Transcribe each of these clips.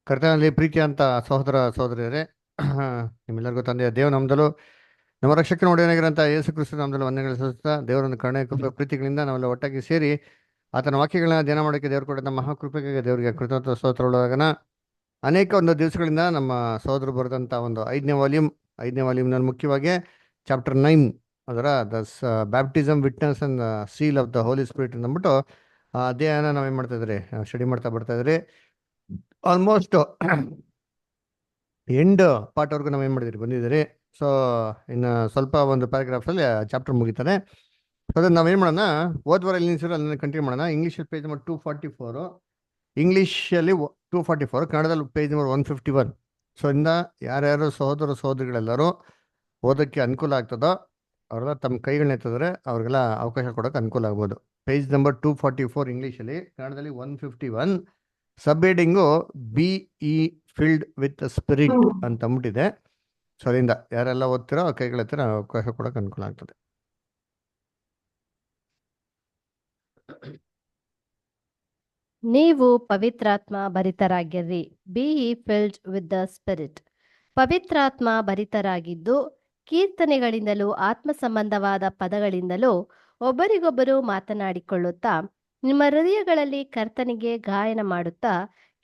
ಕರ್ತನಲ್ಲಿ ಪ್ರೀತಿ ಅಂತ ಸಹೋದರ ಸಹೋದರಿಯರೇ, ನಿಮ್ಮೆಲ್ಲರಿಗೂ ತಂದೆಯ ದೇವ ನಮ್ದಲು ನಮ್ಮ ರಕ್ಷಕನ ಒಡೆಯನಾಗಿರಂತ ಯೇಸು ಕ್ರಿಸ್ತ ನಮ್ದಲು ವಂದನೆಗಳು ಸಲ್ಲಿಸುತ್ತಾ ದೇವರನ್ನು ಕರುಣೆ ಕೃಪೆ ಪ್ರೀತಿಗಳಿಂದ ನಾವೆಲ್ಲ ಒಟ್ಟಾಗಿ ಸೇರಿ ಆತನ ವಾಕ್ಯಗಳನ್ನ ಧ್ಯಾನ ಮಾಡೋಕ್ಕೆ ದೇವರು ಕೊಟ್ಟ ನಮ್ಮ ಮಹಾಕೃಪೆಗೆ ದೇವರಿಗೆ ಕೃತಜ್ಞತಾ ಸ್ತೋತ್ರ ಒಳಗನ ಅನೇಕ ಒಂದು ದಿವಸಗಳಿಂದ ನಮ್ಮ ಸಹೋದರು ಬರೆದಂಥ ಒಂದು ಐದನೇ ವಾಲ್ಯೂಮ್ನಲ್ಲಿ ಮುಖ್ಯವಾಗಿ ಚಾಪ್ಟರ್ 9 ಅದರ the baptism witness and seal of the holy spirit ಅಂದ್ಬಿಟ್ಟು ಆ ಅಧ್ಯಾಯನ ನಾವೇನು ಮಾಡ್ತಾ ಇದ್ರಿ, ಸ್ಟಡಿ ಮಾಡ್ತಾ ಬರ್ತಾ ಇದ್ರಿ. ಆಲ್ಮೋಸ್ಟ್ ಎಂಡ್ ಪಾರ್ಟ್ವರೆಗೂ ನಾವು ಏನು ಮಾಡಿದಿರಿ ಬಂದಿದ್ದೀರಿ. ಸೊ ಇನ್ನು ಸ್ವಲ್ಪ ಒಂದು ಪ್ಯಾರಾಗ್ರಾಫಲ್ಲಿ ಚಾಪ್ಟರ್ ಮುಗಿತಾನೆ. ಸೊ ಅದನ್ನು ನಾವೇನು ಮಾಡೋಣ, ಓದ್ವಾರ ಇಲ್ಲಿ ನಿಲ್ಸಿರೋ ಅಲ್ಲಿಂದ ಕಂಟಿನ್ಯೂ ಮಾಡೋಣ. ಇಂಗ್ಲೀಷಲ್ಲಿ ಪೇಜ್ ನಂಬರ್ 244, ಇಂಗ್ಲೀಷಲ್ಲಿ 244, ಕನ್ನಡದಲ್ಲಿ ಪೇಜ್ ನಂಬರ್ 151. ಸೊ ಇಂದ ಯಾರ್ಯಾರು ಸಹೋದರ ಸಹೋದರಿಗಳೆಲ್ಲರೂ ಓದೋಕ್ಕೆ ಅನುಕೂಲ ಆಗ್ತದೋ ಅವರೆಲ್ಲ ತಮ್ಮ ಕೈಗಳನ್ನ ಎತ್ತಿದ್ರೆ ಅವ್ರಿಗೆಲ್ಲ ಅವಕಾಶ ಕೊಡೋಕೆ ಅನುಕೂಲ ಆಗ್ಬೋದು. ಪೇಜ್ ನಂಬರ್ 244 ಇಂಗ್ಲೀಷಲ್ಲಿ, ಕನ್ನಡದಲ್ಲಿ 151. ಸಬ್ heading B E filled with spirit ಅಂತ ಅಂದ್ಬಿಟ್ಟಿದೆ. ಸೊ ಅದರಿಂದ ಯಾರೆಲ್ಲ ಓದ್ತಿರೋ ಕೈಗಳ ಹತ್ತಿರ ಅವಕಾಶ ಕೊಡೋಕೆ ಅನುಕೂಲ ಆಗ್ತದೆ. ನೀವು ಪವಿತ್ರಾತ್ಮ ಭರಿತರಾಗಿರ್ರಿ. B E filled with the spirit. ಪವಿತ್ರಾತ್ಮ ಭರಿತರಾಗಿದ್ದು ಕೀರ್ತನೆಗಳಿಂದಲೂ ಆತ್ಮ ಸಂಬಂಧವಾದ ಪದಗಳಿಂದಲೂ ಒಬ್ಬರಿಗೊಬ್ಬರು ಮಾತನಾಡಿಕೊಳ್ಳುತ್ತಾ ನಿಮ್ಮ ಹೃದಯಗಳಲ್ಲಿ ಕರ್ತನಿಗೆ ಗಾಯನ ಮಾಡುತ್ತಾ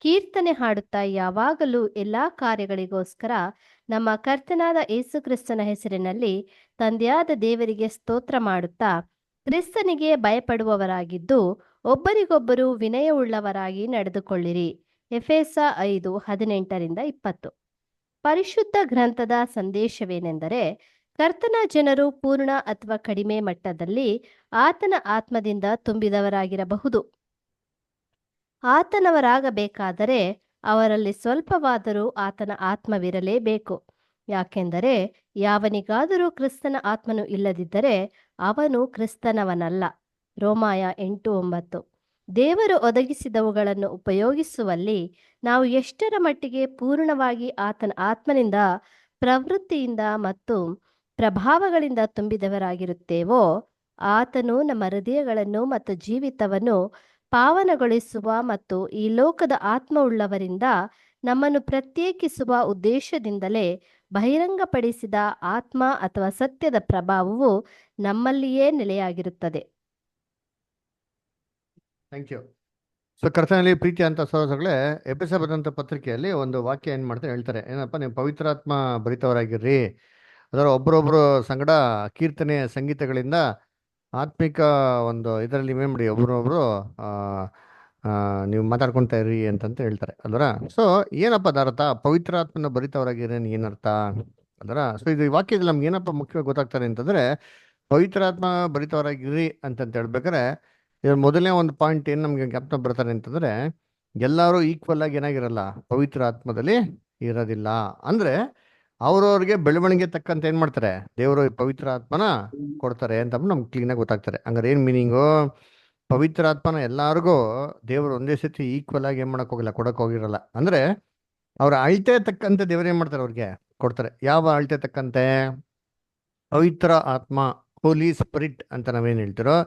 ಕೀರ್ತನೆ ಹಾಡುತ್ತಾ ಯಾವಾಗಲೂ ಎಲ್ಲಾ ಕಾರ್ಯಗಳಿಗೋಸ್ಕರ ನಮ್ಮ ಕರ್ತನಾದ ಯೇಸು ಕ್ರಿಸ್ತನ ಹೆಸರಿನಲ್ಲಿ ತಂದೆಯಾದ ದೇವರಿಗೆ ಸ್ತೋತ್ರ ಮಾಡುತ್ತಾ ಕ್ರಿಸ್ತನಿಗೆ ಭಯಪಡುವವರಾಗಿದ್ದು ಒಬ್ಬರಿಗೊಬ್ಬರು ವಿನಯವುಳ್ಳವರಾಗಿ ನಡೆದುಕೊಳ್ಳಿರಿ. ಎಫೆಸ 5:18-20. ಪರಿಶುದ್ಧ ಗ್ರಂಥದ ಸಂದೇಶವೇನೆಂದರೆ, ಕರ್ತನ ಜನರು ಪೂರ್ಣ ಅಥವಾ ಕಡಿಮೆ ಮಟ್ಟದಲ್ಲಿ ಆತನ ಆತ್ಮದಿಂದ ತುಂಬಿದವರಾಗಿರಬಹುದು. ಆತನವರಾಗಬೇಕಾದರೆ ಅವರಲ್ಲಿ ಸ್ವಲ್ಪವಾದರೂ ಆತನ ಆತ್ಮವಿರಲೇಬೇಕು. ಯಾಕೆಂದರೆ ಯಾವನಿಗಾದರೂ ಕ್ರಿಸ್ತನ ಆತ್ಮನು ಇಲ್ಲದಿದ್ದರೆ ಅವನು ಕ್ರಿಸ್ತನವನಲ್ಲ. ರೋಮಾಯ 8:9. ದೇವರು ಒದಗಿಸಿದವುಗಳನ್ನು ಉಪಯೋಗಿಸುವಲ್ಲಿ ನಾವು ಎಷ್ಟರ ಮಟ್ಟಿಗೆ ಪೂರ್ಣವಾಗಿ ಆತನ ಆತ್ಮನಿಂದ, ಪ್ರವೃತ್ತಿಯಿಂದ ಮತ್ತು ಪ್ರಭಾವಗಳಿಂದ ತುಂಬಿದವರಾಗಿರುತ್ತೇವೋ, ಆತನು ನಮ್ಮ ಹೃದಯಗಳನ್ನು ಮತ್ತು ಜೀವಿತವನ್ನು ಪಾವನಗೊಳಿಸುವ ಮತ್ತು ಈ ಲೋಕದ ಆತ್ಮವುಳ್ಳವರಿಂದ ನಮ್ಮನ್ನು ಪ್ರತ್ಯೇಕಿಸುವ ಉದ್ದೇಶದಿಂದಲೇ ಬಹಿರಂಗಪಡಿಸಿದ ಆತ್ಮ ಅಥವಾ ಸತ್ಯದ ಪ್ರಭಾವವು ನಮ್ಮಲ್ಲಿಯೇ ನೆಲೆಯಾಗಿರುತ್ತದೆ. Thank you. ಸೊ ಕರ್ತನಲ್ಲಿ ಪ್ರೀತಿ ಅಂತ ಸಹೋದರಗಳೇ, ಎಪಿಸ ಬರೆದಂಥ ಪತ್ರಿಕೆಯಲ್ಲಿ ಒಂದು ವಾಕ್ಯ ಏನು ಮಾಡ್ತಾರೆ ಹೇಳ್ತಾರೆ, ಏನಪ್ಪ, ನೀವು ಪವಿತ್ರಾತ್ಮ ಭರಿತವರಾಗಿರ್ರಿ. ಅದರ ಒಬ್ಬರೊಬ್ಬರು ಸಂಗಡ ಕೀರ್ತನೆ ಸಂಗೀತಗಳಿಂದ ಆತ್ಮಿಕ ಒಂದು ಇದರಲ್ಲಿ ಏನು ಮಾಡಿ ಒಬ್ರೊಬ್ರು ನೀವು ಮಾತಾಡ್ಕೊತಾ ಇರ್ರಿ ಅಂತಂತ ಹೇಳ್ತಾರೆ ಅಲ್ವರ. ಸೊ ಏನಪ್ಪ ಅದರ್ಥ, ಪವಿತ್ರಾತ್ಮನ ಭರಿತವರಾಗಿರ್ರಿ ಏನರ್ಥ ಅಲ್ವರ. ಸೊ ಇದು ಈ ವಾಕ್ಯದಲ್ಲಿ ನಮ್ಗೆ ಏನಪ್ಪ ಮುಖ್ಯವಾಗಿ ಗೊತ್ತಾಗ್ತಾರೆ ಅಂತಂದ್ರೆ, ಪವಿತ್ರಾತ್ಮ ಭರಿತವರಾಗಿರ್ರಿ ಅಂತಂತ ಹೇಳ್ಬೇಕಾರೆ ಇದ್ರ ಮೊದಲನೇ ಒಂದು ಪಾಯಿಂಟ್ ಏನು ನಮ್ಗೆ ಜ್ಞಾಪನ ಬರ್ತಾರೆ ಅಂತಂದ್ರೆ, ಎಲ್ಲರೂ ಈಕ್ವಲ್ ಆಗಿ ಏನಾಗಿರಲ್ಲ, ಪವಿತ್ರ ಆತ್ಮದಲ್ಲಿ ಇರೋದಿಲ್ಲ. ಅಂದ್ರೆ ಅವ್ರವ್ರಿಗೆ ಬೆಳವಣಿಗೆ ತಕ್ಕಂತ ಏನ್ ಮಾಡ್ತಾರೆ, ದೇವರು ಪವಿತ್ರ ಆತ್ಮನ ಕೊಡ್ತಾರೆ ಅಂತ ನಮ್ಗೆ ಕ್ಲೀನಾಗಿ ಗೊತ್ತಾಗ್ತಾರೆ. ಹಂಗಾರೆ ಏನ್ ಮೀನಿಂಗು, ಪವಿತ್ರ ಆತ್ಮನ ಎಲ್ಲಾರ್ಗೂ ದೇವರು ಒಂದೇ ಸತಿ ಈಕ್ವಲ್ ಆಗಿ ಏನ್ ಮಾಡಕ್ ಹೋಗಿಲ್ಲ, ಕೊಡಕ್ ಹೋಗಿರಲ್ಲ. ಅಂದ್ರೆ ಅವ್ರ ಅಳತೆ ತಕ್ಕಂತೆ ದೇವ್ರು ಏನ್ ಮಾಡ್ತಾರೆ, ಅವ್ರಿಗೆ ಕೊಡ್ತಾರೆ. ಯಾವ ಅಳತೆ ತಕ್ಕಂತೆ? ಪವಿತ್ರ ಆತ್ಮ, ಹೋಲಿ ಸ್ಪಿರಿಟ್ ಅಂತ ನಾವೇನ್ ಹೇಳ್ತಿರೋ,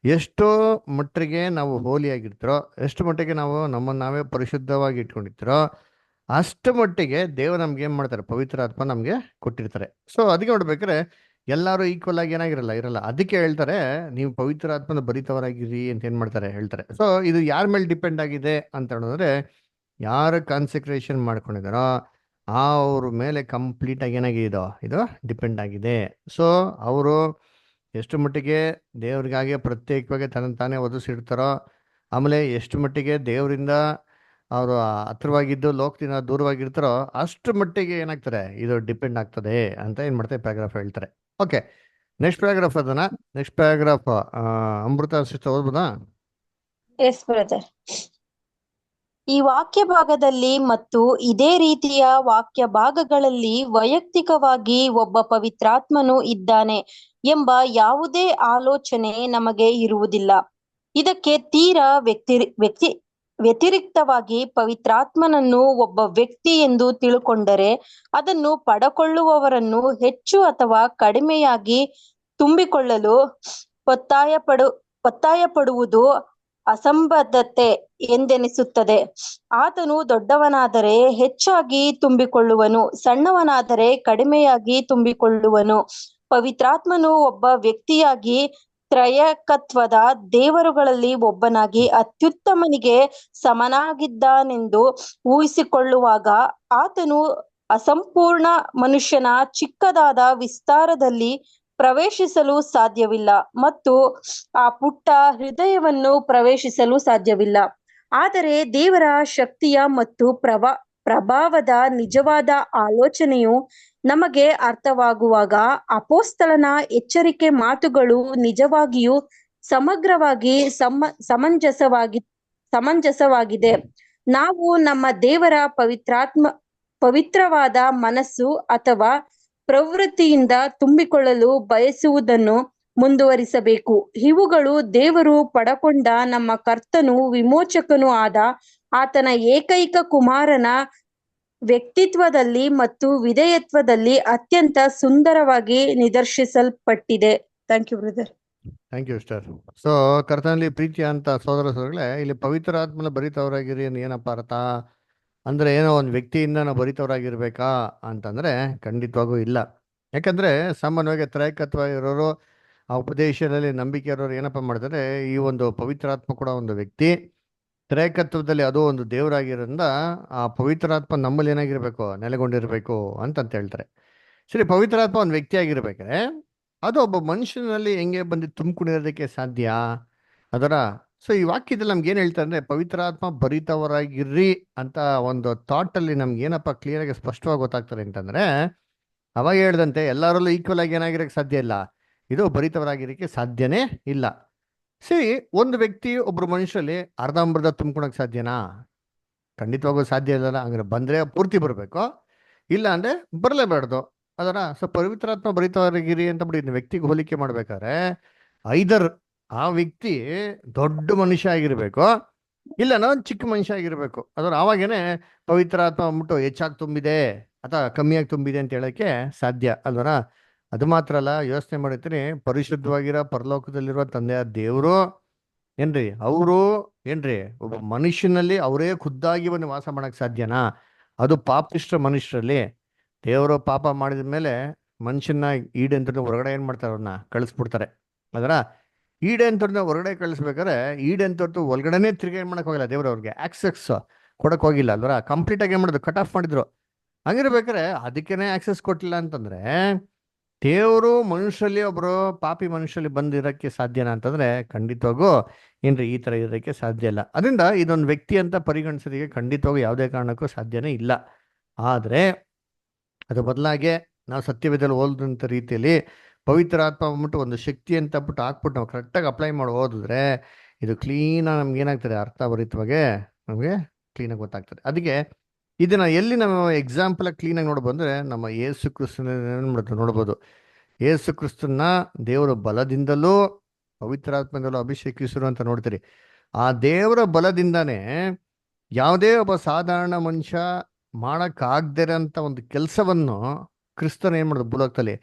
ಎಷ್ಟೋ ಮಟ್ಟಿಗೆ ನಾವು ಹೋಲಿ ಆಗಿರ್ತಿರೋ, ಎಷ್ಟು ಮಟ್ಟಿಗೆ ನಾವು ನಮ್ಮನ್ನು ನಾವೇ ಪರಿಶುದ್ಧವಾಗಿ ಇಟ್ಕೊಂಡಿರ್ತಿರೋ, ಅಷ್ಟು ಮಟ್ಟಿಗೆ ದೇವರು ನಮ್ಗೆ ಏನ್ ಮಾಡ್ತಾರೆ, ಪವಿತ್ರ ಆತ್ಮ ನಮ್ಗೆ ಕೊಟ್ಟಿರ್ತಾರೆ. ಸೊ ಅದಕ್ಕೆ ನೋಡ್ಬೇಕಾದ್ರೆ ಎಲ್ಲರೂ ಈಕ್ವಲ್ ಆಗಿ ಇರಲ್ಲ. ಅದಕ್ಕೆ ಹೇಳ್ತಾರೆ, ನೀವು ಪವಿತ್ರ ಆತ್ಮನ ಭರಿತವರಾಗಿರಿ ಅಂತ ಏನ್ ಮಾಡ್ತಾರೆ ಹೇಳ್ತಾರೆ. ಸೊ ಇದು ಯಾರ ಮೇಲೆ ಡಿಪೆಂಡ್ ಆಗಿದೆ ಅಂತ ಹೇಳಿದ್ರೆ, ಯಾರು ಕಾನ್ಸಂಟ್ರೇಷನ್ ಮಾಡ್ಕೊಂಡಿದಾರೋ ಅವ್ರ ಮೇಲೆ ಕಂಪ್ಲೀಟ್ ಆಗಿ ಏನಾಗಿದೆ, ಇದು ಡಿಪೆಂಡ್ ಆಗಿದೆ. ಸೊ ಅವರು ಎಷ್ಟು ಮಟ್ಟಿಗೆ ದೇವ್ರಿಗಾಗೆ ಪ್ರತ್ಯೇಕವಾಗಿ ತಾನೇ ಒದಿಸಿಡ್ತಾರೋ, ಆಮೇಲೆ ಎಷ್ಟು ಮಟ್ಟಿಗೆ ದೇವರಿಂದ ಅವರು ಹತ್ರವಾಗಿದ್ದು ಲೋಕದಿಂದ ದೂರವಾಗಿರ್ತಾರೋ ಅಷ್ಟು ಮಟ್ಟಿಗೆ ಏನಾಗ್ತಾರೆ, ಇದು ಡಿಪೆಂಡ್ ಆಗ್ತದೆ ಅಂತ ಏನ್ ಮಾಡ್ತಾರೆ ಪ್ಯಾರಾಗ್ರಾಫ್ ಹೇಳ್ತಾರೆ. Okay, next paragraph next paragraph Amrita sister ಓದ್ಬೋದಾ? Yes brother. ಈ ವಾಕ್ಯ ಭಾಗದಲ್ಲಿ ಮತ್ತು ಇದೇ ರೀತಿಯ ವಾಕ್ಯ ಭಾಗಗಳಲ್ಲಿ ವೈಯಕ್ತಿಕವಾಗಿ ಒಬ್ಬ ಪವಿತ್ರಾತ್ಮನು ಇದ್ದಾನೆ ಎಂಬ ಯಾವುದೇ ಆಲೋಚನೆ ನಮಗೆ ಇರುವುದಿಲ್ಲ. ಇದಕ್ಕೆ ತೀರಾ ವ್ಯತಿರಿಕ್ತವಾಗಿ ಪವಿತ್ರಾತ್ಮನನ್ನು ಒಬ್ಬ ವ್ಯಕ್ತಿ ಎಂದು ತಿಳುಕೊಂಡರೆ ಅದನ್ನು ಪಡಕೊಳ್ಳುವವರನ್ನು ಹೆಚ್ಚು ಅಥವಾ ಕಡಿಮೆಯಾಗಿ ತುಂಬಿಕೊಳ್ಳಲು ಒತ್ತಾಯ ಪಡುವುದು ಅಸಂಬದ್ಧತೆ ಎಂದೆನಿಸುತ್ತದೆ. ಆತನು ದೊಡ್ಡವನಾದರೆ ಹೆಚ್ಚಾಗಿ ತುಂಬಿಕೊಳ್ಳುವನು, ಸಣ್ಣವನಾದರೆ ಕಡಿಮೆಯಾಗಿ ತುಂಬಿಕೊಳ್ಳುವನು. ಪವಿತ್ರಾತ್ಮನು ಒಬ್ಬ ವ್ಯಕ್ತಿಯಾಗಿ ತ್ರಯಕತ್ವದ ದೇವರುಗಳಲ್ಲಿ ಒಬ್ಬನಾಗಿ ಅತ್ಯುತ್ತಮನಿಗೆ ಸಮನಾಗಿದ್ದಾನೆಂದು ಊಹಿಸಿಕೊಳ್ಳುವಾಗ ಆತನು ಅಸಂಪೂರ್ಣ ಮನುಷ್ಯನ ಚಿಕ್ಕದಾದ ವಿಸ್ತಾರದಲ್ಲಿ ಪ್ರವೇಶಿಸಲು ಸಾಧ್ಯವಿಲ್ಲ ಮತ್ತು ಆ ಪುಟ್ಟ ಹೃದಯವನ್ನು ಪ್ರವೇಶಿಸಲು ಸಾಧ್ಯವಿಲ್ಲ. ಆದರೆ ದೇವರ ಶಕ್ತಿಯ ಮತ್ತು ಪ್ರಭಾವದ ನಿಜವಾದ ಆಲೋಚನೆಯು ನಮಗೆ ಅರ್ಥವಾಗುವಾಗ ಅಪೊಸ್ತಲನ ಎಚ್ಚರಿಕೆ ಮಾತುಗಳು ನಿಜವಾಗಿಯೂ ಸಮಗ್ರವಾಗಿ ಸಮಂಜಸವಾಗಿದೆ. ನಾವು ನಮ್ಮ ದೇವರ ಪವಿತ್ರವಾದ ಮನಸ್ಸು ಅಥವಾ ಪ್ರವೃತ್ತಿಯಿಂದ ತುಂಬಿಕೊಳ್ಳಲು ಬಯಸುವುದನ್ನು ಮುಂದುವರಿಸಬೇಕು. ಇವುಗಳು ದೇವರು ಪಡಕೊಂಡ ನಮ್ಮ ಕರ್ತನೂ ವಿಮೋಚಕನೂ ಆದ ಆತನ ಏಕೈಕ ಕುಮಾರನ ವ್ಯಕ್ತಿತ್ವದಲ್ಲಿ ಮತ್ತು ವಿಧೇಯತ್ವದಲ್ಲಿ ಅತ್ಯಂತ ಸುಂದರವಾಗಿ ನಿದರ್ಶಿಸಲ್ಪಟ್ಟಿದೆ. Thank you brother. Thank you sister. So ಕರ್ತನಲ್ಲಿ ಪ್ರೀತಿ ಅಂತ ಸೋದರ ಸೋದರಗಳೇ, ಇಲ್ಲಿ ಪವಿತ್ರ ಆತ್ಮನ ಭರಿತವರಾಗಿರಿ ಅಂತ ಏನಪ್ಪ ಅರ್ಥ ಅಂದ್ರೆ, ಏನೋ ಒಂದು ವ್ಯಕ್ತಿಯಿಂದ ನಾವು ಭರಿತವರಾಗಿರ್ಬೇಕಾ ಅಂತಂದ್ರೆ ಖಂಡಿತವಾಗೂ ಇಲ್ಲ. ಯಾಕಂದ್ರೆ ಸಾಮಾನ್ಯವಾಗಿ ತ್ರೈಕತ್ವ ಇರೋರು, ಆ ಉಪದೇಶದಲ್ಲಿ ನಂಬಿಕೆ ಇರೋರು ಏನಪ್ಪ ಮಾಡ್ತಾರೆ, ಈ ಒಂದು ಪವಿತ್ರಾತ್ಮ ಕೂಡ ಒಂದು ವ್ಯಕ್ತಿ, ತ್ರೈಕತ್ವದಲ್ಲಿ ಅದು ಒಂದು ದೇವರಾಗಿರೋದ್ರಿಂದ ಆ ಪವಿತ್ರಾತ್ಮ ನಮ್ಮಲ್ಲಿ ಏನಾಗಿರ್ಬೇಕು, ನೆಲೆಗೊಂಡಿರ್ಬೇಕು ಅಂತ ಹೇಳ್ತಾರೆ. ಸರಿ, ಪವಿತ್ರಾತ್ಮ ಒಂದು ವ್ಯಕ್ತಿ ಆಗಿರ್ಬೇಕಾದ್ರೆ ಅದು ಒಬ್ಬ ಮನುಷ್ಯನಲ್ಲಿ ಹೆಂಗೆ ಬಂದು ತುಂಬಿಕೊಂಡಿರೋದಕ್ಕೆ ಸಾಧ್ಯ ಅದರ. ಸೊ ಈ ವಾಕ್ಯದಲ್ಲಿ ನಮ್ಗೆ ಏನ್ ಹೇಳ್ತಾರೆ ಅಂದ್ರೆ, ಪವಿತ್ರಾತ್ಮ ಭರಿತವರಾಗಿರ್ರಿ ಅಂತ ಒಂದು ಥಾಟ್ ಅಲ್ಲಿ ನಮ್ಗೆ ಏನಪ್ಪ ಕ್ಲಿಯರ್ ಆಗಿ ಸ್ಪಷ್ಟವಾಗಿ ಗೊತ್ತಾಗ್ತಾರೆ ಅಂತಂದ್ರೆ, ಅವಾಗ ಹೇಳ್ದಂತೆ ಎಲ್ಲರಲ್ಲೂ ಈಕ್ವಲ್ ಆಗಿ ಏನಾಗಿರಕ್ಕೆ ಸಾಧ್ಯ ಇಲ್ಲ, ಇದು ಭರಿತವರಾಗಿರಕ್ಕೆ ಸಾಧ್ಯನೇ ಇಲ್ಲ. ಸರಿ, ಒಂದು ವ್ಯಕ್ತಿ ಒಬ್ರು ಮನುಷ್ಯರಲ್ಲಿ ಅರ್ಧಂಬರ್ಧ ತುಂಬ್ಕೊಳಕ್ ಸಾಧ್ಯನಾ? ಖಂಡಿತವಾಗೂ ಸಾಧ್ಯ ಇಲ್ಲ. ಹಂಗಾರೆ ಬಂದ್ರೆ ಪೂರ್ತಿ ಬರಬೇಕು, ಇಲ್ಲ ಅಂದ್ರೆ ಬರಲೇಬಾರ್ದು ಅದರ. ಸೊ ಪವಿತ್ರಾತ್ಮ ಭರಿತವರಾಗಿರಿ ಅಂತ ಬಿಡಿ ವ್ಯಕ್ತಿಗೆ ಹೋಲಿಕೆ ಮಾಡ್ಬೇಕಾದ್ರೆ, ಐದರ್ ಆ ವ್ಯಕ್ತಿ ದೊಡ್ಡ ಮನುಷ್ಯ ಆಗಿರ್ಬೇಕು, ಇಲ್ಲ ಒಂದು ಚಿಕ್ಕ ಮನುಷ್ಯ ಆಗಿರ್ಬೇಕು ಅದರ. ಆವಾಗೇನೆ ಪವಿತ್ರಾತ್ಮ ಅಂದ್ಬಿಟ್ಟು ಹೆಚ್ಚಾಗಿ ತುಂಬಿದೆ ಅಥವಾ ಕಮ್ಮಿಯಾಗಿ ತುಂಬಿದೆ ಅಂತ ಹೇಳಕ್ಕೆ ಸಾಧ್ಯ ಅಲ್ವರ. ಅದು ಮಾತ್ರ ಅಲ್ಲ, ಯೋಚನೆ ಮಾಡಿರ್ತೀನಿ, ಪರಿಶುದ್ಧವಾಗಿರೋ ಪರಲೋಕದಲ್ಲಿರುವ ತಂದೆಯ ದೇವರು ಏನ್ರಿ, ಅವರು ಏನ್ರಿ ಒಬ್ಬ ಮನುಷ್ಯನಲ್ಲಿ ಅವರೇ ಖುದ್ದಾಗಿ ಬಂದು ವಾಸ ಮಾಡಕ್ ಸಾಧ್ಯನಾ? ಅದು ಪಾಪಿಷ್ಟ ಮನುಷ್ಯರಲ್ಲಿ. ದೇವರು ಪಾಪ ಮಾಡಿದ ಮೇಲೆ ಮನುಷ್ಯನ ಈಡೇನ್ ತೊರೆದು ಹೊರಗಡೆ ಏನ್ ಮಾಡ್ತಾರೆ, ಅವ್ರನ್ನ ಕಳಿಸ್ಬಿಡ್ತಾರೆ ಅದರ. ಈಡೇನ್ ತೊರೆದು ಹೊರಗಡೆ ಕಳಿಸ್ಬೇಕಾದ್ರೆ ಈಡೇನ್ ತೊರೆದು ಒಳಗಡೆನೆ ತಿರ್ಗಿ ಏನ್ ಮಾಡಕ್ ಹೋಗಿಲ್ಲ, ದೇವ್ರು ಅವ್ರಿಗೆ ಆಕ್ಸೆಸ್ ಕೊಡಕ್ ಹೋಗಿಲ್ಲ ಅಲ್ವರ. ಕಂಪ್ಲೀಟ್ ಆಗಿ ಏನ್ ಮಾಡಿದ್ರು, ಕಟ್ ಆಫ್ ಮಾಡಿದ್ರು. ಹಂಗಿರ್ಬೇಕಾರೆ ಅದಕ್ಕೇನೆ ಆಕ್ಸೆಸ್ ಕೊಟ್ಟಿಲ್ಲ ಅಂತಂದ್ರೆ, ದೇವರು ಮನುಷ್ಯರಲ್ಲಿ ಒಬ್ರು ಪಾಪಿ ಮನುಷ್ಯರಲ್ಲಿ ಬಂದಿರಕ್ಕೆ ಸಾಧ್ಯನಾ ಅಂತಂದ್ರೆ ಖಂಡಿತವಾಗೂ ಏನ್ರಿ ಈ ತರ ಇರೋದಕ್ಕೆ ಸಾಧ್ಯ ಇಲ್ಲ. ಅದರಿಂದ ಇದೊಂದು ವ್ಯಕ್ತಿ ಅಂತ ಪರಿಗಣಿಸೋದಕ್ಕೆ ಖಂಡಿತವಾಗೂ ಯಾವುದೇ ಕಾರಣಕ್ಕೂ ಸಾಧ್ಯನೇ ಇಲ್ಲ. ಆದ್ರೆ ಅದು ಬದಲಾಗೆ ನಾವು ಸತ್ಯವೇದಲ್ಲಿ ಓದಿದಂಥ ರೀತಿಯಲ್ಲಿ ಪವಿತ್ರಾತ್ಮ ಅಂದ್ಬಿಟ್ಟು ಒಂದು ಶಕ್ತಿ ಅಂತ ಬಿಟ್ಟು ಹಾಕ್ಬಿಟ್ಟು ನಾವು ಕರೆಕ್ಟಾಗಿ ಅಪ್ಲೈ ಮಾಡಿ ಓದಿದ್ರೆ ಇದು ಕ್ಲೀನಾಗಿ ನಮ್ಗೆ ಏನಾಗ್ತದೆ, ಅರ್ಥಭರಿತವಾಗೆ ನಮಗೆ ಕ್ಲೀನಾಗಿ ಗೊತ್ತಾಗ್ತದೆ. ಅದಕ್ಕೆ ಇದನ್ನ ಎಲ್ಲಿ ನಾವು ಎಕ್ಸಾಂಪಲ್ ಕ್ಲೀನಾಗಿ ನೋಡ್ಬಂದ್ರೆ, ನಮ್ಮ ಯೇಸು ಕ್ರಿಸ್ತನ ನೋಡ್ಬೋದು. ಯೇಸು ಕ್ರಿಸ್ತನ ದೇವರ ಬಲದಿಂದಲೂ ಪವಿತ್ರಾತ್ಮದಲ್ಲೂ ಅಭಿಷೇಕಿಸರು ಅಂತ ನೋಡ್ತೀರಿ. ಆ ದೇವರ ಬಲದಿಂದಾನೇ ಯಾವುದೇ ಒಬ್ಬ ಸಾಧಾರಣ ಮನುಷ್ಯ ಮಾಡಕ್ಕಾಗ್ದಿರೋಂಥ ಒಂದು ಕೆಲಸವನ್ನು ಕ್ರಿಸ್ತನ ಏನ್ ಮಾಡೋದು, ಭೂಲೋಕದಲ್ಲಿ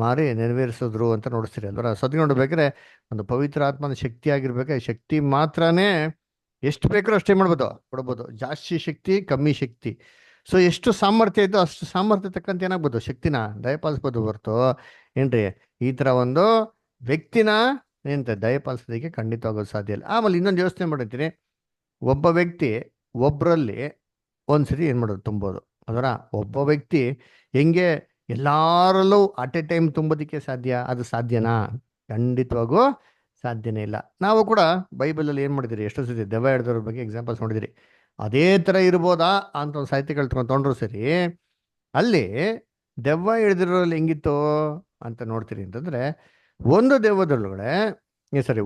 ಮಾರಿ ನೆರವೇರಿಸಿದ್ರು ಅಂತ ನೋಡಿಸ್ತೀರಿ ಅಲ್ವರ. ಸದ್ಯ ನೋಡ್ಬೇಕಾದ್ರೆ ಒಂದು ಪವಿತ್ರಾತ್ಮನ ಶಕ್ತಿ ಆಗಿರ್ಬೇಕು. ಶಕ್ತಿ ಮಾತ್ರನೇ ಎಷ್ಟು ಬೇಕಾದ್ರೂ ಅಷ್ಟೇ ಮಾಡ್ಬೋದು, ಕೊಡ್ಬೋದು. ಜಾಸ್ತಿ ಶಕ್ತಿ, ಕಮ್ಮಿ ಶಕ್ತಿ. ಸೊ ಎಷ್ಟು ಸಾಮರ್ಥ್ಯ ಇದ್ದು ಅಷ್ಟು ಸಾಮರ್ಥ್ಯ ತಕ್ಕಂತ ಏನಾಗ್ಬೋದು, ಶಕ್ತಿನ ದಯಪಾಲಿಸ್ಬೋದು ಹೊರತು ಏನ್ರಿ ಈ ತರ ಒಂದು ವ್ಯಕ್ತಿನ ಏನಂತ ದಯಪಾಲಿಸೋದಕ್ಕೆ ಖಂಡಿತವಾಗೋದು ಸಾಧ್ಯ ಇಲ್ಲ. ಆಮೇಲೆ ಇನ್ನೊಂದು ಯೋಚನೆ ಮಾಡಿರ್ತೀನಿ, ಒಬ್ಬ ವ್ಯಕ್ತಿ ಒಬ್ಬರಲ್ಲಿ ಒಂದ್ಸರಿ ಏನ್ ಮಾಡೋದು, ತುಂಬೋದು ಅದರ. ಒಬ್ಬ ವ್ಯಕ್ತಿ ಹೆಂಗೆ ಎಲ್ಲಾರಲ್ಲೂ ಅಟ್ ಎ ಟೈಮ್ ತುಂಬೋದಕ್ಕೆ ಸಾಧ್ಯ, ಅದು ಸಾಧ್ಯನಾ? ಖಂಡಿತವಾಗೂ ಸಾಧ್ಯನೇ ಇಲ್ಲ. ನಾವು ಕೂಡ ಬೈಬಲಲ್ಲಿ ಏನು ಮಾಡಿದಿರಿ, ಎಷ್ಟೋ ಸತಿ ದೆವ್ವ ಹಿಡಿದವ್ರ ಬಗ್ಗೆ ಎಕ್ಸಾಂಪಲ್ಸ್ ನೋಡಿದಿರಿ. ಅದೇ ಥರ ಇರ್ಬೋದಾ ಅಂತ ಒಂದು ಸಾಹಿತ್ಯಗಳು ತೊಗೊಂಡ್ರು ಸರಿ, ಅಲ್ಲಿ ದೆವ್ವ ಹಿಡಿದಿರೋಲ್ಲಿ ಹೆಂಗಿತ್ತು ಅಂತ ನೋಡ್ತೀರಿ ಅಂತಂದ್ರೆ, ಒಂದು ದೆವ್ವದೊಳಗಡೆ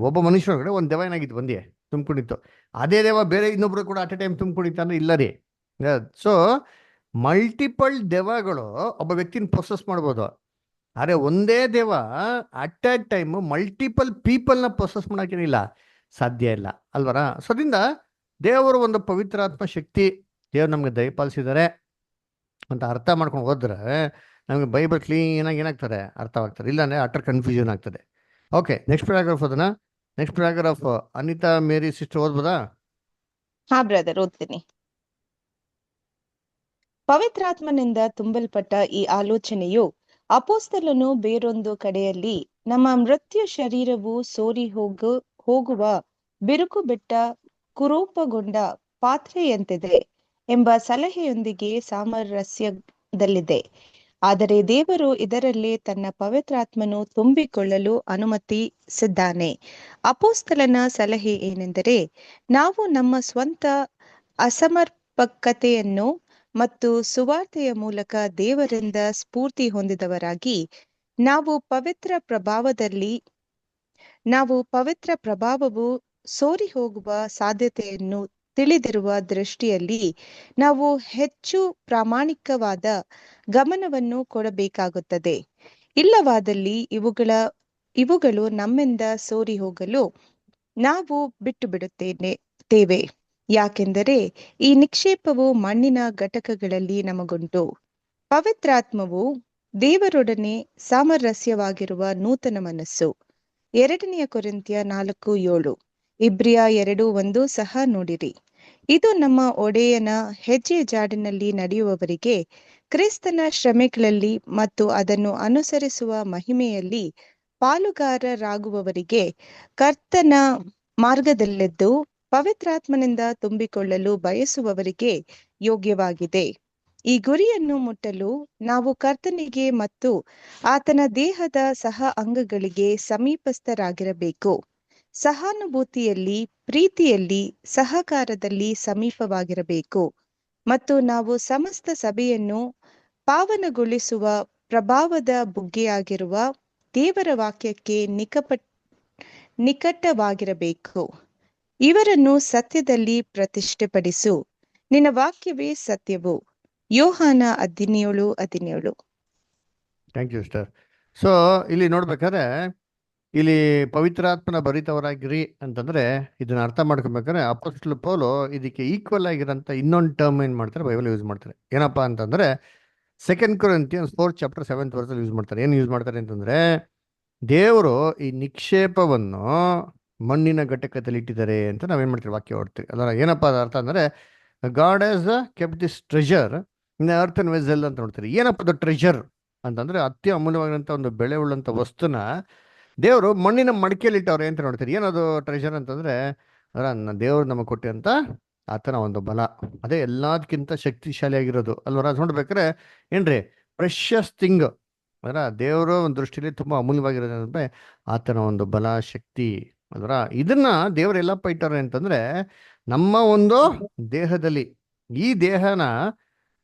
ಒಬ್ಬ ಮನುಷ್ಯರೊಳಗಡೆ ಒಂದು ದೆವ್ವ ಏನಾಗಿತ್ತು, ಬಂದೇ ತುಂಬ್ಕೊಂಡಿತ್ತು. ಅದೇ ದೆವ್ವ ಬೇರೆ ಇನ್ನೊಬ್ರು ಕೂಡ ಅಟ್ ಎ ಟೈಮ್ ತುಂಬ್ಕೊಂಡಿತ್ತು ಅಂದ್ರೆ ಇಲ್ಲ ರೀ. ಸೊ ಮಲ್ಟಿಪಲ್ ದೆವ್ವಗಳು ಒಬ್ಬ ವ್ಯಕ್ತಿನ ಪ್ರೊಸೆಸ್ ಮಾಡ್ಬೋದು. ಆದರೆ ಒಂದೇ ದೇವ ಅಟ್ ಎ ಟೈಮ್ ಮಲ್ಟಿಪಲ್ ಪೀಪಲ್ನ ಪ್ರೊಸೆಸ್ ಮಾಡೋಕ್ಕೇನಿಲ್ಲ, ಸಾಧ್ಯ ಇಲ್ಲ ಅಲ್ವರ. ಸೊ ಅದರಿಂದ ದೇವರು ಒಂದು ಪವಿತ್ರಾತ್ಮ ಶಕ್ತಿ ದೇವ್ರು ನಮ್ಗೆ ದಯಪಾಲಿಸಿದ್ದಾರೆ ಅಂತ ಅರ್ಥ ಮಾಡ್ಕೊಂಡು ಹೋದ್ರೆ ನಮಗೆ ಬೈಬಲ್ ಕ್ಲೀನಾಗಿ ಏನಾಗ್ತಾರೆ, ಅರ್ಥವಾಗ್ತಾರೆ. ಇಲ್ಲಾಂದ್ರೆ ಅಟರ್ ಕನ್ಫ್ಯೂಷನ್ ಆಗ್ತದೆ. ಓಕೆ, ನೆಕ್ಸ್ಟ್ ಪ್ಯಾರಾಗ್ರಾಫ್ ಅದನ್ನ ನೆಕ್ಸ್ಟ್ ಪ್ಯಾರಾಗ್ರಾಫ್ ಅನಿತಾ ಮೇರಿ ಸಿಸ್ಟರ್ ಓದ್ಬೋದಾ? ಹಾ ಬ್ರದರ್, ಓದ್ತೀನಿ. ಪವಿತ್ರಾತ್ಮನಿಂದ ತುಂಬಲ್ಪಟ್ಟ ಈ ಆಲೋಚನೆಯು ಅಪೋಸ್ತಲನು ಬೇರೊಂದು ಕಡೆಯಲ್ಲಿ ನಮ್ಮ ಮೃತ್ಯು ಶರೀರವು ಸೋರಿ ಹೋಗುವ ಬಿರುಕು ಬಿಟ್ಟ ಕುರೂಪಗೊಂಡ ಪಾತ್ರೆಯಂತಿದೆ ಎಂಬ ಸಲಹೆಯೊಂದಿಗೆ ಸಾಮರಸ್ಯದಲ್ಲಿದೆ. ಆದರೆ ದೇವರು ಇದರಲ್ಲಿ ತನ್ನ ಪವಿತ್ರಾತ್ಮನು ತುಂಬಿಕೊಳ್ಳಲು ಅನುಮತಿಸಿದ್ದಾನೆ. ಅಪೋಸ್ತಲನ ಸಲಹೆ ಏನೆಂದರೆ, ನಾವು ನಮ್ಮ ಸ್ವಂತ ಅಸಮರ್ಪಕತೆಯನ್ನು ಮತ್ತು ಸುವಾರ್ತೆಯ ಮೂಲಕ ದೇವರಿಂದ ಸ್ಫೂರ್ತಿ ಹೊಂದಿದವರಾಗಿ ನಾವು ಪವಿತ್ರ ಪ್ರಭಾವವು ಸೋರಿ ಹೋಗುವ ಸಾಧ್ಯತೆಯನ್ನು ತಿಳಿದಿರುವ ದೃಷ್ಟಿಯಲ್ಲಿ ನಾವು ಹೆಚ್ಚು ಪ್ರಾಮಾಣಿಕವಾದ ಗಮನವನ್ನು ಕೊಡಬೇಕಾಗುತ್ತದೆ. ಇಲ್ಲವಾದಲ್ಲಿ ಇವುಗಳು ನಮ್ಮಿಂದ ಸೋರಿ ಹೋಗಲು ನಾವು ಬಿಟ್ಟು ಬಿಡುತ್ತೇವೆ. ಯಾಕೆಂದರೆ ಈ ನಿಕ್ಷೇಪವು ಮಣ್ಣಿನ ಘಟಕಗಳಲ್ಲಿ ನಮಗುಂಟು. ಪವಿತ್ರಾತ್ಮವು ದೇವರೊಡನೆ ಸಾಮರಸ್ಯವಾಗಿರುವ ನೂತನ ಮನಸ್ಸು. 2 ಕೊರಿಂಥ್ಯ 4:7, ಇಬ್ರಿಯ 2:1 ಸಹ ನೋಡಿರಿ. ಇದು ನಮ್ಮ ಒಡೆಯನ ಹೆಜ್ಜೆ ಜಾಡಿನಲ್ಲಿ ನಡೆಯುವವರಿಗೆ, ಕ್ರಿಸ್ತನ ಶ್ರಮೆಗಳಲ್ಲಿ ಮತ್ತು ಅದನ್ನು ಅನುಸರಿಸುವ ಮಹಿಮೆಯಲ್ಲಿ ಪಾಲುಗಾರರಾಗುವವರಿಗೆ, ಕರ್ತನ ಮಾರ್ಗದಲ್ಲೆದ್ದು ಪವಿತ್ರಾತ್ಮನಿಂದ ತುಂಬಿಕೊಳ್ಳಲು ಬಯಸುವವರಿಗೆ ಯೋಗ್ಯವಾಗಿದೆ. ಈ ಗುರಿಯನ್ನು ಮುಟ್ಟಲು ನಾವು ಕರ್ತನಿಗೆ ಮತ್ತು ಆತನ ದೇಹದ ಸಹ ಅಂಗಗಳಿಗೆ ಸಮೀಪಸ್ಥರಾಗಿರಬೇಕು. ಸಹಾನುಭೂತಿಯಲ್ಲಿ, ಪ್ರೀತಿಯಲ್ಲಿ, ಸಹಕಾರದಲ್ಲಿ ಸಮೀಪವಾಗಿರಬೇಕು. ಮತ್ತು ನಾವು ಸಮಸ್ತ ಸಭೆಯನ್ನು ಪಾವನಗೊಳಿಸುವ ಪ್ರಭಾವದ ಬುಗ್ಗೆಯಾಗಿರುವ ದೇವರ ವಾಕ್ಯಕ್ಕೆ ನಿಕಟವಾಗಿರಬೇಕು. ಇವರನ್ನು ಸತ್ಯದಲ್ಲಿ ಪ್ರತಿಷ್ಠೆಪಡಿಸು. ನಿನ್ನ ವಾಕ್ಯವೇ ಸತ್ಯವು. ಯೋಹಾನ 17:17. Thank you sister. ಸೊ ಇಲ್ಲಿ ನೋಡ್ಬೇಕಾದ್ರೆ ಇಲ್ಲಿ ಪವಿತ್ರಾತ್ಮನ ಭರಿತವರಾಗಿರಿ ಅಂತಂದ್ರೆ ಇದನ್ನ ಅರ್ಥ ಮಾಡ್ಕೊಬೇಕಾದ್ರೆ ಅಪೊಸ್ತಲ ಪೌಲು ಇದಕ್ಕೆ ಈಕ್ವಲ್ ಆಗಿರೋಂಥ ಇನ್ನೊಂದು ಟರ್ಮ್ ಏನ್ ಮಾಡ್ತಾರೆ, ಬೈಬಲ್ ಯೂಸ್ ಮಾಡ್ತಾರೆ. ಏನಪ್ಪಾ ಅಂತಂದ್ರೆ 2 ಕೊರಿಂಥಿಯನ್ಸ್ 4:7 ಯೂಸ್ ಮಾಡ್ತಾರೆ. ಏನು ಯೂಸ್ ಮಾಡ್ತಾರೆ ಅಂತಂದ್ರೆ, ದೇವರು ಈ ನಿಕ್ಷೇಪವನ್ನು ಮಣ್ಣಿನ ಘಟಕದಲ್ಲಿ ಇಟ್ಟಿದ್ದಾರೆ ಅಂತ ನಾವೇನ್ ಮಾಡ್ತೀವಿ, ವಾಕ್ಯ ಓಡ್ತೀವಿ ಅಲ್ಲ. ಏನಪ್ಪ ಅದ ಅರ್ಥ ಅಂದ್ರೆ, god has kept this treasure in earth and vessel ಅಂತ ನೋಡ್ತೀರಿ. ಏನಪ್ಪ ಅದು ಟ್ರೆಷರ್ ಅಂತಂದ್ರೆ, ಅತಿ ಅಮೂಲ್ಯವಾಗಿರೋಂಥ ಒಂದು ಬೆಳೆ ಉಳ್ಳಂಥ ವಸ್ತುನ ದೇವರು ಮಣ್ಣಿನ ಮಡಿಕೆಯಲ್ಲಿ ಇಟ್ಟವ್ರೆ ಅಂತ ನೋಡ್ತೀರಿ. ಏನದು ಟ್ರೆಷರ್ ಅಂತಂದ್ರೆ, ದೇವರು ನಮಗೆ ಕೊಟ್ಟಿರಂತ ಆತನ ಒಂದು ಬಲ, ಅದೇ ಎಲ್ಲದಕ್ಕಿಂತ ಶಕ್ತಿಶಾಲಿಯಾಗಿರೋದು ಅಲ್ವರ. ನೋಡ್ಬೇಕಾರೆ ಏನ್ರಿ, ಪ್ರೆಷಸ್ ಥಿಂಗ್ ಅದರ ದೇವರ ಒಂದು ದೃಷ್ಟಿಯಲ್ಲಿ ತುಂಬಾ ಅಮೂಲ್ಯವಾಗಿರೋದಂದ್ರೆ ಆತನ ಒಂದು ಬಲ, ಶಕ್ತಿ ಅಲ್ವರ. ಇದನ್ನ ದೇವರು ಎಲ್ಲಪ್ಪ ಇಟ್ಟಾರೆ ಅಂತಂದ್ರೆ ನಮ್ಮ ಒಂದು ದೇಹದಲ್ಲಿ. ಈ ದೇಹನ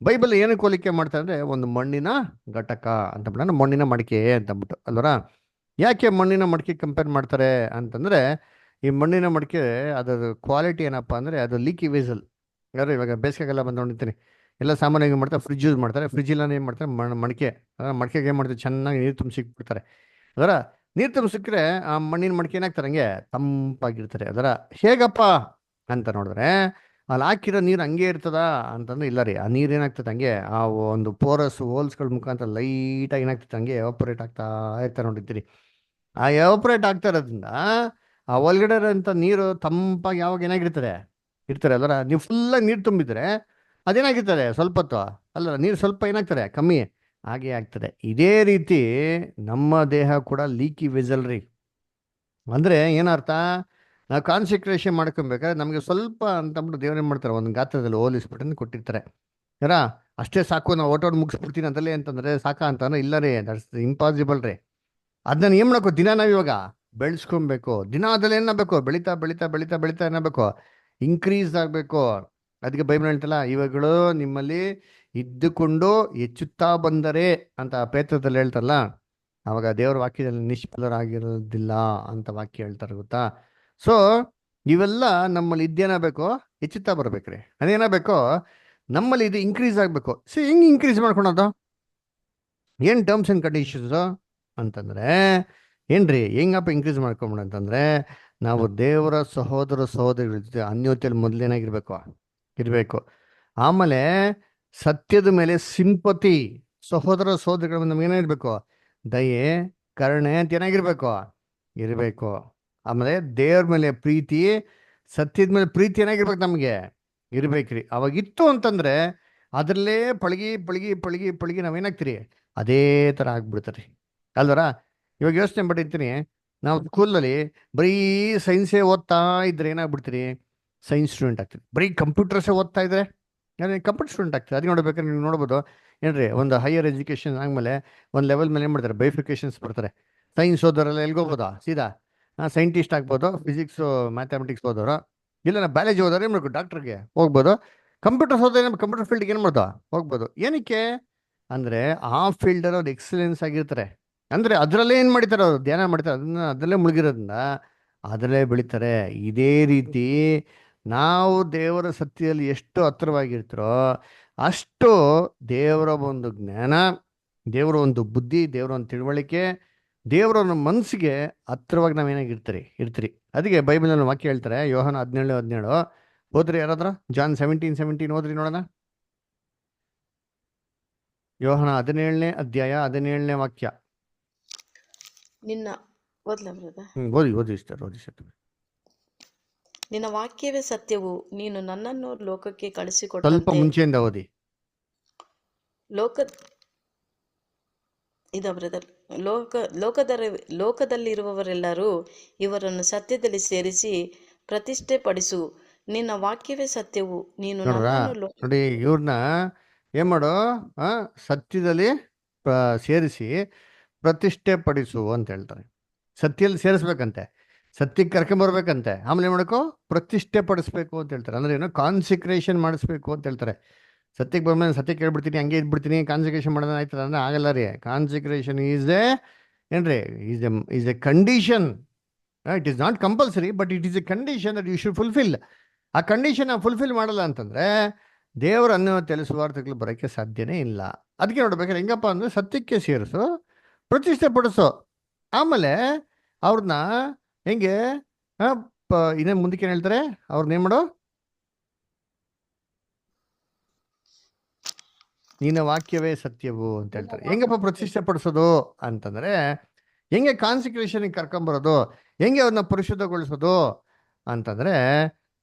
ಬೈಬಲ್ ಏನಕ್ಕೆ ಹೋಲಿಕೆ ಮಾಡ್ತಾರೆ ಅಂದ್ರೆ, ಒಂದು ಮಣ್ಣಿನ ಘಟಕ ಅಂತ ಬಿಟ್ಟು, ಮಣ್ಣಿನ ಮಡಿಕೆ ಅಂತ ಅಂದ್ಬಿಟ್ಟು ಅಲ್ವರ. ಯಾಕೆ ಮಣ್ಣಿನ ಮಡಿಕೆ ಕಂಪೇರ್ ಮಾಡ್ತಾರೆ ಅಂತಂದ್ರೆ, ಈ ಮಣ್ಣಿನ ಮಡಿಕೆ ಅದರ ಕ್ವಾಲಿಟಿ ಏನಪ್ಪ ಅಂದ್ರೆ, ಅದು ಲೀಕಿ ವೇಸಲ್. ಯಾರು ಇವಾಗ ಬೇಸಿಗೆಗೆಲ್ಲ ಬಂದು ನೋಡಿರ್ತೀನಿ, ಎಲ್ಲ ಸಾಮಾನ್ಯವಾಗಿ ಮಾಡ್ತಾರೆ, ಫ್ರಿಜ್ ಯೂಸ್ ಮಾಡ್ತಾರೆ. ಫ್ರಿಜ್ ಇಲ್ಲ ಏನು ಮಾಡ್ತಾರೆ, ಮಡಿಕೆ ಮಡಿಕೆಗೆ ಏನು ಮಾಡ್ತಾರೆ, ಚೆನ್ನಾಗಿ ನೀರು ತುಂಬಿ ಸಿಕ್ಬಿಡ್ತಾರೆ. ಅದರ ನೀರು ತುಂಬಿ ಸಿಕ್ಕರೆ ಆ ಮಣ್ಣಿನ ಮಡಿಕೆ ಏನಾಗ್ತಾರೆ, ಹಂಗೆ ತಂಪಾಗಿರ್ತಾರೆ. ಅದರ ಹೇಗಪ್ಪ ಅಂತ ನೋಡಿದ್ರೆ, ಅಲ್ಲಿ ಹಾಕಿರೋ ನೀರು ಹಂಗೆ ಇರ್ತದ ಅಂತಂದ್ರೆ ಇಲ್ಲ ರೀ. ಆ ನೀರು ಏನಾಗ್ತದೆ, ಹಂಗೆ ಆ ಒಂದು ಪೋರಸ್ ಹೋಲ್ಸ್ಗಳ ಮುಖಾಂತರ ಲೈಟಾಗಿ ಏನಾಗ್ತದೆ, ಹಂಗೆ ಎವಾಪರೇಟ್ ಆಗ್ತಾ ಇರ್ತಾರೆ ನೋಡಿರ್ತೀರಿ. ಆ ಎವಾಪರೇಟ್ ಆಗ್ತಾ ಇರೋದ್ರಿಂದ ಆ ಒಳಗಡೆ ಇರೋಂಥ ನೀರು ತಂಪಾಗಿ ಯಾವಾಗ ಇರ್ತಾರೆ ಅಲ್ಲರ. ನೀವು ಫುಲ್ಲಾಗಿ ನೀರು ತುಂಬಿದ್ರೆ ಅದೇನಾಗಿರ್ತದೆ, ಸ್ವಲ್ಪ ಹೊತ್ತು ಅಲ್ಲ, ನೀರು ಸ್ವಲ್ಪ ಏನಾಗ್ತದೆ, ಕಮ್ಮಿ ಹಾಗೆ ಆಗ್ತದೆ. ಇದೇ ರೀತಿ ನಮ್ಮ ದೇಹ ಕೂಡ ಲೀಕಿ ವೆಸಲ್ ರೀ. ಅಂದ್ರೆ ಏನರ್ಥ, ನಾವು ಕಾನ್ಸಂಟ್ರೇಷನ್ ಮಾಡ್ಕೊಬೇಕಾದ್ರೆ ನಮಗೆ ಸ್ವಲ್ಪ ಅಂತಂದ್ಬಿಟ್ಟು ದೇವ್ರು ಏನು ಮಾಡ್ತಾರೆ, ಒಂದು ಗಾತ್ರದಲ್ಲಿ ಹೋಲಿಸ್ಬಿಟ್ಟು ಕೊಟ್ಟಿರ್ತಾರೆ. ಯಾರ ಅಷ್ಟೇ ಸಾಕು, ನಾವು ಓಟೋಡ್ ಮುಗಿಸ್ಬಿಡ್ತೀನಿ ಅಂತಲೇ ಅಂತಂದ್ರೆ ಸಾಕ ಅಂತಂದ್ರೆ ಇಲ್ಲ ರೀ, ದಟ್ಸ್ ಇಂಪಾಸಿಬಲ್ ರೀ. ಅದನ್ನ ಏನು ಮಾಡಬೇಕು, ದಿನ ನಾವು ಇವಾಗ ಬೆಳೆಸ್ಕೊಬೇಕು. ದಿನ ಅದ್ರಲ್ಲಿ ಏನಾಗಬೇಕು, ಬೆಳೀತಾ ಬೆಳೀತಾ ಬೆಳೀತಾ ಬೆಳೀತಾ ಏನಾಗಬೇಕು, ಇನ್ಕ್ರೀಸ್ ಆಗಬೇಕು. ಅದಕ್ಕೆ ಬೈಬಲ್ ಹೇಳ್ತಲ್ಲ, ಇವುಗಳು ನಿಮ್ಮಲ್ಲಿ ಇದ್ದುಕೊಂಡು ಹೆಚ್ಚುತ್ತಾ ಬಂದರೆ ಅಂತ ಪೇತ್ರದಲ್ಲಿ ಹೇಳ್ತಾರಲ್ಲ, ಅವಾಗ ದೇವರ ವಾಕ್ಯದಲ್ಲಿ ನಿಷ್ಫಲರಾಗಿರೋದಿಲ್ಲ ಅಂತ ವಾಕ್ಯ ಹೇಳ್ತಾರೆ, ಗೊತ್ತಾ. ಸೊ ಇವೆಲ್ಲ ನಮ್ಮಲ್ಲಿ ಇದ್ದೇನಾಗಬೇಕು, ಹೆಚ್ಚುತ್ತಾ ಬರ್ಬೇಕ್ರಿ. ಅದೇನಾಗಬೇಕು, ನಮ್ಮಲ್ಲಿ ಇದು ಇನ್ಕ್ರೀಸ್ ಆಗಬೇಕು. ಸೊ ಹೆಂಗೆ ಇನ್ಕ್ರೀಸ್ ಮಾಡ್ಕೊಳೋದು, ಏನು ಟರ್ಮ್ಸ್ ಆ್ಯಂಡ್ ಕಂಡೀಷನ್ಸು ಅಂತಂದರೆ ಏನ್ರಿ, ಹೆಂಗಪ್ಪ ಇನ್ಕ್ರೀಸ್ ಮಾಡ್ಕೊಂಬಿಡ ಅಂತಂದರೆ, ನಾವು ದೇವರ ಸಹೋದರಿಗಳ ಜೊತೆ ಅನ್ಯೋನ್ಯತೆಯಲ್ಲಿ ಇರಬೇಕು. ಆಮೇಲೆ ಸತ್ಯದ ಮೇಲೆ ಸಿಂಪತಿ, ಸಹೋದರಿಗಳ ನಮ್ಗೆ ಏನಾಗಿರ್ಬೇಕು, ದಯೆ, ಕರುಣೆ ಅಂತ ಏನಾಗಿರ್ಬೇಕು ಇರಬೇಕು. ಆಮೇಲೆ ದೇವ್ರ ಮೇಲೆ ಪ್ರೀತಿ, ಸತ್ಯದ ಮೇಲೆ ಪ್ರೀತಿ ಏನಾಗಿರ್ಬೇಕು ನಮಗೆ ಇರ್ಬೇಕ್ರಿ. ಅವಾಗಿತ್ತು ಅಂತಂದ್ರೆ ಅದರಲ್ಲೇ ಪಳಗಿ ಪಳಗಿ ಪಳಗಿ ಪಳಗಿ ನಾವೇನಾಗ್ತೀರಿ ಅದೇ ಥರ ಆಗ್ಬಿಡ್ತಾರೆ ಅಲ್ವರ. ಇವಾಗ ಯೋಚನೆ ಮಾಡಿರ್ತೀನಿ, ನಾವು ಸ್ಕೂಲಲ್ಲಿ ಬರೀ ಸೈನ್ಸೇ ಓದ್ತಾ ಇದ್ರೆ ಏನಾಗ್ಬಿಡ್ತೀರಿ, ಸೈನ್ಸ್ ಸ್ಟೂಡೆಂಟ್ ಆಗ್ತೀರಿ. ಬರೀ ಕಂಪ್ಯೂಟರ್ಸೇ ಓದ್ತಾ ಇದ್ರೆ ಕಂಪ್ಯೂಟರ್ ಸ್ಟೂಡೆಂಟ್ ಆಗ್ತೀರಿ. ಅದಕ್ಕೆ ನೋಡ್ಬೇಕಾದ್ರೆ ನೀವು ನೋಡ್ಬೋದು ಏನ್ರಿ, ಒಂದು ಹೈಯರ್ ಎಜುಕೇಷನ್ ಆದಮೇಲೆ ಒಂದು ಲೆವೆಲ್ ಮೇಲೆ ಏನು ಮಾಡ್ತಾರೆ, ಬೈಫಿಕೇಶನ್ಸ್ ಬರ್ತಾರೆ. ಸೈನ್ಸ್ ಓದೋರೆಲ್ಲ ಎಲ್ಗೋಗ್ಬೋದಾ, ಸೀದಾ ಸೈಂಟಿಸ್ಟ್ ಆಗ್ಬೋದು, ಫಿಸಿಕ್ಸು ಮ್ಯಾಥಮೆಟಿಕ್ಸ್ ಓದೋರು, ಇಲ್ಲ ನಾ ಬಯಾಲಜಿ ಓದೋರು ಏನು ಮಾಡ್ಬೇಕು, ಡಾಕ್ಟ್ರಿಗೆ ಹೋಗ್ಬೋದು. ಕಂಪ್ಯೂಟರ್ಸ್ ಓದೋರು ಕಂಪ್ಯೂಟರ್ ಫೀಲ್ಡ್ಗೆ ಏನು ಮಾಡ್ದೋ ಹೋಗ್ಬೋದು. ಏನಕ್ಕೆ ಅಂದರೆ ಆ ಫೀಲ್ಡಲ್ಲಿ ಅವ್ರು ಎಕ್ಸಲೆನ್ಸ್ ಆಗಿರ್ತಾರೆ. ಅಂದರೆ ಅದರಲ್ಲೇ ಏನು ಮಾಡ್ತಾರೆ, ಅವರು ಧ್ಯಾನ ಮಾಡ್ತಾರೆ, ಅದರಲ್ಲೇ ಮುಳುಗಿರೋದ್ರಿಂದ ಅದರಲ್ಲೇ ಬೆಳಿತಾರೆ. ಇದೇ ರೀತಿ ನಾವು ದೇವರ ಸತ್ಯದಲ್ಲಿ ಎಷ್ಟು ಹತ್ತಿರವಾಗಿರ್ತಾರೋ ಅಷ್ಟು ದೇವರ ಒಂದು ಜ್ಞಾನ, ದೇವರ ಒಂದು ಬುದ್ಧಿ, ದೇವರ ಒಂದು ತಿಳುವಳಿಕೆ, ದೇವರ ಒಂದು ಮನಸ್ಸಿಗೆ ಹತ್ತಿರವಾಗಿ ಇರ್ತೀರಿ. ಅದಕ್ಕೆ ಬೈಬಲ್ನಲ್ಲಿ ವಾಕ್ಯ ಹೇಳ್ತಾರೆ, ಯೋಹಾನ 17:17 ಓದ್ರಿ ಯಾರಾದ್ರ, ಜಾನ್ 17:17 ಓದ್ರಿ ನೋಡೋಣ. ಯೋಹಾನ 17ನೇ ಅಧ್ಯಾಯ 17ನೇ ವಾಕ್ಯ. ನಿನ್ನ ಓದ್ಲಾ ಬ್ರದರ್? ಓದಿ ಸರ್. ನಿನ್ನ ವಾಕ್ಯವೇ ಸತ್ಯವು, ನೀನು ನನ್ನನ್ನು ಲೋಕಕ್ಕೆ ಸ್ವಲ್ಪ ಕಳಿಸಿಕೊಟ್ಟಂತೆ ಮುಂಚೆಯಿಂದ ಓದಿ. ಲೋಕ ಇದ ಬ್ರದರ್, ಲೋಕದಲ್ಲಿರುವವರೆಲ್ಲರೂ ಇವರನ್ನು ಸತ್ಯದಲ್ಲಿ ಸೇರಿಸಿ ಪ್ರತಿಷ್ಠೆ ಪಡಿಸು. ನಿನ್ನ ವಾಕ್ಯವೇ ಸತ್ಯವು, ನೀನು ನೋಡ್ರ, ನನ್ನನ್ನು ನೋಡಿ ಇವ್ರನ್ನ ಏನ್ ಮಾಡೋ, ಸತ್ಯದಲ್ಲಿ ಸೇರಿಸಿ ಪ್ರತಿಷ್ಠೆ ಪಡಿಸು ಅಂತ ಹೇಳ್ತಾರೆ. ಸತ್ಯದಲ್ಲಿ ಸೇರಿಸ್ಬೇಕಂತೆ, ಸತ್ಯಕ್ಕೆ ಕರ್ಕೊಂಬರ್ಬೇಕಂತೆ, ಆಮೇಲೆ ಏನ್ ಮಾಡಬೇಕು, ಪ್ರತಿಷ್ಠೆ ಪಡಿಸ್ಬೇಕು ಅಂತ ಹೇಳ್ತಾರೆ. ಅಂದ್ರೆ ಏನು, ಕಾನ್ಸಿಕ್ರೇಷನ್ ಮಾಡಿಸ್ಬೇಕು ಅಂತ ಹೇಳ್ತಾರೆ. ಸತ್ಯಕ್ಕೆ ಬಂದ್ಮೇಲೆ ಸತ್ಯ ಕೇಳ್ಬಿಡ್ತೀನಿ, ಹಂಗೆ ಇದ್ಬಿಡ್ತೀನಿ, ಕಾನ್ಸಿಕ್ರೇಷನ್ ಮಾಡೋಣ ಆಯ್ತದ ಅಂದ್ರೆ ಆಗಲ್ಲ ರೀ. ಕಾನ್ಸಿಕ್ರೇಷನ್ ಏನ್ರಿ is a condition. It is not compulsory, but it is a condition that you should fulfil. ಆ ಕಂಡೀಷನ್ ಫುಲ್ಫಿಲ್ ಮಾಡಲ್ಲ ಅಂತಂದ್ರೆ ದೇವರ ಅನ್ಯ ಸುವಾರ್ತೆಗಳು ಬರೋಕ್ಕೆ ಸಾಧ್ಯನೇ ಇಲ್ಲ. ಅದಕ್ಕೆ ನೋಡ್ಬೇಕಾದ್ರೆ ಹೆಂಗಪ್ಪ ಅಂದ್ರೆ ಸತ್ಯಕ್ಕೆ ಸೇರಿಸು, ಪ್ರತಿಷ್ಠೆ ಪಡಿಸು, ಆಮೇಲೆ ಅವ್ರನ್ನ ಹೆಂಗೆ ಇನ್ನೇ ಮುಂದಕ್ಕೆ ಏನು ಹೇಳ್ತಾರೆ, ಅವ್ರನ್ನ ಏನು ಮಾಡು, ನಿನ್ನ ವಾಕ್ಯವೇ ಸತ್ಯವು ಅಂತ ಹೇಳ್ತಾರೆ. ಹೆಂಗಪ್ಪ ಪ್ರತಿಷ್ಠೆ ಪಡಿಸೋದು ಅಂತಂದ್ರೆ, ಹೆಂಗೆ ಕಾನ್ಸಿಕ್ರೇಷನ್ಗೆ ಕರ್ಕೊಂಬರೋದು, ಹೆಂಗೆ ಅವ್ರನ್ನ ಪರಿಶುದ್ಧಗೊಳಿಸೋದು ಅಂತಂದ್ರೆ,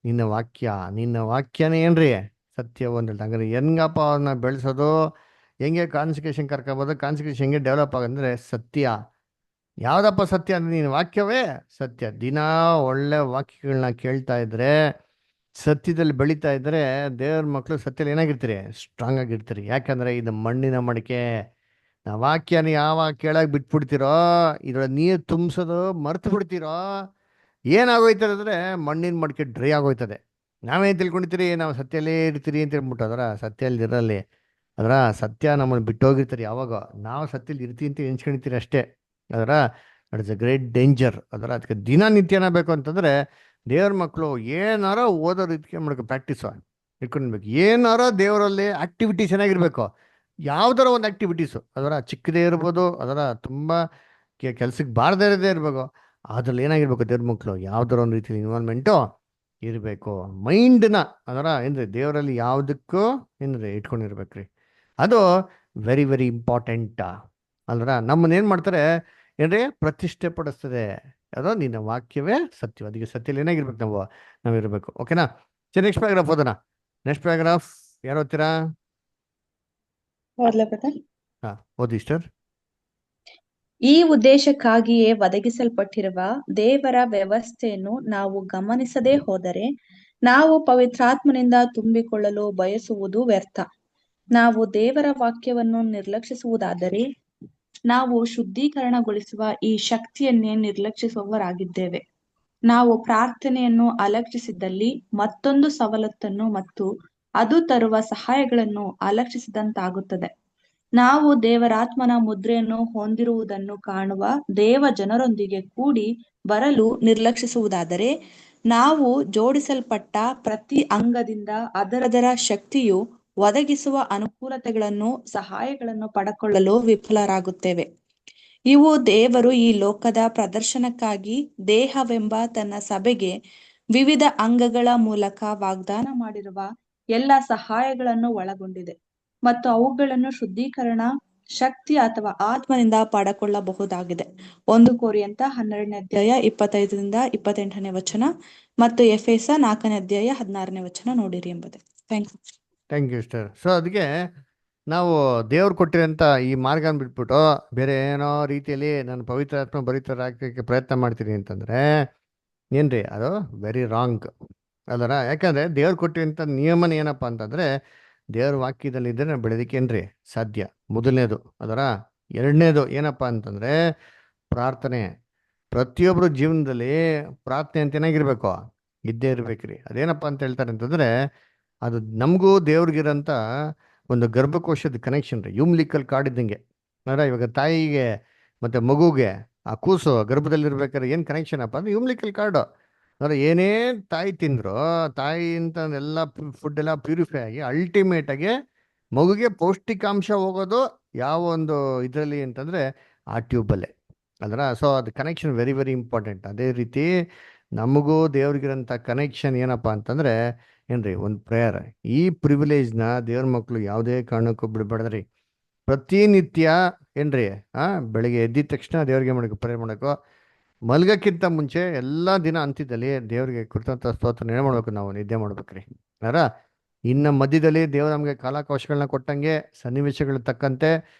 ನಿನ್ನ ವಾಕ್ಯನೇ ಏನ್ರಿ ಸತ್ಯವು ಅಂತ ಹೇಳ್ತಾರೆ. ಹಂಗಾರೆ ಹೆಂಗಪ್ಪ ಅವ್ರನ್ನ ಬೆಳೆಸೋದು, ಹೆಂಗೆ ಕಾನ್ಸಿಕ್ರೇಷನ್ ಕರ್ಕೊಬೋದು, ಕಾನ್ಸಿಕ್ರೇಷನ್ ಹೆಂಗೆ ಡೆವಲಪ್ ಆಗಂದ್ರೆ ಸತ್ಯ. ಯಾವ್ದಪ್ಪ ಸತ್ಯ ಅಂದ್ರೆ ನಿನ್ನ ವಾಕ್ಯವೇ ಸತ್ಯ. ದಿನ ಒಳ್ಳೆ ವಾಕ್ಯಗಳನ್ನ ಕೇಳ್ತಾ ಇದ್ರೆ, ಸತ್ಯದಲ್ಲಿ ಬೆಳೀತಾ ಇದ್ರೆ, ದೇವ್ರ ಮಕ್ಕಳು ಸತ್ಯದಲ್ಲಿ ಏನಾಗಿರ್ತೀರಿ, ಸ್ಟ್ರಾಂಗ್ ಆಗಿರ್ತೀರಿ. ಯಾಕಂದ್ರೆ ಇದು ಮಣ್ಣಿನ ಮಡಿಕೆ. ನಾವು ವಾಕ್ಯನ ಯಾವಾಗ ಕೇಳಾಗ ಬಿಟ್ಬಿಡ್ತೀರೋ, ಇದ್ರೊಳಗೆ ನೀರು ತುಂಬಿಸೋದು ಮರ್ತು ಬಿಡ್ತೀರೋ, ಏನಾಗೋಯ್ತದೆ ಅಂದ್ರೆ ಮಣ್ಣಿನ ಮಡಿಕೆ ಡ್ರೈ ಆಗೋಯ್ತದೆ. ನಾವೇನು ತಿಳ್ಕೊಂಡಿರ್ತೀರಿ, ನಾವು ಸತ್ಯಲ್ಲೇ ಇರ್ತೀರಿ ಅಂತ ಹೇಳ್ಬಿಟ್ಟು, ಅದರ ಸತ್ಯಲ್ಲಿ ಇರಲಿ, ಅದರ ಸತ್ಯ ನಮ್ಮನ್ನು ಬಿಟ್ಟೋಗಿರ್ತೀರಿ. ಯಾವಾಗ ನಾವು ಸತ್ಯದಲ್ಲಿ ಇರ್ತೀವಿ ಅಂತ ಎನ್ಸ್ಕೊಂಡಿರ್ತೀರಿ ಅಷ್ಟೇ. ಅದರ ಇಟ್ಸ್ ಎ ಗ್ರೇಟ್ ಡೇಂಜರ್. ಅದಕ್ಕೆ ದಿನನಿತ್ಯನ ಬೇಕು ಅಂತಂದ್ರೆ ದೇವ್ರ ಮಕ್ಕಳು ಏನಾರ ಓದೋ ರೀತಿಗೆ ಮಾಡ್ಕೊ, ಪ್ರಾಕ್ಟೀಸ್ ಇಟ್ಕೊಂಡ್ಬೇಕು. ಏನಾರ ದೇವರಲ್ಲಿ ಆಕ್ಟಿವಿಟಿ ಚೆನ್ನಾಗಿರ್ಬೇಕು, ಯಾವ್ದಾರ ಒಂದು ಆಕ್ಟಿವಿಟೀಸು, ಅದರ ಚಿಕ್ಕದೇ ಇರ್ಬೋದು, ಅದರ ತುಂಬ ಕೆಲ್ಸಕ್ಕೆ ಬಾರದೇ ಇರೋದೇ ಇರ್ಬೇಕು. ಅದ್ರಲ್ಲಿ ಏನಾಗಿರ್ಬೇಕು, ದೇವ್ರ ಮಕ್ಕಳು ಯಾವ್ದಾರ ಒಂದು ರೀತಿಯಲ್ಲಿ ಇನ್ವಾಲ್ವ್ಮೆಂಟು ಇರಬೇಕು. ಮೈಂಡ್ನ ಅದರ ಏನ್ರಿ ದೇವರಲ್ಲಿ ಯಾವುದಕ್ಕೂ ಏನ್ರಿ ಇಟ್ಕೊಂಡಿರ್ಬೇಕ್ರಿ. ಅದು ವೆರಿ ವೆರಿ ಇಂಪಾರ್ಟೆಂಟ್ ಅಲ್ರ. ನಮ್ಮನ್ನೇನು ಮಾಡ್ತಾರೆ ಏನ್ರಿ, ಪ್ರತಿಷ್ಠೆ ಪಡಿಸ್ತದೆ. ಅದೋ ನಿನ್ನ ವಾಕ್ಯವೇ ಸತ್ಯ. ಅದಕ್ಕೆ ಸತ್ಯದಲ್ಲಿ ಏನಾಗಿರ್ಬೇಕು, ನಾವು ಇರಬೇಕು. ಓಕೆನಾ? ಸರಿ, ನೆಕ್ಸ್ಟ್ ಪ್ಯಾರಾಗ್ರಾಫ್ ಓದೋಣ. ನೆಕ್ಸ್ಟ್ ಪ್ಯಾರಾಗ್ರಾಫ್ ಯಾರು ಓದ್ತೀರಾ? ಓದಿ ಸರ್. ಈ ಉದ್ದೇಶಕ್ಕಾಗಿಯೇ ಒದಗಿಸಲ್ಪಟ್ಟಿರುವ ದೇವರ ವ್ಯವಸ್ಥೆಯನ್ನು ನಾವು ಗಮನಿಸದೇ ಹೋದರೆ ನಾವು ಪವಿತ್ರಾತ್ಮನಿಂದ ತುಂಬಿಕೊಳ್ಳಲು ಬಯಸುವುದು ವ್ಯರ್ಥ. ನಾವು ದೇವರ ವಾಕ್ಯವನ್ನು ನಿರ್ಲಕ್ಷಿಸುವುದಾದರೆ ನಾವು ಶುದ್ಧೀಕರಣಗೊಳಿಸುವ ಈ ಶಕ್ತಿಯನ್ನೇ ನಿರ್ಲಕ್ಷಿಸುವವರಾಗಿದ್ದೇವೆ. ನಾವು ಪ್ರಾರ್ಥನೆಯನ್ನು ಅಲಕ್ಷಿಸಿದ್ದಲ್ಲಿ ಮತ್ತೊಂದು ಸವಲತ್ತನ್ನು ಮತ್ತು ಅದು ತರುವ ಸಹಾಯಗಳನ್ನು ಅಲಕ್ಷಿಸಿದಂತಾಗುತ್ತದೆ. ನಾವು ದೇವರಾತ್ಮನ ಮುದ್ರೆಯನ್ನು ಹೊಂದಿರುವುದನ್ನು ಕಾಣುವ ದೇವ ಜನರೊಂದಿಗೆ ಕೂಡಿ ಬರಲು ನಿರ್ಲಕ್ಷಿಸುವುದಾದರೆ ನಾವು ಜೋಡಿಸಲ್ಪಟ್ಟ ಪ್ರತಿ ಅಂಗದಿಂದ ಅದರದರ ಶಕ್ತಿಯು ಒದಗಿಸುವ ಅನುಕೂಲತೆಗಳನ್ನು, ಸಹಾಯಗಳನ್ನು ಪಡೆದುಕೊಳ್ಳಲು ವಿಫಲರಾಗುತ್ತೇವೆ. ಇವು ದೇವರು ಈ ಲೋಕದ ಪ್ರದರ್ಶನಕ್ಕಾಗಿ ದೇಹವೆಂಬ ತನ್ನ ಸಭೆಗೆ ವಿವಿಧ ಅಂಗಗಳ ಮೂಲಕ ವಾಗ್ದಾನ ಮಾಡಿರುವ ಎಲ್ಲ ಸಹಾಯಗಳನ್ನು ಒಳಗೊಂಡಿದೆ ಮತ್ತು ಅವುಗಳನ್ನು ಶುದ್ಧೀಕರಣ ಶಕ್ತಿ ಅಥವಾ ಆತ್ಮನಿಂದ ಪಡಕೊಳ್ಳಬಹುದಾಗಿದೆ. 1 ಕೊರಿಂಥ 12ನೇ ಅಧ್ಯಾಯ 25-28ನೇ ವಚನ ಮತ್ತು ಎಫೆಸ 4ನೇ ಅಧ್ಯಾಯ 16ನೇ ವಚನ ನೋಡಿರಿ ಎಂಬುದೇ. Thank you. Thank you sir. So ಅದಕ್ಕೆ ನಾವು ದೇವ್ರು ಕೊಟ್ಟಿರೋಂಥ ಈ ಮಾರ್ಗನ ಬಿಟ್ಬಿಟ್ಟು ಬೇರೆ ಏನೋ ರೀತಿಯಲ್ಲಿ ನಾನು ಪವಿತ್ರಾತ್ಮ ಭರಿತರಾಗಕ್ಕೆ ಪ್ರಯತ್ನ ಮಾಡ್ತೀನಿ ಅಂತಂದರೆ ಏನ್ರಿ ಅದು ವೆರಿ ರಾಂಗ್ ಅದರ. ಯಾಕಂದರೆ ದೇವ್ರು ಕೊಟ್ಟಿರೋಂಥ ನಿಯಮನ ಏನಪ್ಪ ಅಂತಂದರೆ ದೇವ್ರ ವಾಕ್ಯದಲ್ಲಿದ್ದರೆ ನಾವು ಬೆಳೆದಕ್ಕೆ ಏನ್ರಿ ಸಾಧ್ಯ. ಮೊದಲನೇದು ಅದರ. ಎರಡನೇದು ಏನಪ್ಪ ಅಂತಂದರೆ ಪ್ರಾರ್ಥನೆ. ಪ್ರತಿಯೊಬ್ಬರು ಜೀವನದಲ್ಲಿ ಪ್ರಾರ್ಥನೆ ಅಂತ ಏನಾಗಿರ್ಬೇಕು, ಇದ್ದೇ ಇರ್ಬೇಕ್ರಿ. ಅದೇನಪ್ಪ ಅಂತ ಹೇಳ್ತಾರೆ ಅಂತಂದರೆ ಅದು ನಮಗೂ ದೇವ್ರಿಗಿರೋಂಥ ಒಂದು ಗರ್ಭಕೋಶದ ಕನೆಕ್ಷನ್ ರೀ, ಯೂಮ್ಲಿಕಲ್ ಕಾರ್ಡ್ ಇದ್ದಂಗೆ. ಅಂದ್ರೆ ಇವಾಗ ತಾಯಿಗೆ ಮತ್ತು ಮಗುಗೆ ಆ ಕೂಸು ಗರ್ಭದಲ್ಲಿರ್ಬೇಕಾದ್ರೆ ಏನು ಕನೆಕ್ಷನ್ ಅಪ್ಪ ಅಂದ್ರೆ ಯೂಮ್ಲಿಕಲ್ ಕಾರ್ಡು. ಅಂದ್ರೆ ಏನೇ ತಾಯಿ ತಿಂದ್ರು ತಾಯಿಯಿಂದ ಎಲ್ಲ ಫುಡ್ ಎಲ್ಲ ಪ್ಯೂರಿಫೈ ಆಗಿ ಅಲ್ಟಿಮೇಟಾಗಿ ಮಗುಗೆ ಪೌಷ್ಟಿಕಾಂಶ ಹೋಗೋದು ಯಾವ ಒಂದು ಇದರಲ್ಲಿ ಅಂತಂದರೆ ಆ ಟ್ಯೂಬಲ್ಲೇ ಅದರ. ಸೊ ಅದು ಕನೆಕ್ಷನ್ ವೆರಿ ವೆರಿ ಇಂಪಾರ್ಟೆಂಟ್. ಅದೇ ರೀತಿ ನಮಗೂ ದೇವ್ರಿಗಿರೋಂಥ ಕನೆಕ್ಷನ್ ಏನಪ್ಪ ಅಂತಂದರೆ ಏನ್ರಿ ಒಂದು ಪ್ರೇಯರ್. ಈ ಪ್ರಿವಿಲೇಜ್ನ ದೇವ್ರ ಮಕ್ಕಳು ಯಾವುದೇ ಕಾರಣಕ್ಕೂ ಬಿಡಬಾರ್ದ್ರಿ. ಪ್ರತಿನಿತ್ಯ ಏನ್ರಿ ಬೆಳಿಗ್ಗೆ ಎದ್ದಿದ ತಕ್ಷಣ ದೇವ್ರಿಗೆ ಮಾಡಬೇಕು, ಪ್ರೇಯರ್ ಮಾಡಬೇಕು. ಮಲ್ಗಕ್ಕಿಂತ ಮುಂಚೆ ಎಲ್ಲ ದಿನ ಅಂತ್ಯದಲ್ಲಿ ದೇವ್ರಿಗೆ ಕೃತಜ್ಞತಾ ಸ್ತೋತ್ರ ಏನೇ ಮಾಡ್ಬೇಕು, ನಾವು ನಿದ್ದೆ ಮಾಡ್ಬೇಕ್ರಿ ಅರ. ಇನ್ನು ಮಧ್ಯದಲ್ಲಿ ದೇವ್ರು ನಮಗೆ ಕಾಲಾವಕಾಶಗಳನ್ನ ಕೊಟ್ಟಂಗೆ ಸನ್ನಿವೇಶಗಳು ತಕ್ಕಂತೆ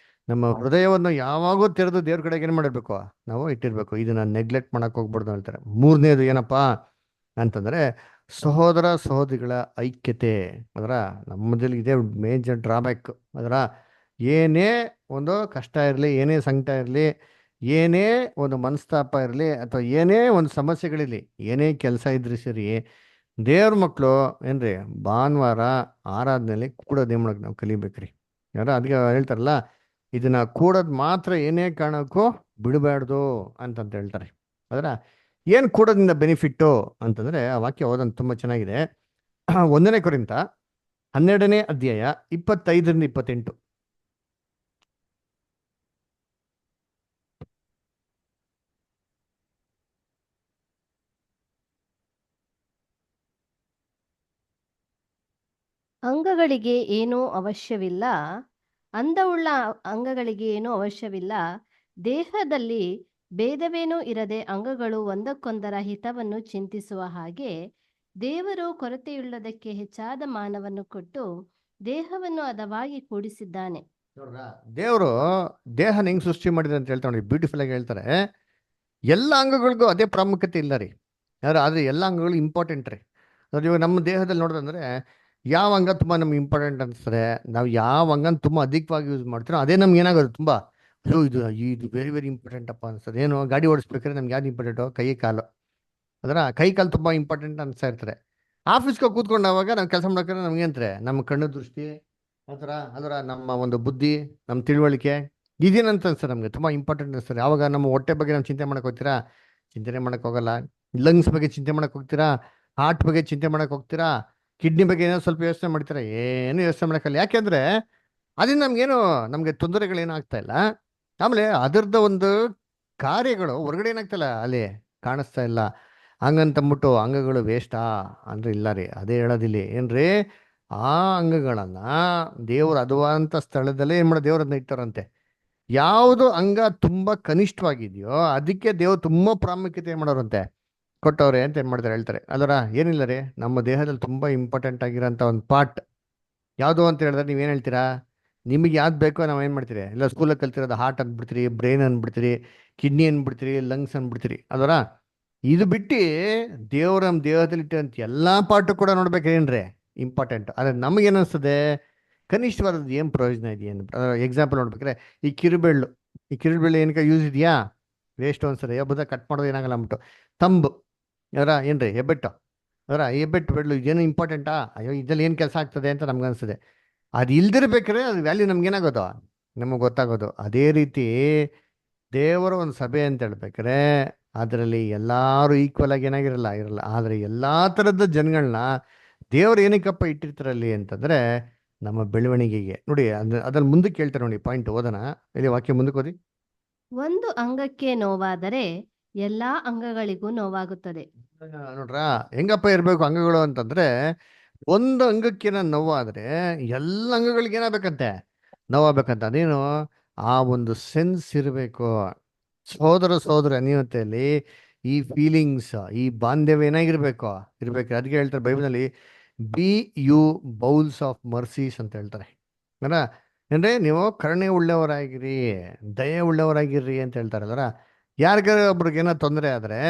ನಮ್ಮ ಹೃದಯವನ್ನು ಯಾವಾಗೂ ತೆರೆದು ದೇವ್ರ ಕಡೆಗೆ ಏನು ಮಾಡಿರ್ಬೇಕು, ನಾವು ಇಟ್ಟಿರ್ಬೇಕು. ಇದನ್ನ ನೆಗ್ಲೆಕ್ಟ್ ಮಾಡಕ್ ಹೋಗ್ಬಾರ್ದು ಹೇಳ್ತಾರೆ. ಮೂರನೇದು ಏನಪ್ಪಾ ಅಂತಂದ್ರೆ ಸಹೋದರ ಸಹೋದರಿಗಳ ಐಕ್ಯತೆ. ಅದರ ನಮ್ಮದಲ್ಲಿ ಇದೇ ಮೇಜರ್ ಡ್ರಾಬ್ಯಾಕ್. ಅದರ ಏನೇ ಒಂದು ಕಷ್ಟ ಇರಲಿ, ಏನೇ ಸಂಕಟ ಇರಲಿ, ಏನೇ ಒಂದು ಮನಸ್ತಾಪ ಇರಲಿ, ಅಥವಾ ಏನೇ ಒಂದು ಸಮಸ್ಯೆಗಳಿರಲಿ, ಏನೇ ಕೆಲಸ ಇದ್ರೂ ಸರಿ, ದೇವ್ರ ಮಕ್ಕಳು ಏನ್ರಿ ಭಾನುವಾರ ಆರಾಧನೆಯಲ್ಲಿ ಕೂಡೋದು ಏನು ಮಾಡೋಕೆ ನಾವು ಕಲಿಬೇಕ್ರಿ. ಯಾರ ಅದಕ್ಕೆ ಹೇಳ್ತಾರಲ್ಲ, ಇದನ್ನ ಕೂಡೋದು ಮಾತ್ರ ಏನೇ ಕಾರಣಕ್ಕೂ ಬಿಡಬಾರ್ದು ಅಂತಂತ ಹೇಳ್ತಾರೆ. ಅದರ ಏನು ಕೂಡೋದ್ರಿಂದ ಬೆನಿಫಿಟ್ಟು ಅಂತಂದರೆ ಆ ವಾಕ್ಯ ಓದೋದು ತುಂಬ ಚೆನ್ನಾಗಿದೆ. 1 ಕೊರಿಂಥ 12ನೇ ಅಧ್ಯಾಯ 25-28. ಅಂಗಗಳಿಗೆ ಏನೂ ಅವಶ್ಯವಿಲ್ಲ, ಅಂದವುಳ್ಳ ಅಂಗಗಳಿಗೆ ಏನೂ ಅವಶ್ಯವಿಲ್ಲ. ದೇಹದಲ್ಲಿ ಭೇದವೇನೂ ಇರದೆ ಅಂಗಗಳು ಒಂದಕ್ಕೊಂದರ ಹಿತವನ್ನು ಚಿಂತಿಸುವ ಹಾಗೆ ದೇವರು ಕೊರತೆಯುಳ್ಳದಕ್ಕೆ ಹೆಚ್ಚಾದ ಮಾನವನ್ನು ಕೊಟ್ಟು ದೇಹವನ್ನು ಹದವಾಗಿ ಕೂಡಿಸಿದ್ದಾನೆ. ದೇವರು ದೇಹನ ಹೆಂಗ್ ಸೃಷ್ಟಿ ಮಾಡಿದ್ರೆ ಅಂತ ಹೇಳ್ತಾ ನೋಡಿ, ಬ್ಯೂಟಿಫುಲ್ ಆಗಿ ಹೇಳ್ತಾರೆ. ಎಲ್ಲ ಅಂಗಗಳಿಗೂ ಅದೇ ಪ್ರಾಮುಖ್ಯತೆ ಇಲ್ಲ ರೀ. ಆದರೆ ಎಲ್ಲ ಅಂಗಗಳು ಇಂಪಾರ್ಟೆಂಟ್ ರೀ. ನೋಡಿ ಇವಾಗ ನಮ್ಮ ದೇಹದಲ್ಲಿ ನೋಡೋದಂದ್ರೆ ಯಾವ ಅಂಗ ತುಂಬ ನಮ್ಗೆ ಇಂಪಾರ್ಟೆಂಟ್ ಅನಿಸ್ತದೆ, ನಾವು ಯಾವ ಅಂಗನ ತುಂಬ ಅಧಿಕವಾಗಿ ಯೂಸ್ ಮಾಡ್ತೀರೋ ಅದೇ ನಮ್ಗೆ ಏನಾಗೋದು ತುಂಬ ಇದು ವೆರಿ ವೆರಿ ಇಂಪಾರ್ಟೆಂಟ್ ಅಪ್ಪ ಅನಿಸ್ತದೆ. ಏನು ಗಾಡಿ ಓಡಿಸ್ಬೇಕಾದ್ರೆ ನಮ್ಗೆ ಯಾವ್ದು ಇಂಪಾರ್ಟೆಂಟು, ಕೈ ಕಾಲು. ಅದರ ಕೈ ಕಾಲು ತುಂಬ ಇಂಪಾರ್ಟೆಂಟ್ ಅನಿಸ್ತಾ ಇರ್ತಾರೆ. ಆಫೀಸ್ಗೆ ಕೂತ್ಕೊಂಡಾಗ ನಾವು ಕೆಲಸ ಮಾಡ್ಬೇಕಾದ್ರೆ ನಮ್ಗೆ ಅಂತಾರೆ ನಮ್ಮ ಕಣ್ಣು ದೃಷ್ಟಿ ಅದರ ನಮ್ಮ ಒಂದು ಬುದ್ಧಿ, ನಮ್ಮ ತಿಳುವಳಿಕೆ ಇದೇನಂತ ಅನ್ಸರ್ ನಮಗೆ ತುಂಬ ಇಂಪಾರ್ಟೆಂಟ್ ಅನಿಸ್ತಾರೆ. ಆವಾಗ ನಮ್ಮ ಹೊಟ್ಟೆ ಬಗ್ಗೆ ನಾವು ಚಿಂತೆ ಮಾಡಕ್ಕೆ ಹೋಗ್ತೀರಾ, ಚಿಂತನೆ ಮಾಡಕ್ಕೆ ಹೋಗಲ್ಲ. ಲಂಗ್ಸ್ ಬಗ್ಗೆ ಚಿಂತೆ ಮಾಡಕ್ಕೆ ಹೋಗ್ತೀರಾ, ಹಾರ್ಟ್ ಬಗ್ಗೆ ಚಿಂತೆ ಮಾಡಕ್ಕೆ ಹೋಗ್ತೀರಾ, ಕಿಡ್ನಿ ಬಗ್ಗೆ ಏನೋ ಸ್ವಲ್ಪ ಯೋಚನೆ ಮಾಡ್ತೀರಾ, ಏನು ಯೋಚನೆ ಮಾಡೋಕ್ಕಲ್ಲ. ಯಾಕೆಂದರೆ ಅದರಿಂದ ನಮಗೆ ತೊಂದರೆಗಳೇನು ಆಗ್ತಾ ಇಲ್ಲ. ಆಮೇಲೆ ಅದರದ ಒಂದು ಕಾರ್ಯಗಳು ಹೊರಗಡೆ ಏನಾಗ್ತಾಯಿಲ್ಲ, ಅಲ್ಲಿ ಕಾಣಿಸ್ತಾ ಇಲ್ಲ. ಹಂಗಂತಂದ್ಬಿಟ್ಟು ಅಂಗಗಳು ವೇಸ್ಟಾ ಅಂದ್ರೆ ಇಲ್ಲ ರೀ. ಅದೇ ಹೇಳೋದಿಲ್ಲಿ ಏನ್ರಿ, ಆ ಅಂಗಗಳನ್ನ ದೇವ್ರ ಅದುವಂತ ಸ್ಥಳದಲ್ಲೇ ಏನು ಮಾಡೋ ದೇವ್ರನ್ನ ಇಟ್ಟಾರಂತೆ. ಯಾವುದು ಅಂಗ ತುಂಬಾ ಕನಿಷ್ಠವಾಗಿದೆಯೋ ಅದಕ್ಕೆ ದೇವ್ರು ತುಂಬಾ ಪ್ರಾಮುಖ್ಯತೆ ಮಾಡೋರಂತೆ, ಕೊಟ್ಟವ್ರೆ ಅಂತ ಏನು ಮಾಡ್ತಾರೆ ಹೇಳ್ತಾರೆ. ಅದರ ಏನಿಲ್ಲ ರೀ, ನಮ್ಮ ದೇಹದಲ್ಲಿ ತುಂಬಾ ಇಂಪಾರ್ಟೆಂಟ್ ಆಗಿರೋಂಥ ಒಂದು ಪಾರ್ಟ್ ಯಾವುದು ಅಂತ ಹೇಳಿದ್ರೆ ನೀವೇನು ಹೇಳ್ತೀರಾ, ನಿಮಗೆ ಯಾವ್ದು ಬೇಕೋ ನಾವು ಏನು ಮಾಡ್ತೀರಿ, ಇಲ್ಲ ಸ್ಕೂಲಲ್ಲಿ ಕಲ್ತಿರೋದು ಹಾರ್ಟ್ ಅಂದ್ಬಿಡ್ತೀರಿ, ಬ್ರೈನ್ ಅಂದ್ಬಿಡ್ತೀರಿ, ಕಿಡ್ನಿ ಅಂದ್ಬಿಡ್ತೀರಿ, ಲಂಗ್ಸ್ ಅಂದ್ಬಿಡ್ತೀರಿ. ಅದರ ಇದು ಬಿಟ್ಟು ದೇವ್ರ ನಮ್ಮ ದೇಹದಲ್ಲಿ ಇಟ್ಟಂತ ಎಲ್ಲ ಪಾರ್ಟು ಕೂಡ ನೋಡ್ಬೇಕೇನ್ರಿ ಇಂಪಾರ್ಟೆಂಟ್. ಆದರೆ ನಮಗೇನು ಅನಿಸ್ತದೆ, ಕನಿಷ್ಠವಾದದ್ದು ಏನು ಪ್ರಯೋಜನ ಇದೆಯೇನು. ಎಕ್ಸಾಂಪಲ್ ನೋಡ್ಬೇಕಾದ್ರೆ ಈ ಕಿರುಬೆಳ್ಳು ಏನಕ್ಕೆ ಯೂಸ್ ಇದೆಯಾ, ವೇಸ್ಟ್ ಅನ್ಸರಿ. ಹಬ್ಬದ ಕಟ್ ಮಾಡೋದು ಏನಾಗಲ್ಲ ಅಂದ್ಬಿಟ್ಟು ತಂಬು ಅದರ ಏನ್ರಿ ಹೆಬ್ಬೆಟ್ಟು, ಅದರ ಹೆಬ್ಬೆಟ್ಟು ಬೆಳ್ಳು ಇದೇನು ಇಂಪಾರ್ಟೆಂಟಾ, ಅಯ್ಯೋ ಇದ್ರಲ್ಲಿ ಏನು ಕೆಲಸ ಆಗ್ತದೆ ಅಂತ ನಮ್ಗೆ ಅನಿಸ್ತದೆ. ಅದು ಇಲ್ದಿರ್ಬೇಕಾದ್ರೆ ಅದು ವ್ಯಾಲ್ಯೂ ನಮ್ಗೇನಾಗೋದು, ನಮಗೆ ಗೊತ್ತಾಗೋದು. ಅದೇ ರೀತಿ ದೇವರ ಒಂದು ಸಭೆ ಅಂತ ಹೇಳ್ಬೇಕಾರೆ ಅದರಲ್ಲಿ ಎಲ್ಲರೂ ಈಕ್ವಲ್ ಆಗಿ ಇರಲ್ಲ. ಆದರೆ ಎಲ್ಲ ಥರದ ಜನಗಳನ್ನ ದೇವ್ರು ಏನಕ್ಕಪ್ಪ ಇಟ್ಟಿರ್ತಾರಲ್ಲಿ ಅಂತಂದರೆ ನಮ್ಮ ಬೆಳವಣಿಗೆಗೆ. ನೋಡಿ ಅದ್ರಲ್ಲಿ ಮುಂದಕ್ಕೆ ಹೇಳ್ತಾರೆ ನೋಡಿ, ಪಾಯಿಂಟ್ ಓದೋಣ, ಇಲ್ಲಿ ವಾಕ್ಯ ಮುಂದಕ್ಕೆ ಓದಿ. ಒಂದು ಅಂಗಕ್ಕೆ ನೋವಾದರೆ ಎಲ್ಲಾ ಅಂಗಗಳಿಗೂ ನೋವಾಗುತ್ತದೆ. ನೋಡ್ರಾ ಹೆಂಗಪ್ಪ ಇರಬೇಕು ಅಂಗಗಳು ಅಂತಂದ್ರೆ, ಒಂದು ಅಂಗಕ್ಕೆ ನೋವಾದ್ರೆ ಎಲ್ಲ ಅಂಗಗಳಿಗೆ ಏನಾಗಬೇಕಂತೆ, ನೋವಾಗಬೇಕಂತ. ಅದೇನು ಆ ಒಂದು ಸೆನ್ಸ್ ಇರಬೇಕು. ಸಹೋದರ ಸಹೋದರ ಅನ್ಯೋನ್ಯತೆಯಲ್ಲಿ ಈ ಫೀಲಿಂಗ್ಸ್, ಈ ಬಾಂಧವ್ಯ ಏನಾಗಿರ್ಬೇಕು ಇರ್ಬೇಕು. ಅದಕ್ಕೆ ಹೇಳ್ತಾರೆ ಬೈಬಲ್ನಲ್ಲಿ, be you bowls of mercies ಅಂತ ಹೇಳ್ತಾರೆ. ಅಲ್ಲ, ಅಂದ್ರೆ ನೀವು ಕರುಣೆ ಉಳ್ಳವರಾಗಿರಿ, ದಯೆ ಉಳ್ಳವರಾಗಿರ್ರಿ ಅಂತ ಹೇಳ್ತಾರಲ್ರ. ಯಾರಿಗಾರ ಒಬ್ರಿಗೆ ಏನೋ ತೊಂದರೆ ಆದ್ರೆ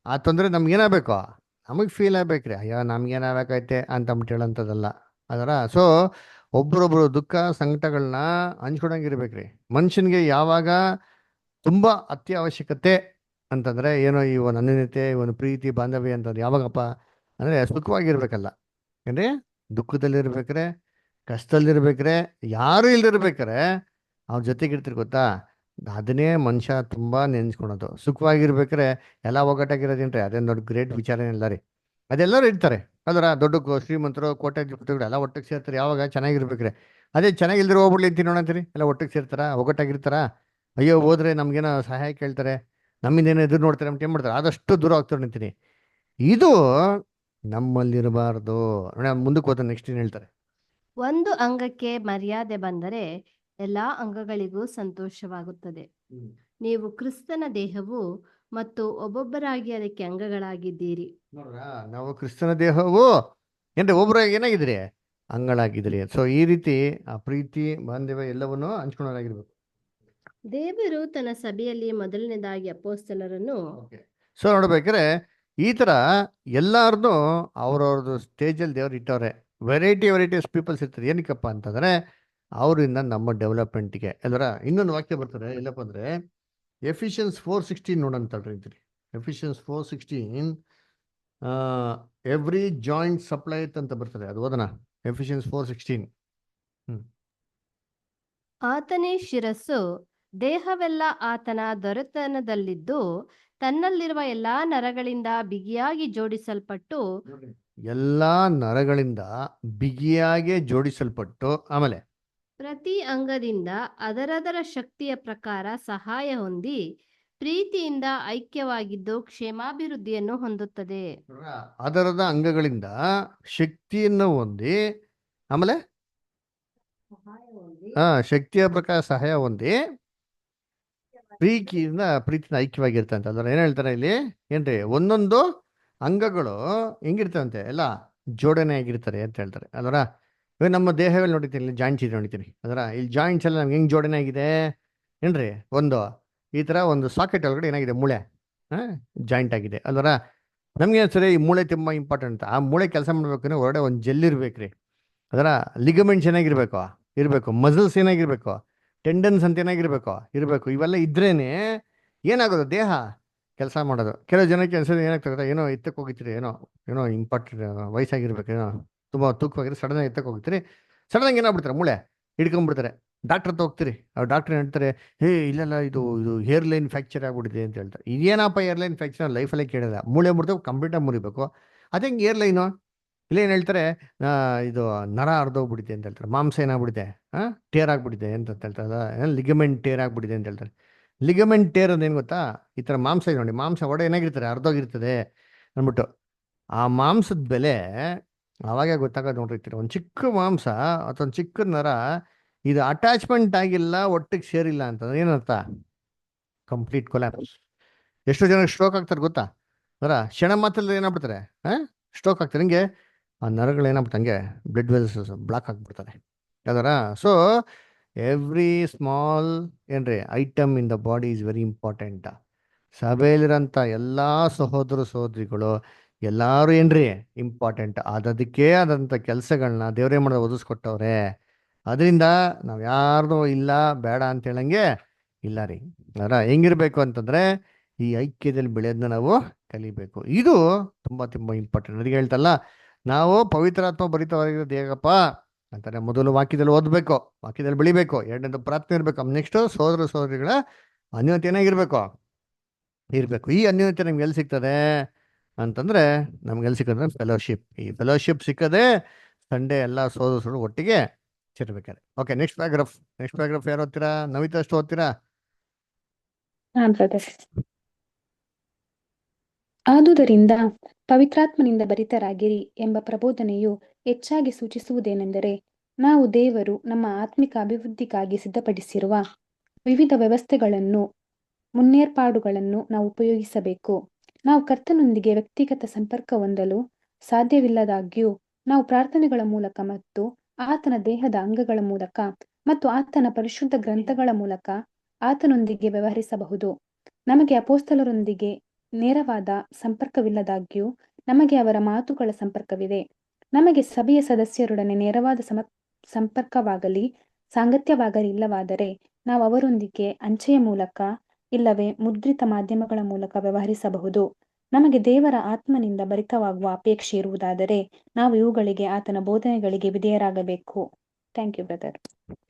ಆ ತೊಂದರೆ ನಮ್ಗೇನಾಗಬೇಕು, ನಮಗೆ ಫೀಲ್ ಆಗ್ಬೇಕ್ರಿ. ಅಯ್ಯೋ ನಮ್ಗೇನಾಗಬೇಕೈತೆ ಅಂತ ಅಂದ್ಬಿಟ್ಟು ಹೇಳೋಂಥದ್ದಲ್ಲ ಅದರ. ಸೊ ಒಬ್ರೊಬ್ರು ದುಃಖ ಸಂಕಟಗಳನ್ನ ಹಂಚ್ಕೊಳಂಗಿರ್ಬೇಕ್ರಿ. ಮನುಷ್ಯನಿಗೆ ಯಾವಾಗ ತುಂಬಾ ಅತ್ಯವಶ್ಯಕತೆ ಅಂತಂದ್ರೆ ಏನೋ ಈ ಒಂದು ಅನ್ಯೋನ್ಯತೆ, ಒಂದು ಪ್ರೀತಿ ಬಾಂಧವ್ಯ ಅಂತಂದ್ರೆ ಯಾವಾಗಪ್ಪ ಅಂದ್ರೆ ಸುಖವಾಗಿರ್ಬೇಕಲ್ಲ. ಏನ್ರಿ, ದುಃಖದಲ್ಲಿರ್ಬೇಕ್ರೆ, ಕಷ್ಟದಲ್ಲಿರ್ಬೇಕ್ರೆ, ಯಾರು ಇಲ್ದಿರ್ಬೇಕ್ರೆ ಅವ್ರ ಜೊತೆಗಿರ್ತೀರಿ ಗೊತ್ತಾ. ಅದನ್ನೇ ಮನುಷ್ಯ ತುಂಬಾ ನೆನ್ಸ್ಕೊಳೋದು. ಸುಖವಾಗಿರ್ಬೇಕ್ರೆ ಎಲ್ಲ ಒಗ್ಗಟ್ಟಾಗಿರೋದೇನ್ರಿ, ಅದೇನು ದೊಡ್ಡ ಗ್ರೇಟ್ ವಿಚಾರ ಏನಿಲ್ಲ ರೀ. ಅದೆಲ್ಲರೂ ಇರ್ತಾರೆ ಅಲ್ರ, ದೊಡ್ಡ ಶ್ರೀಮಂತರು ಕೋಟ್ಯಾಧಿಪತಿಗಳು ಎಲ್ಲ ಒಟ್ಟಿಗೆ ಸೇರ್ತಾರೆ ಯಾವಾಗ ಚೆನ್ನಾಗಿರ್ಬೇಕ್ರೆ. ಅದೇ ಚೆನ್ನಾಗಿಲ್ದಿರೋ ಹೋಗ್ಬಿಡ್ಲಿ ಅಂತೀನಿ ನೋಡಂತೀರಿ, ಎಲ್ಲ ಒಟ್ಟಿಗೆ ಸೇರ್ತಾರ, ಒಗ್ಗಟ್ಟಾಗಿರ್ತಾರ. ಅಯ್ಯೋ ಹೋದ್ರೆ ನಮ್ಗೇನೋ ಸಹಾಯ ಕೇಳ್ತಾರೆ, ನಮ್ಮಿಂದ ಏನೋ ಎದುರು ನೋಡ್ತಾರೆ ಅಂತ ಏನ್ ಮಾಡ್ತಾರೆ, ಆದಷ್ಟು ದೂರ ಆಗ್ತಾರೆ ನಿಂತೀನಿ. ಇದು ನಮ್ಮಲ್ಲಿರಬಾರ್ದು. ಮುಂದಕ್ಕೆ ಹೋದ ನೆಕ್ಸ್ಟ್ ಏನ್ ಹೇಳ್ತಾರೆ, ಒಂದು ಅಂಗಕ್ಕೆ ಮರ್ಯಾದೆ ಬಂದರೆ ಎಲ್ಲಾ ಅಂಗಗಳಿಗೂ ಸಂತೋಷವಾಗುತ್ತದೆ. ನೀವು ಕ್ರಿಸ್ತನ ದೇಹವು ಮತ್ತು ಒಬ್ಬೊಬ್ಬರಾಗಿ ಅದಕ್ಕೆ ಅಂಗಗಳಾಗಿದ್ದೀರಿ. ನೋಡ್ರ, ನಾವು ಕ್ರಿಸ್ತನ ದೇಹವು ಏನ್ರಿ ಒಬ್ರಾಗ ಏನಾಗಿದ್ರಿ, ಅಂಗಳಾಗಿದ್ರಿ. ಸೊ ಈ ರೀತಿ ಆ ಪ್ರೀತಿ ಬಾಂಧವ್ಯ ಎಲ್ಲವನ್ನೂ ಹಂಚ್ಕೊಳ್ಳೋರಾಗಿರ್ಬೇಕು. ದೇವರು ತನ್ನ ಸಭೆಯಲ್ಲಿ ಮೊದಲನೇದಾಗಿ ಅಪೊಸ್ತಲರನ್ನು ಸೊ ನೋಡ್ಬೇಕಾದ್ರೆ ಈ ತರ ಎಲ್ಲಾರ್ದು ಅವ್ರವ್ರದ್ದು ಸ್ಟೇಜಲ್ಲಿ ದೇವ್ರು ಇಟ್ಟವ್ರೆ. ವೆರೈಟೀಸ್ ಪೀಪಲ್ಸ್ ಇರ್ತಾರೆ. ಏನಕ್ಕಪ್ಪ ಅಂತಂದ್ರೆ ಅವರಿಂದ ನಮ್ಮ ಡೆವಲಪ್ಮೆಂಟ್ಗೆ ಎಲ್ಲರ. ಇನ್ನೊಂದು ವಾಕ್ಯ ಬರ್ತಾರೆ ಎಲ್ಲಪ್ಪ ಅಂದ್ರೆ ಎಫಿಷಿಯನ್ಸ್ 4:16 ನೋಡಂತಳ್ರಿ. ಎಫಿಷಿಯನ್ಸ್ 4:16 ಎವ್ರಿ ಜಾಯಿಂಟ್ ಸಪ್ಲೈತ್ ಅಂತ ಬರ್ತದೆ. ಅದು ಓದನ ಎಫಿಷಿಯನ್ಸ್ 4:16. ಆತನೇ ಶಿರಸ್ಸು, ದೇಹವೆಲ್ಲ ಆತನ ದೊರೆತನದಲ್ಲಿದ್ದು ತನ್ನಲ್ಲಿರುವ ಎಲ್ಲಾ ನರಗಳಿಂದ ಬಿಗಿಯಾಗಿ ಜೋಡಿಸಲ್ಪಟ್ಟು ಎಲ್ಲಾ ನರಗಳಿಂದ ಬಿಗಿಯಾಗಿ ಜೋಡಿಸಲ್ಪಟ್ಟು ಆಮೇಲೆ ಪ್ರತಿ ಅಂಗದಿಂದ ಅದರದರ ಶಕ್ತಿಯ ಪ್ರಕಾರ ಸಹಾಯ ಹೊಂದಿ ಪ್ರೀತಿಯಿಂದ ಐಕ್ಯವಾಗಿದ್ದು ಕ್ಷೇಮಾಭಿವೃದ್ಧಿಯನ್ನು ಹೊಂದುತ್ತದೆ. ಅದರದ ಅಂಗಗಳಿಂದ ಶಕ್ತಿಯನ್ನು ಹೊಂದಿ ಆಮೇಲೆ ಶಕ್ತಿಯ ಪ್ರಕಾರ ಸಹಾಯ ಹೊಂದಿ ಪ್ರೀತಿಯಿಂದ ಐಕ್ಯವಾಗಿರ್ತಂತೆ. ಅದರ ಏನ್ ಹೇಳ್ತಾರೆ ಇಲ್ಲಿ ಏನ್ರಿ, ಒಂದೊಂದು ಅಂಗಗಳು ಹೆಂಗಿರ್ತವಂತೆ, ಎಲ್ಲ ಜೋಡಣೆ ಆಗಿರ್ತಾರೆ ಅಂತ ಹೇಳ್ತಾರೆ. ಅದರ ಇವಾಗ ನಮ್ಮ ದೇಹದಲ್ಲಿ ನೋಡಿತೀನಿ, ಇಲ್ಲಿ ಜಾಯಿಂಟ್ಸ್ ಇದೆ ನೋಡಿತೀನಿ. ಅದರ ಇಲ್ಲಿ ಜಾಯಿಂಟ್ಸ್ ಎಲ್ಲ ನಮ್ಗೆ ಹೆಂಗ್ ಜೋಡಣೆ ಆಗಿದೆ ಏನ್ರಿ, ಒಂದು ಈ ತರ ಒಂದು ಸಾಕೆಟ್ ಒಳಗಡೆ ಏನಾಗಿದೆ, ಮೂಳೆ ಜಾಯಿಂಟ್ ಆಗಿದೆ ಅಲ್ವರ. ನಮ್ಗೆ ಸರಿ ಈ ಮೂಳೆ ತುಂಬಾ ಇಂಪಾರ್ಟೆಂಟ್. ಆ ಮೂಳೆ ಕೆಲಸ ಮಾಡ್ಬೇಕಂದ್ರೆ ಹೊರಗಡೆ ಒಂದು ಜೆಲ್ ಇರ್ಬೇಕ್ರಿ. ಅದರ ಲಿಗಮೆಂಟ್ಸ್ ಇರಬೇಕು, ಮಸಲ್ಸ್ ಏನಾಗಿರ್ಬೇಕು, ಟೆಂಡನ್ಸ್ ಅಂತ ಇರಬೇಕು. ಇವೆಲ್ಲ ಇದ್ರೇನೆ ಏನಾಗೋದು, ದೇಹ ಕೆಲಸ ಮಾಡೋದು. ಕೆಲವು ಜನಕ್ಕೆ ಅನ್ಸೋದು ಏನಾಗ್ತದೆ, ಏನೋ ಎತ್ತಕ್ಕೆ ಹೋಗಿರ್ತೀರಿ, ಏನೋ ಇಂಪಾರ್ಟೆಂಟ್ ವಯಸ್ಸಾಗಿರ್ಬೇಕು, ಏನೋ ತುಂಬಾ ತೂಕವಾಗಿದ್ರೆ ಸಡನ್ ಆಗಿ ಎತ್ತಕ್ಕೆ ಹೋಗಿರ್ತೀರಿ, ಸಡನ್ ಆಗಿ ಏನಾಗ್ಬಿಡ್ತಾರೆ, ಮೂಳೆ ಹಿಡ್ಕೊಂಡ್ಬಿಡ್ತಾರೆ. ಡಾಕ್ಟರ್ ಹತ್ರ ಹೋಗ್ತೀರಿ, ಅವ್ರು ಡಾಕ್ಟರ್ ಹೇಳ್ತಾರೆ, ಇಲ್ಲ ಇದು ಹೇರ್ ಲೈನ್ ಫ್ರಾಕ್ಚರ್ ಆಗ್ಬಿಟ್ಟಿದೆ ಅಂತ ಹೇಳ್ತಾರೆ. ಇದೇನಪ್ಪ ಹೇರ್ ಲೈನ್ ಫ್ರಾಕ್ಚರ್, ಲೈಫಲ್ಲೇ ಕೇಳಿಲ್ಲ. ಮೂಳೆ ಮುರಿದು ಕಂಪ್ಲೀಟಾಗಿ ಮುರಿಬೇಕು, ಅದಂಗೆ ಏರ್ ಲೈನು. ಇಲ್ಲ ಏನು ಹೇಳ್ತಾರೆ, ಇದು ನರ ಹರಿದೋಗ್ಬಿಟ್ಟಿದೆ ಅಂತ ಹೇಳ್ತಾರೆ, ಮಾಂಸ ಏನಾಗ್ಬಿಟ್ಟಿದೆ, ಟೇರ್ ಆಗ್ಬಿಟ್ಟಿದೆ ಅಂತ ಹೇಳ್ತಾರೆ, ಲಿಗಮೆಂಟ್ ಟೇರ್ ಆಗ್ಬಿಟ್ಟಿದೆ ಅಂತ ಹೇಳ್ತಾರೆ. ಲಿಗಮೆಂಟ್ ಟೇರ್ ಅಂತ ಏನು ಗೊತ್ತಾ, ಈ ಥರ ಮಾಂಸ ಇದೆ ನೋಡಿ, ಮಾಂಸ ಒಡೆ ಏನಾಗಿರ್ತಾರೆ, ಹರಿದೋಗಿರ್ತದೆ ಅಂದ್ಬಿಟ್ಟು. ಆ ಮಾಂಸದ ಬೆಲೆ ಅವಾಗೇ ಗೊತ್ತಾಗೋದು ನೋಡಿರ್ತೀರಿ. ಒಂದು ಚಿಕ್ಕ ಮಾಂಸ ಅಥವಾ ಒಂದು ಚಿಕ್ಕ ನರ ಇದು ಅಟ್ಯಾಚ್ಮೆಂಟ್ ಆಗಿಲ್ಲ, ಒಟ್ಟಿಗೆ ಸೇರಿಲ್ಲ ಅಂತಂದ್ರೆ ಏನರ್ಥ, ಕಂಪ್ಲೀಟ್ ಕೊಲ್ಯಾಪ್ಸ್. ಎಷ್ಟೋ ಜನಕ್ಕೆ ಸ್ಟ್ರೋಕ್ ಆಗ್ತಾರೆ ಗೊತ್ತಾ, ಅದರ ಕ್ಷಣ ಮಾತ್ರದಲ್ಲಿ ಏನಾಗ್ಬಿಡ್ತಾರೆ, ಸ್ಟ್ರೋಕ್ ಆಗ್ತಾರೆ. ಹಿಂಗೆ ಆ ನರಗಳು ಏನಾಗ್ಬಿಟ್ಟು ಹಂಗೆ ಬ್ಲಡ್ ವೆಸಲ್ಸ್ ಬ್ಲಾಕ್ ಆಗಿಬಿಡ್ತಾರೆ ಅದರ. ಸೊ ಎವ್ರಿ ಸ್ಮಾಲ್ ಏನ್ರಿ item in the body is very important. ಸಭೆಯಲ್ಲಿರೋಂಥ ಎಲ್ಲ ಸಹೋದರ ಸಹೋದರಿಗಳು ಎಲ್ಲರೂ ಏನ್ರಿ ಇಂಪಾರ್ಟೆಂಟ್. ಅದಕ್ಕೆ ಆದಂಥ ಕೆಲಸಗಳನ್ನ ದೇವರೇ ಮಾಡೋದು ಒದಗಿಸ್ಕೊಟ್ಟವ್ರೆ. ಅದರಿಂದ ನಾವು ಯಾರ್ದು ಇಲ್ಲ ಬೇಡ ಅಂತ ಹೇಳಂಗೆ ಇಲ್ಲ ರೀ. ಅದರ ಹೆಂಗಿರ್ಬೇಕು ಅಂತಂದ್ರೆ ಈ ಐಕ್ಯದಲ್ಲಿ ಬೆಳೆಯೋದನ್ನ ನಾವು ಕಲಿಬೇಕು. ಇದು ತುಂಬಾ ತುಂಬಾ ಇಂಪಾರ್ಟೆಂಟ್. ಅದಕ್ಕೆ ಹೇಳ್ತಲ್ಲ, ನಾವು ಪವಿತ್ರಾತ್ಮ ಭರಿತವಾಗಿರೋದು ಹೇಗಪ್ಪ ಅಂತಾರೆ, ಮೊದಲು ವಾಕ್ಯದಲ್ಲಿ ಓದಬೇಕು, ವಾಕ್ಯದಲ್ಲಿ ಬೆಳಿಬೇಕು, ಎರಡನೇದು ಪ್ರಾರ್ಥನೆ ಇರಬೇಕು, ನೆಕ್ಸ್ಟ್ ಸಹೋದರ ಸಹೋದರಿಗಳ ಅನ್ಯೋನ್ಯತೆ ಏನಾಗಿರ್ಬೇಕು ಇರಬೇಕು. ಈ ಅನ್ಯೋನ್ಯತೆ ನಮ್ಗೆ ಎಲ್ಲಿ ಸಿಗ್ತದೆ ಅಂತಂದ್ರೆ, ನಮ್ಗೆ ಎಲ್ಲಿ ಸಿಕ್ಕಂದ್ರೆ ಫೆಲೋಶಿಪ್. ಈ ಫೆಲೋಶಿಪ್ ಸಿಕ್ಕದೆ ಸಂಡೇ ಎಲ್ಲ ಸಹೋದರರು ಒಟ್ಟಿಗೆ ಸೇರ್ಬೇಕಾರೆ. ಓಕೆ, ನೆಕ್ಸ್ಟ್ ಪ್ಯಾರಾಗ್ರಾಫ್ ಯಾರು ಓದ್ತೀರಾ? ನವಿತಾ ಅಷ್ಟು ಓದ್ತೀರಾ? ಆದುದರಿಂದ ಪವಿತ್ರಾತ್ಮನಿಂದ ಭರಿತರಾಗಿರಿ ಎಂಬ ಪ್ರಬೋಧನೆಯು ಹೆಚ್ಚಾಗಿ ಸೂಚಿಸುವುದೇನೆಂದರೆ, ನಾವು ದೇವರು ನಮ್ಮ ಆತ್ಮಿಕ ಅಭಿವೃದ್ಧಿಗಾಗಿ ಸಿದ್ಧಪಡಿಸಿರುವ ವಿವಿಧ ವ್ಯವಸ್ಥೆಗಳನ್ನು, ಮುನ್ನೇರ್ಪಾಡುಗಳನ್ನು ನಾವು ಉಪಯೋಗಿಸಬೇಕು. ನಾವು ಕರ್ತನೊಂದಿಗೆ ವ್ಯಕ್ತಿಗತ ಸಂಪರ್ಕ ಹೊಂದಲು ಸಾಧ್ಯವಿಲ್ಲದಾಗ್ಯೂ ನಾವು ಪ್ರಾರ್ಥನೆಗಳ ಮೂಲಕ ಮತ್ತು ಆತನ ದೇಹದ ಅಂಗಗಳ ಮೂಲಕ ಮತ್ತು ಆತನ ಪರಿಶುದ್ಧ ಗ್ರಂಥಗಳ ಮೂಲಕ ಆತನೊಂದಿಗೆ ವ್ಯವಹರಿಸಬಹುದು. ನಮಗೆ ಅಪೊಸ್ತಲರೊಂದಿಗೆ ನೇರವಾದ ಸಂಪರ್ಕವಿಲ್ಲದಾಗ್ಯೂ ನಮಗೆ ಅವರ ಮಾತುಗಳ ಸಂಪರ್ಕವಿದೆ. ನಮಗೆ ಸಭೆಯ ಸದಸ್ಯರೊಡನೆ ನೇರವಾದ ಸಂಪರ್ಕವಾಗಲಿ ಸಾಂಗತ್ಯವಾಗಲಿ ಇಲ್ಲವಾದರೆ ನಾವು ಅವರೊಂದಿಗೆ ಅಂಚೆಯ ಮೂಲಕ ಇಲ್ಲವೇ ಮುದ್ರಿತ ಮಾಧ್ಯಮಗಳ ಮೂಲಕ ವ್ಯವಹರಿಸಬಹುದು. ನಮಗೆ ದೇವರ ಆತ್ಮನಿಂದ ಭರಿತವಾಗುವ ಅಪೇಕ್ಷೆ ಇರುವುದಾದರೆ ನಾವು ಇವುಗಳಿಗೆ, ಆತನ ಬೋಧನೆಗಳಿಗೆ ವಿಧೇಯರಾಗಬೇಕು. Thank you brother.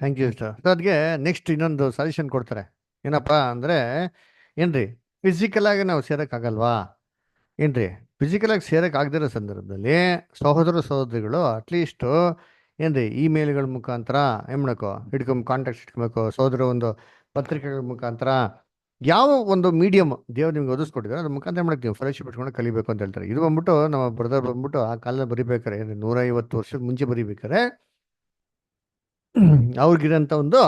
Thank you sir. So ಅದಕ್ಕೆ ನೆಕ್ಸ್ಟ್ ಇನ್ನೊಂದು ಸಜೆಷನ್ ಕೊಡ್ತಾರೆ. ಏನಪ್ಪ ಅಂದರೆ ಏನ್ರಿ, ಫಿಸಿಕಲ್ ಆಗಿ ನಾವು ಸೇರೋಕ್ಕಾಗಲ್ವಾ? ಏನ್ರಿ, ಫಿಸಿಕಲ್ ಆಗಿ ಸೇರೋಕ್ಕಾಗದಿರೋ ಸಂದರ್ಭದಲ್ಲಿ ಸಹೋದರಿಗಳು ಅಟ್ಲೀಸ್ಟು ಏನ್ರಿ ಇಮೇಲ್ಗಳ ಮುಖಾಂತರ ಏನು ಮಾಡಬೇಕು, ಕಾಂಟ್ಯಾಕ್ಟ್ಸ್ ಇಟ್ಕೊಬೇಕು. ಸಹೋದರ ಒಂದು ಪತ್ರಿಕೆಗಳ ಮುಖಾಂತರ ಯಾವ ಒಂದು ಮೀಡಿಯಮ್ ದೇವ್ರು ನಿಮ್ಗೆ ಒದಿಸ್ಕೊಟ್ಟಿದ್ರೆ ಅದ್ರ ಮುಖಾಂತರ ಮಾಡಕ್ಕೆ ಫೆಲೋಶಿಪ್ ಇಟ್ಕೊಂಡು ಕಲಿಬೇಕು ಅಂತ ಹೇಳ್ತಾರೆ. ಇದು ಬಂದ್ಬಿಟ್ಟು ನಮ್ಮ ಬ್ರದರ್ ಬಂದ್ಬಿಟ್ಟು ಆ ಕಾಲದಲ್ಲಿ ಬರಿಬೇಕಾರೆ 150 ವರ್ಷದ ಮುಂಚೆ ಬರಿಬೇಕಾರೆ ಅವ್ರಿಗಿರೋಂಥ ಒಂದು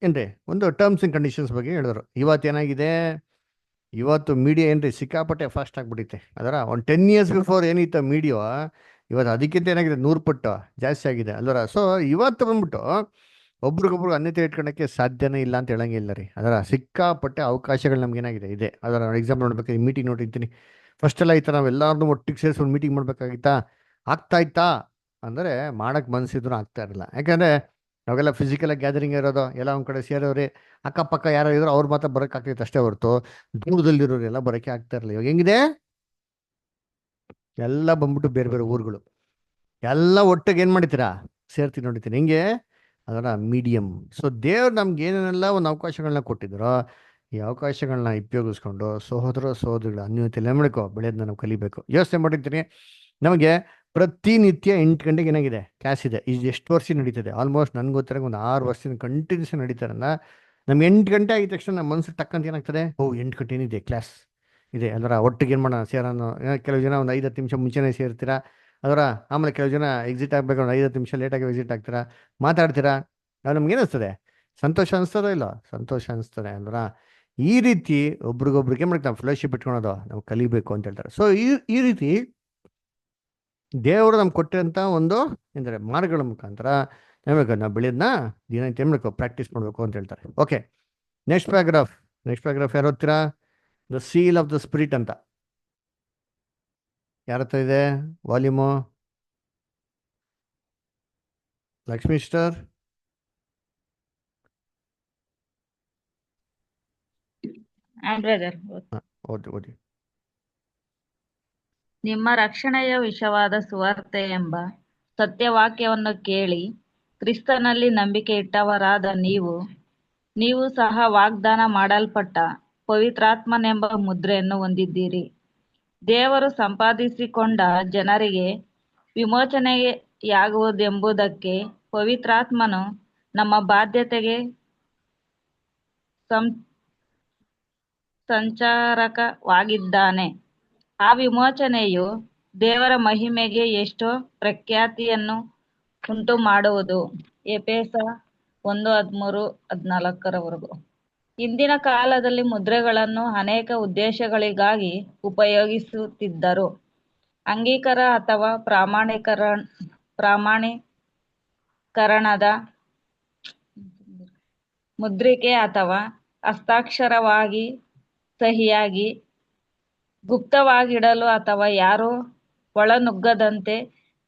ಏನ್ರಿ ಒಂದು ಟರ್ಮ್ಸ್ ಅಂಡ್ ಕಂಡೀಷನ್ಸ್ ಬಗ್ಗೆ ಹೇಳಿದ್ರು. ಇವತ್ತೇನಾಗಿದೆ, ಇವತ್ತು ಮೀಡಿಯಾ ಏನ್ರಿ ಸಿಕ್ಕಾಪಟ್ಟೆ ಫಾಸ್ಟ್ ಆಗಿಬಿಟ್ಟಿತ್ತೆ. ಅದರ ಒಂದು 10 years ಬಿಫೋರ್ ಏನಿತ್ತು ಮೀಡಿಯಾ, ಇವತ್ತು ಅದಕ್ಕಿಂತ ಏನಾಗಿದೆ 100 ಪಟ್ಟು ಜಾಸ್ತಿ ಆಗಿದೆ ಅಲ್ವರ. ಸೊ ಇವತ್ತು ಬಂದ್ಬಿಟ್ಟು ಒಬ್ರಿಗೊಬ್ರು ಅನ್ಯತೆ ಇಟ್ಕೊಳಕ್ಕೆ ಸಾಧ್ಯನೇ ಇಲ್ಲ ಅಂತ ಹೇಳಂಗಿಲ್ಲ ರೀ. ಅದರ ಸಿಕ್ಕಾಪಟ್ಟೆ ಅವಕಾಶಗಳು ನಮ್ಗೆ ಏನಾಗಿದೆ ಇದೆ. ಅದರ ಎಕ್ಸಾಂಪಲ್ ನೋಡ್ಬೇಕು, ಮೀಟಿಂಗ್ ನೋಡಿರ್ತೀನಿ. ಫಸ್ಟ್ ಎಲ್ಲ ಈ ಥರ ನಾವೆಲ್ಲರನ್ನೂ ಒಟ್ಟಿಗೆ ಸೇರಿಸಿ ಒಂದು ಮೀಟಿಂಗ್ ಮಾಡ್ಬೇಕಾಗಿತ್ತಾ, ಆಗ್ತಾ ಇತ್ತಾ ಅಂದರೆ ಮಾಡಕ್ಕೆ ಮನಸ್ಸಿದ್ರು ಆಗ್ತಾ ಇರಲಿಲ್ಲ. ಯಾಕಂದರೆ ನಾವೆಲ್ಲ ಫಿಸಿಕಲಾಗಿ ಗ್ಯಾದರಿಂಗ್ ಇರೋದು, ಎಲ್ಲ ಒಂದು ಕಡೆ ಸೇರೋರಿ, ಅಕ್ಕಪಕ್ಕ ಯಾರು ಇದ್ರು ಅವ್ರು ಮಾತ್ರ ಬರೋಕ್ಕಾಗ್ತೈತೆ ಅಷ್ಟೇ ಹೊರತು ದೂರದಲ್ಲಿರೋರು ಎಲ್ಲ ಬರೋಕ್ಕೆ ಆಗ್ತಾ ಇರಲಿಲ್ಲ. ಇವಾಗ ಹೆಂಗಿದೆ, ಎಲ್ಲ ಬಂದ್ಬಿಟ್ಟು ಬೇರೆ ಬೇರೆ ಊರುಗಳು ಎಲ್ಲ ಒಟ್ಟಿಗೆ ಏನು ಮಾಡ್ತೀರಾ ಸೇರ್ತೀನಿ ನೋಡಿತೀನಿ ಹೆಂಗೆ, ಅದರ ಮೀಡಿಯಮ್. ಸೊ ದೇವ್ರು ನಮ್ಗೆ ಏನೇನೆಲ್ಲ ಒಂದು ಅವಕಾಶಗಳನ್ನ ಕೊಟ್ಟಿದ್ರೋ ಈ ಅವಕಾಶಗಳನ್ನ ಉಪಯೋಗಿಸ್ಕೊಂಡು ಸಹೋದರಿಗಳ ಅನ್ಯೋನ್ಯತೆ ಮಾಡ್ಕೋ ಬೆಳೆಯೋದನ್ನ ನಾವು ಕಲಿಬೇಕು. ಯೋಚನೆ ಮಾಡಿರ್ತೀನಿ, ನಮಗೆ ಪ್ರತಿನಿತ್ಯ 8 ಗಂಟೆಗೆ ಏನಾಗಿದೆ ಕ್ಲಾಸ್ ಇದೆ. ಇದು ಎಷ್ಟು ವರ್ಷ ನಡೀತದೆ? ಆಲ್ಮೋಸ್ಟ್ ನನಗೆ ಗೊತ್ತಿರೋ ಒಂದು 6 ವರ್ಷದಿಂದ ಕಂಟಿನ್ಯೂಸ್ ನಡೀತಾರಲ್ಲ. ನಮ್ಗೆ 8 ಗಂಟೆ ಆಗಿದ ತಕ್ಷಣ ನಮ್ಮ ಮನಸ್ಸಿಗೆ ತಕ್ಕಂತ ಏನಾಗ್ತದೆ, 8 ಗಂಟೆ ಏನಿದೆ ಕ್ಲಾಸ್ ಇದೆ ಅದರ ಒಟ್ಟಿಗೆ ಏನು ಮಾಡೋಣ ಸೇರೋಣ. ಕೆಲವು ಜನ ಒಂದು 5-10 ನಿಮಿಷ ಮುಂಚೆನೇ ಸೇರ್ತೀರಾ ಅದರ, ಆಮೇಲೆ ಕೆಲವು ಜನ ಎಕ್ಸಿಟ್ ಆಗಬೇಕು, ಒಂದು 5-10 ನಿಮಿಷ ಲೇಟಾಗಿ ಎಕ್ಸಿಟ್ ಆಗ್ತೀರಾ, ಮಾತಾಡ್ತೀರಾ. ಅದು ನಮ್ಗೆ ಏನಿಸ್ತದೆ, ಸಂತೋಷ ಅನಿಸ್ತದೋ ಇಲ್ಲ? ಸಂತೋಷ ಅನಿಸ್ತದೆ ಅಲ್ವರ. ಈ ರೀತಿ ಒಬ್ರಿಗೊಬ್ರಿಗೆ ಮಾಡ್ತೀವಿ ನಾವು ಫೆಲೋಶಿಪ್ ಇಟ್ಕೊಳೋದು ನಾವು ಕಲಿಬೇಕು ಅಂತ ಹೇಳ್ತಾರೆ. ಸೊ ಈ ರೀತಿ ದೇವರು ನಮ್ಗೆ ಕೊಟ್ಟಿರೋಂಥ ಒಂದು ಎಂದರೆ ಮಾರ್ಗಗಳ ಮುಖಾಂತರ ನಾವು ಬೆಳೆಯೋದನ್ನ ದಿನನಿತ್ಯ ಮಾಡಬೇಕು, ಪ್ರಾಕ್ಟೀಸ್ ಮಾಡಬೇಕು ಅಂತ ಹೇಳ್ತಾರೆ. ಓಕೆ, ನೆಕ್ಸ್ಟ್ ಪ್ಯಾರಾಗ್ರಾಫ್ ಯಾರು ಓದ್ತೀರಾ? The seal of the spirit ಅಂತ ಯಾರ ಹತ್ರ ಇದೆ ವಾಲ್ಯೂಮು? ಲಕ್ಷ್ಮೀ ಸ್ಟರ್ ಓದಿ. ನಿಮ್ಮ ರಕ್ಷಣೆಯ ವಿಷವಾದ ಸುವಾರ್ತೆ ಎಂಬ ಸತ್ಯವಾಕ್ಯವನ್ನು ಕೇಳಿ ಕ್ರಿಸ್ತನಲ್ಲಿ ನಂಬಿಕೆ ಇಟ್ಟವರಾದ ನೀವು ಸಹ ವಾಗ್ದಾನ ಮಾಡಲ್ಪಟ್ಟ ಪವಿತ್ರಾತ್ಮನೆಂಬ ಮುದ್ರೆಯನ್ನು ಹೊಂದಿದ್ದೀರಿ. ದೇವರು ಸಂಪಾದಿಸಿಕೊಂಡ ಜನರಿಗೆ ವಿಮೋಚನೆಯಾಗುವುದೆಂಬುದಕ್ಕೆ ಪವಿತ್ರಾತ್ಮನು ನಮ್ಮ ಬಾಧ್ಯತೆಗೆ ಸಂಚಾರಕವಾಗಿದ್ದಾನೆ. ಆ ವಿಮೋಚನೆಯು ದೇವರ ಮಹಿಮೆಗೆ ಎಷ್ಟೋ ಪ್ರಖ್ಯಾತಿಯನ್ನು ಉಂಟು ಮಾಡುವುದು. ಎಫೆಸ 1:13-14 ಹಿಂದಿನ ಕಾಲದಲ್ಲಿ ಮುದ್ರೆಗಳನ್ನು ಅನೇಕ ಉದ್ದೇಶಗಳಿಗಾಗಿ ಉಪಯೋಗಿಸುತ್ತಿದ್ದರು. ಅಂಗೀಕಾರ ಅಥವಾ ಪ್ರಾಮಾಣೀಕರಣದ ಮುದ್ರಿಕೆ ಅಥವಾ ಹಸ್ತಾಕ್ಷರವಾಗಿ ಸಹಿಯಾಗಿ ಗುಪ್ತವಾಗಿಡಲು ಅಥವಾ ಯಾರೂ ಒಳನುಗ್ಗದಂತೆ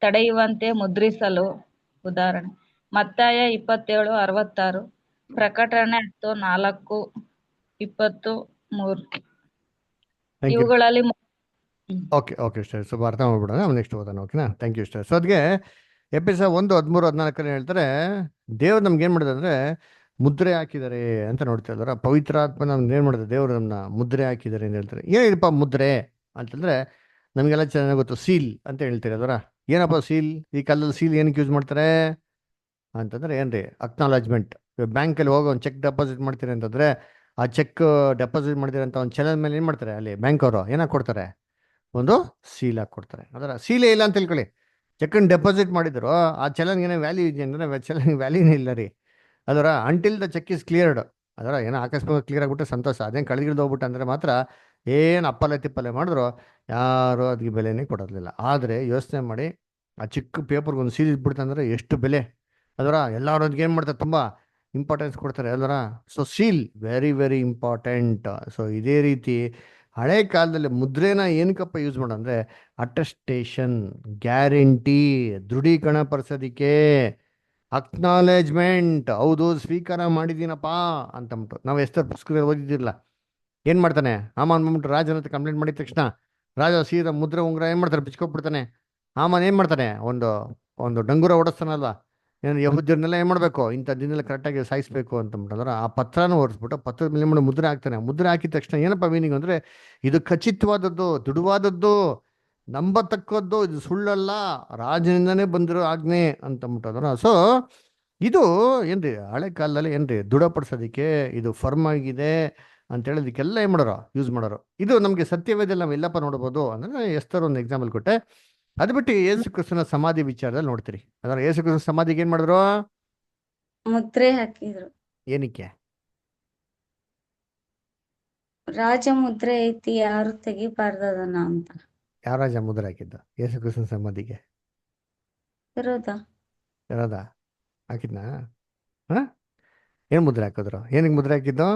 ತಡೆಯುವಂತೆ ಮುದ್ರಿಸಲು. ಉದಾಹರಣೆ ಮತ್ತಾಯ 27:66, ಪ್ರಕಟಣೆ 10:4-23 ಇವುಗಳಲ್ಲಿ ಓಕೆ ಸ್ಟರ್, ಸ್ವಲ್ಪ ಅರ್ಥ ಮಾಡ್ಬಿಡೋಣ, ನೆಕ್ಸ್ಟ್ ಓದೋಣ. ಓಕೆನಾ? Thank you star. ಸೊ ಅದಕ್ಕೆ ಎಫೆಸ 1:13-14 ಹೇಳ್ತಾರೆ, ದೇವ್ರು ನಮ್ಗೆ ಏನು ಮಾಡಿದೆ ಅಂದರೆ ಮುದ್ರೆ ಹಾಕಿದ್ದಾರೆ ಅಂತ ನೋಡ್ತಾ ಇದ್ದಾರೆ. ಪವಿತ್ರಾತ್ಮ ನಮ್ಗೆ ಏನು ಮಾಡಿದೆ, ದೇವರು ನಮ್ಮನ್ನ ಮುದ್ರೆ ಹಾಕಿದ್ದಾರೆ ಅಂತ ಹೇಳ್ತಾರೆ. ಏನಿದಪ್ಪ ಮುದ್ರೆ ಅಂತಂದ್ರೆ ನಮಗೆಲ್ಲ ಚೆನ್ನಾಗಿ ಗೊತ್ತು, ಸೀಲ್ ಅಂತ ಹೇಳ್ತೀರಿ ಅದರ. ಏನಪ್ಪ ಸೀಲ್? ಈ ಕಾಲದಲ್ಲಿ ಸೀಲ್ ಏನಕ್ಕೆ ಯೂಸ್ ಮಾಡ್ತಾರೆ ಅಂತಂದ್ರೆ ಏನ್ರಿ, ಅಕ್ನಾಲಜ್ಮೆಂಟ್. ಬ್ಯಾಂಕಲ್ಲಿ ಹೋಗಿ ಒಂದು ಚೆಕ್ ಡೆಪಾಸಿಟ್ ಮಾಡ್ತೀರಿ ಅಂತಂದ್ರೆ ಆ ಚೆಕ್ ಡೆಪಾಸಿಟ್ ಮಾಡ್ತೀರಿ ಅಂತ ಒಂದು ಚಲನ್ ಮೇಲೆ ಏನು ಮಾಡ್ತಾರೆ, ಅಲ್ಲಿ ಬ್ಯಾಂಕ್ ಅವರು ಏನಾಗಿ ಕೊಡ್ತಾರೆ, ಒಂದು ಸೀಲ್ ಹಾಕಿ ಕೊಡ್ತಾರೆ. ಅದರ ಸೀಲೇ ಇಲ್ಲ ಅಂತ ತಿಳ್ಕೊಳ್ಳಿ, ಚೆಕ್ಕನ್ನು ಡೆಪಾಸಿಟ್ ಮಾಡಿದ್ರು ಆ ಚಲನ್ಗೆ ವ್ಯಾಲ್ಯೂ ಇದೆ ಅಂದರೆ ಚಲನ್ಗೆ ವ್ಯಾಲ್ಯೂನೇ ಇಲ್ಲ ರೀ. ಅದರ until the cheque is cleared ಅದರ ಏನೋ ಆಕಸ್ಮಿಕ ಕ್ಲಿಯರ್ ಆಗ್ಬಿಟ್ಟು ಸಂತೋಷ, ಅದೇನು ಕಳೆದಿಳ್ದು ಹೋಗ್ಬಿಟ್ಟು ಅಂದರೆ ಮಾತ್ರ ಏನು ಅಪ್ಪಲೆ ತಿಪ್ಪಲೆ ಮಾಡಿದ್ರು ಯಾರು ಅದಕ್ಕೆ ಬೆಲೆನೇ ಕೊಡೋದಿಲ್ಲ. ಆದರೆ ಯೋಚನೆ ಮಾಡಿ, ಆ ಚಿಕ್ಕ ಪೇಪರ್ಗೆ ಒಂದು ಸೀಲ್ ಇದ್ಬಿಡ್ತಂದ್ರೆ ಎಷ್ಟು ಬೆಲೆ. ಅದರ ಎಲ್ಲರೂ ಅದಕ್ಕೆ ಏನು ಮಾಡ್ತಾರೆ, ತುಂಬ ಇಂಪಾರ್ಟೆನ್ಸ್ ಕೊಡ್ತಾರೆ ಅಲ್ವರ. So seal very very important. So ಇದೇ ರೀತಿ ಹಳೆ ಕಾಲದಲ್ಲಿ ಮುದ್ರೆನ ಏನಕ್ಕಪ್ಪ ಯೂಸ್ ಮಾಡೋಂದ್ರೆ ಅಟೆಸ್ಟೇಷನ್, ಗ್ಯಾರಂಟಿ, ದೃಢೀಕರಣ ಪಡಿಸೋದಿಕ್ಕೆ, ಅಕ್ನಾಲೇಜ್ಮೆಂಟ್, ಹೌದು ಸ್ವೀಕಾರ ಮಾಡಿದ್ದೀನಪ್ಪ ಅಂತಂದ್ಬಿಟ್ಟು. ನಾವು ಎಷ್ಟೋ ಪುಸ್ತಕದಲ್ಲಿ ಓದಿದ್ದಿರಲ್ಲ. ಏನು ಮಾಡ್ತಾನೆ ಆಮಾನ್ ಬಂದ್ಬಿಟ್ಟು ರಾಜನ ಹತ್ರ ಕಂಪ್ಲೇಂಟ್ ಮಾಡಿದ ತಕ್ಷಣ ರಾಜ ಸೀದಾ ಮುದ್ರೆ ಉಂಗುರ ಏನು ಮಾಡ್ತಾರೆ, ಬಿಚ್ಕೊಬಿಡ್ತಾನೆ. ಆಮಾನ್ ಏನು ಮಾಡ್ತಾನೆ, ಒಂದು ಒಂದು ಡಂಗುರ ಓಡಿಸ್ತಾನಲ್ವಾ, ಏನು ಯಹೂದ್ಯರನ್ನೆಲ್ಲ ಏನು ಮಾಡಬೇಕು, ಇಂಥ ದಿನೆಲ್ಲ ಕರೆಕ್ಟಾಗಿ ಸಾಯಿಸ್ಬೇಕು ಅಂತಂದ್ಬಿಟ್ಟಂದ್ರೆ ಆ ಪತ್ರನ ಓಡಿಸ್ಬಿಟ್ಟು ಪತ್ರದ ಮೇಲೆ ಮಾಡಿ ಮುದ್ರೆ ಹಾಕ್ತಾನೆ. ಮುದ್ರೆ ಹಾಕಿದ ತಕ್ಷಣ ಏನಪ್ಪ ಮೀನಿಂಗ್ ಅಂದರೆ ಇದು ಖಚಿತವಾದದ್ದು, ದೃಢವಾದದ್ದು, ನಂಬತಕ್ಕದ್ದು, ಇದು ಸುಳ್ಳಲ್ಲ, ರಾಜನಿಂದನೇ ಬಂದಿರೋ ಆಜ್ಞೆ ಅಂತಂದ್ಬಿಟ್ಟಂದ್ರೆ. ಸೊ ಇದು ಏನ್ರಿ ಹಳೆ ಕಾಲದಲ್ಲಿ ಏನ್ರಿ ದೃಢಪಡಿಸೋದಕ್ಕೆ ಇದು ಫರ್ಮ್ ಆಗಿದೆ ಅಂತ ಹೇಳೋದಕ್ಕೆಲ್ಲ ಏನು ಮಾಡೋರು, ಯೂಸ್ ಮಾಡೋರು. ಇದು ನಮಗೆ ಸತ್ಯವೇದಲ್ಲಿ ನಾವು ಎಲ್ಲಪ್ಪ ನೋಡ್ಬೋದು ಅಂದರೆ ಎಷ್ಟರ ಒಂದು ಎಕ್ಸಾಂಪಲ್ ಕೊಟ್ಟೆ. ಅದು ಬಿಟ್ಟು ಯೇಸು ಕ್ರಿಸ್ತನ ಸಮಾಧಿ ವಿಚಾರದಲ್ಲಿ ನೋಡ್ತೀರಿ. ಅದರ ಯೇಸು ಕ್ರಿಸ್ತನ ಸಮಾಧಿಗೆ ಏನು ಮಾಡಿದ್ರು, ಮುದ್ರೆ ಹಾಕಿದ್ರು. ಏನಕ್ಕೆ? ರಾಜ ಮುದ್ರೆ ಐತಿ, ಯಾರು ತೆಗಿಬಾರ್ದದನ್ನ ಅಂತ. ಯಾವ ರಾಜ ಮುದ್ರೆ ಹಾಕಿದ್ದ ಯೇಸು ಕ್ರಿಸ್ತನ ಸಮಾಧಿಗೆ? ಇರೋದ ಯಾರದ ಹಾಕಿದ್ನಾ? ಹಾಂ, ಏನು ಮುದ್ರೆ ಹಾಕಿದ್ರು? ಏನಕ್ಕೆ ಮುದ್ರೆ ಹಾಕಿದ್ದು?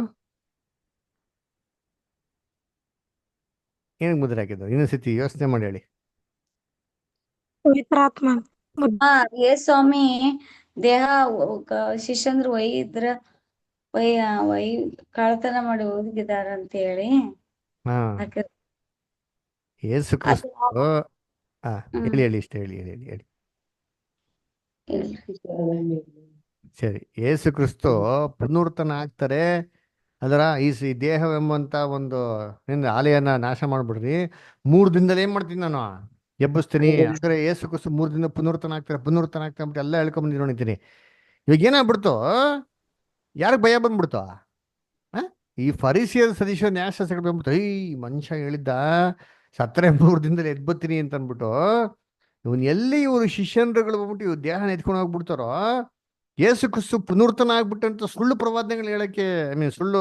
ಏನಕ್ಕೆ ಮುದ್ರೆ ಹಾಕಿದ್ದು? ಇನ್ನೊಂದ್ಸತಿ ಯೋಚನೆ ಮಾಡಿ ಹೇಳಿ. ಪವಿತ್ರಾತ್ಮ ಏ ಸ್ವಾಮಿ ದೇಹ ಶಿಷ್ಯಂದ್ರ ಒಯ್ದ್ರ ಒಯ್ ಕಳ್ತನ ಮಾಡಿ ಓದಿದಾರ ಅಂತ ಹೇಳಿ ಹಾಂ, ಹಾಕಿದ್ರು. ಯೇಸು ಕ್ರಿಸ್ತ ಹೇಳಿ ಹೇಳಿ ಇಷ್ಟ ಹೇಳಿ ಹೇಳಿ ಹೇಳಿ ಹೇಳಿ. ಸರಿ, ಯೇಸು ಕ್ರಿಸ್ತು ಪುನರುತ್ಥಾನ ಆಗ್ತಾರೆ. ಅದರ ಈ ದೇಹವೆಂಬಂತ ಒಂದು ಆಲೆಯನ್ನ ನಾಶ ಮಾಡ್ಬಿಡ್ರಿ, 3 ದಿನದಲ್ಲಿ ಏನ್ ಮಾಡ್ತೀನಿ ನಾನು, ಎಬ್ಬಿಸ್ತೀನಿ. ಅಂದ್ರೆ ಯೇಸು ಕ್ರಿಸ್ತು 3 ದಿನ ಪುನರುತ್ಥಾನ ಆಗ್ತಾರೆ ಅಂದ್ಬಿಟ್ಟು ಎಲ್ಲ ಹೇಳ್ಕೊಂಡ್ಬಂದು ನೋಡಿದ್ದೀನಿ. ಇವಾಗ ಏನಾಗ್ಬಿಡ್ತು, ಯಾರಿಗೆ ಭಯ ಬಂದ್ಬಿಡ್ತು? ಈ ಫರಿಸಿಯರ್ ಸದಸ್ಯ ನ್ಯಾಯಶಾಸ್ತ್ರಗಳು ಬಂದ್ಬಿಟ್ಟು, ಈ ಮನುಷ್ಯ ಹೇಳಿದ್ದ ಸತ್ತರೆ 3 ದಿನದಲ್ಲಿ ಎದ್ಬತ್ತೀನಿ ಅಂತ ಅಂದ್ಬಿಟ್ಟು ಇವನ್ ಎಲ್ಲಿ ಇವರು ಶಿಷ್ಯನ್ರುಗಳು ಬಂದ್ಬಿಟ್ಟು ಇವ್ರು ದೇಹನ ಎತ್ಕೊಂಡು ಹೋಗ್ಬಿಡ್ತಾರೋ, ಯೇಸು ಕ್ರಿಸ್ತು ಪುನರುತ್ಥಾನ ಆಗ್ಬಿಟ್ಟಂತ ಸುಳ್ಳು ಪ್ರವಾದನೆಗಳು ಹೇಳಕ್ಕೆ, ಸುಳ್ಳು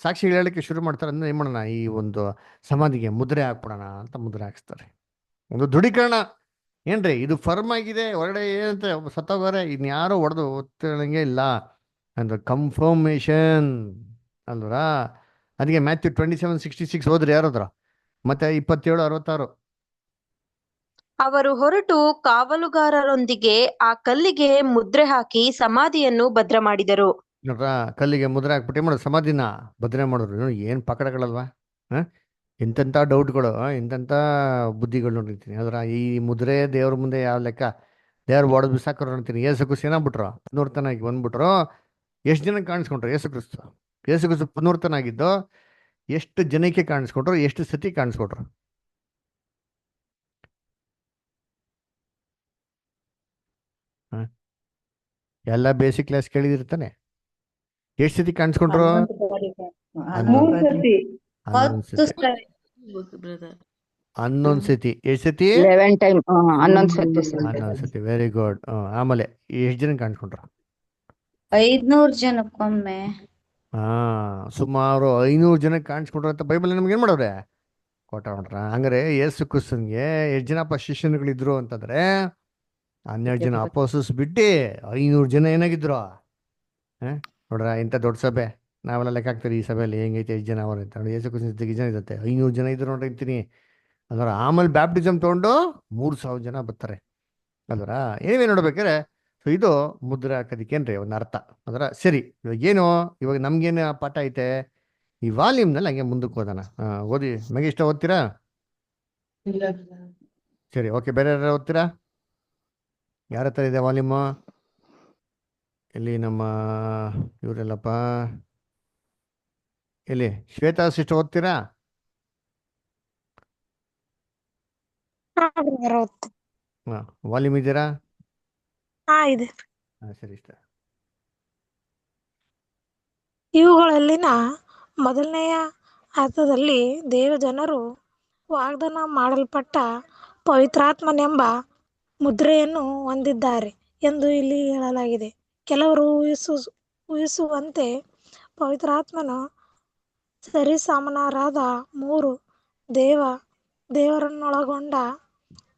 ಸಾಕ್ಷಿಗಳು ಹೇಳಕ್ಕೆ ಶುರು ಮಾಡ್ತಾರೆ. ಅಂದ್ರೆ ಏನ್ ಮಾಡೋಣ, ಈ ಒಂದು ಸಮಾಧಿಗೆ ಮುದ್ರೆ ಹಾಕ್ಬಿಡೋಣ ಅಂತ ಮುದ್ರೆ ಹಾಕ್ಸ್ತಾರೆ. ಒಂದು ದೃಢೀಕರಣ ಏನ್ರಿ, ಇದು ಫರ್ಮ್ ಆಗಿದೆ, ಹೊರಗಡೆ ಏನಂತ ಸತ್ತೋಗಾರೆ ಇನ್ಯಾರೋ ಹೊಡೆದು ಒತ್ತಂಗೆ ಇಲ್ಲ ಅಂದ್ರೆ ಕನ್ಫರ್ಮೇಶನ್ ಅಲ್ವರಾ. ಅದಕ್ಕೆ ಮ್ಯಾಥ್ಯೂ 27:66 ಹೋದ್ರಿ ಯಾರಾದ್ರ, ಮತ್ತೆ 27:66. ಅವರು ಹೊರಟು ಕಾವಲುಗಾರರೊಂದಿಗೆ ಆ ಕಲ್ಲಿಗೆ ಮುದ್ರೆ ಹಾಕಿ ಸಮಾಧಿಯನ್ನು ಭದ್ರ ಮಾಡಿದರು. ನೋಡ್ರ, ಕಲ್ಲಿಗೆ ಮುದ್ರೆ ಹಾಕ್ಬಿಟ್ಟು ಮಾಡೋದು, ಸಮಾಧಿನ ಭದ್ರ ಮಾಡಿದ್ರು. ಏನು ಪಕಡಗಳಲ್ವಾ, ಎಂತೆಂಥ ಡೌಟ್ಗಳು, ಎಂತೆಂಥ ಬುದ್ಧಿಗಳು ನೋಡಿರ್ತೀನಿ. ಅದರ ಈ ಮುದ್ರೆ ದೇವ್ರ ಮುಂದೆ ಯಾವ ಲೆಕ್ಕ, ದೇವ್ರು ಹೊಡೆದು ಬಿಸಾಕೋರು ನೋಡ್ತೀನಿ. ಯೇಸು ಕ್ರಿಸ್ತು ಏನಾಗ್ಬಿಟ್ರು, ಪುನರುತ್ಥಾನಾಗಿ ಬಂದ್ಬಿಟ್ರು. ಎಷ್ಟು ಜನಕ್ಕೆ ಕಾಣಿಸ್ಕೊಂಡ್ರು ಯೇಸು ಕ್ರಿಸ್ತು? ಯೇಸು ಕ್ರಿಸ್ತು ಪುನರುತ್ಥಾನಾಗಿದ್ದು ಎಷ್ಟು ಜನಕ್ಕೆ ಕಾಣಿಸ್ಕೊಂಡ್ರು, ಎಷ್ಟು ಸತಿ ಕಾಣಿಸ್ಕೊಟ್ರು? ಎಲ್ಲ ಬೇಸಿಕ್ ಕ್ಲಾಸ್ ಕೇಳಿದಿರ್ತಾನೆ. ಎಷ್ಟು ಸತಿ ಕಾಣಿಸ್ಕೊಂಡ್ರು? 3 ಸತಿ 11 ಸತಿ. ಬ್ರದರ್ 11 ಸತಿ. ಎಷ್ಟು ಸತಿ? 11 ಟೈಮ್ 11 ಸತಿ. 11 ಸತಿ. Very good. ಆಮೇಲೆ ಎಷ್ಟು ಜನ ಕಾಣಿಸ್ಕೊಂಡ್ರು? 500 ಜನಕ್ಕೊಮ್ಮೆ. ಸುಮಾರು 500 ಜನಕ್ಕೆ ಕಾಣಿಸ್ಕೊಂಡ್ರು ಅಂತ ಬೈಬಲ್ ನಮ್ಗೆ ಏನ್ ಮಾಡವ್ರೆ, ಕೊಟ್ಟ ನೋಡ್ರ. ಹಂಗಾರೆ ಯೇಸು ಕ್ರಿಸ್ತನ್ಗೆ ಎಷ್ಟು ಜನಪ್ಪ ಶಿಷ್ಯನುಗಳಿದ್ರು ಅಂತಂದ್ರೆ 12 ಜನ ಅಪೋಸ್ತಲರು ಬಿಟ್ಟು 500 ಜನ ಏನಾಗಿದ್ರು ನೋಡ್ರ. ಇಂಥ ದೊಡ್ಡ ಸಭೆ ನಾವೆಲ್ಲ ಲೆಕ್ಕ ಹಾಕ್ತೀರಿ, ಈ ಸಭೆಯಲ್ಲಿ ಹೆಂಗೈತೆ, 5 ಜನ ಅವ್ರು ಅಂತ. ಯೇಸು ಕ್ರಿಸ್ತನ ಜೊತೆಗೆ ಜನ ಇರುತ್ತೆ, 500 ಜನ ಇದ್ರು ನೋಡ್ರಿ ಅಂತೀನಿ. ಅದರ ಆಮೇಲೆ ಬ್ಯಾಪ್ಟಿಸಮ್ ತೊಗೊಂಡು 3000 ಜನ ಬರ್ತಾರೆ ಅಲ್ವರ. ಏನೇ ನೋಡ್ಬೇಕಾರೆ ಸೊ ಇದು ಮುದ್ರೆ ಹಾಕೋದಿಕ್ಕೇನ್ರಿ ಒಂದು ಅರ್ಥ. ಅದರ ಸರಿ, ಇವಾಗ ಏನು, ಇವಾಗ ನಮ್ಗೇನು ಪಾಠ ಐತೆ ಈ ವಾಲ್ಯೂಮ್ನಲ್ಲಿ, ಹಂಗೆ ಮುಂದಕ್ಕೆ ಓದೋಣ. ಓದಿ. ಮಗೆ ಇಷ್ಟ ಓದ್ತೀರಾ? ಸರಿ, ಓಕೆ. ಬೇರೆ ಯಾರು ಓದ್ತೀರಾ? ಯಾರ ಹತ್ರ ಇದೆ ವಾಲ್ಯೂಮು? ಎಲ್ಲಿ ನಮ್ಮ ಇವರೆಲ್ಲಪ್ಪ, ಎಲ್ಲಿ ಶ್ವೇತಾ ಸಿಸ್ಟರ್ ಓದ್ತೀರಾ? ವಾಲ್ಯೂಮ್ ಇದ್ದೀರಾ? ಇದೆ. ಸರಿ ಇಷ್ಟ. ಇವುಗಳಲ್ಲಿನ ಮೊದಲನೆಯ ಅರ್ಥದಲ್ಲಿ ದೇವಜನರು ವಾಗ್ದಾನ ಮಾಡಲ್ಪಟ್ಟ ಪವಿತ್ರಾತ್ಮನೆಂಬ ಮುದ್ರೆಯನ್ನು ಹೊಂದಿದ್ದಾರೆ ಎಂದು ಇಲ್ಲಿ ಹೇಳಲಾಗಿದೆ. ಕೆಲವರು ಊಹಿಸುವಂತೆ ಪವಿತ್ರಾತ್ಮನು ಸರಿಸಮಾನರಾದ ಮೂರು ದೇವರನ್ನೊಳಗೊಂಡ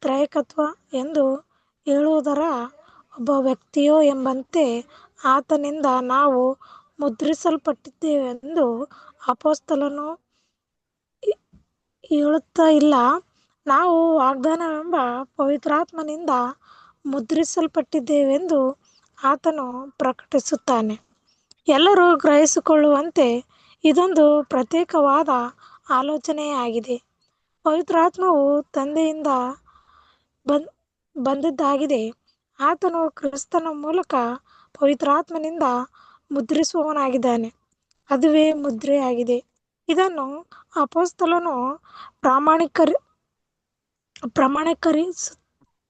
ತ್ರೈಕತ್ವ ಎಂದು ಹೇಳುವುದರ ಒಬ್ಬ ವ್ಯಕ್ತಿಯೋ ಎಂಬಂತೆ ಆತನಿಂದ ನಾವು ಮುದ್ರಿಸಲ್ಪಟ್ಟಿದ್ದೇವೆಂದು ಅಪೊಸ್ತಲನು ಹೇಳುತ್ತಾ ಇಲ್ಲ. ನಾವು ವಾಗ್ದಾನವೆಂಬ ಪವಿತ್ರಾತ್ಮನಿಂದ ಮುದ್ರಿಸಲ್ಪಟ್ಟಿದ್ದೇವೆಂದು ಆತನು ಪ್ರಕಟಿಸುತ್ತಾನೆ. ಎಲ್ಲರೂ ಗ್ರಹಿಸಿಕೊಳ್ಳುವಂತೆ ಇದೊಂದು ಪ್ರತ್ಯೇಕವಾದ ಆಲೋಚನೆಯಾಗಿದೆ. ಪವಿತ್ರಾತ್ಮವು ತಂದೆಯಿಂದ ಬಂದದ್ದಾಗಿದೆ. ಆತನು ಕ್ರಿಸ್ತನ ಮೂಲಕ ಪವಿತ್ರಾತ್ಮನಿಂದ ಮುದ್ರಿಸುವವನಾಗಿದ್ದಾನೆ. ಅದುವೇ ಮುದ್ರೆಯಾಗಿದೆ. ಇದನ್ನು ಅಪೊಸ್ತಲನು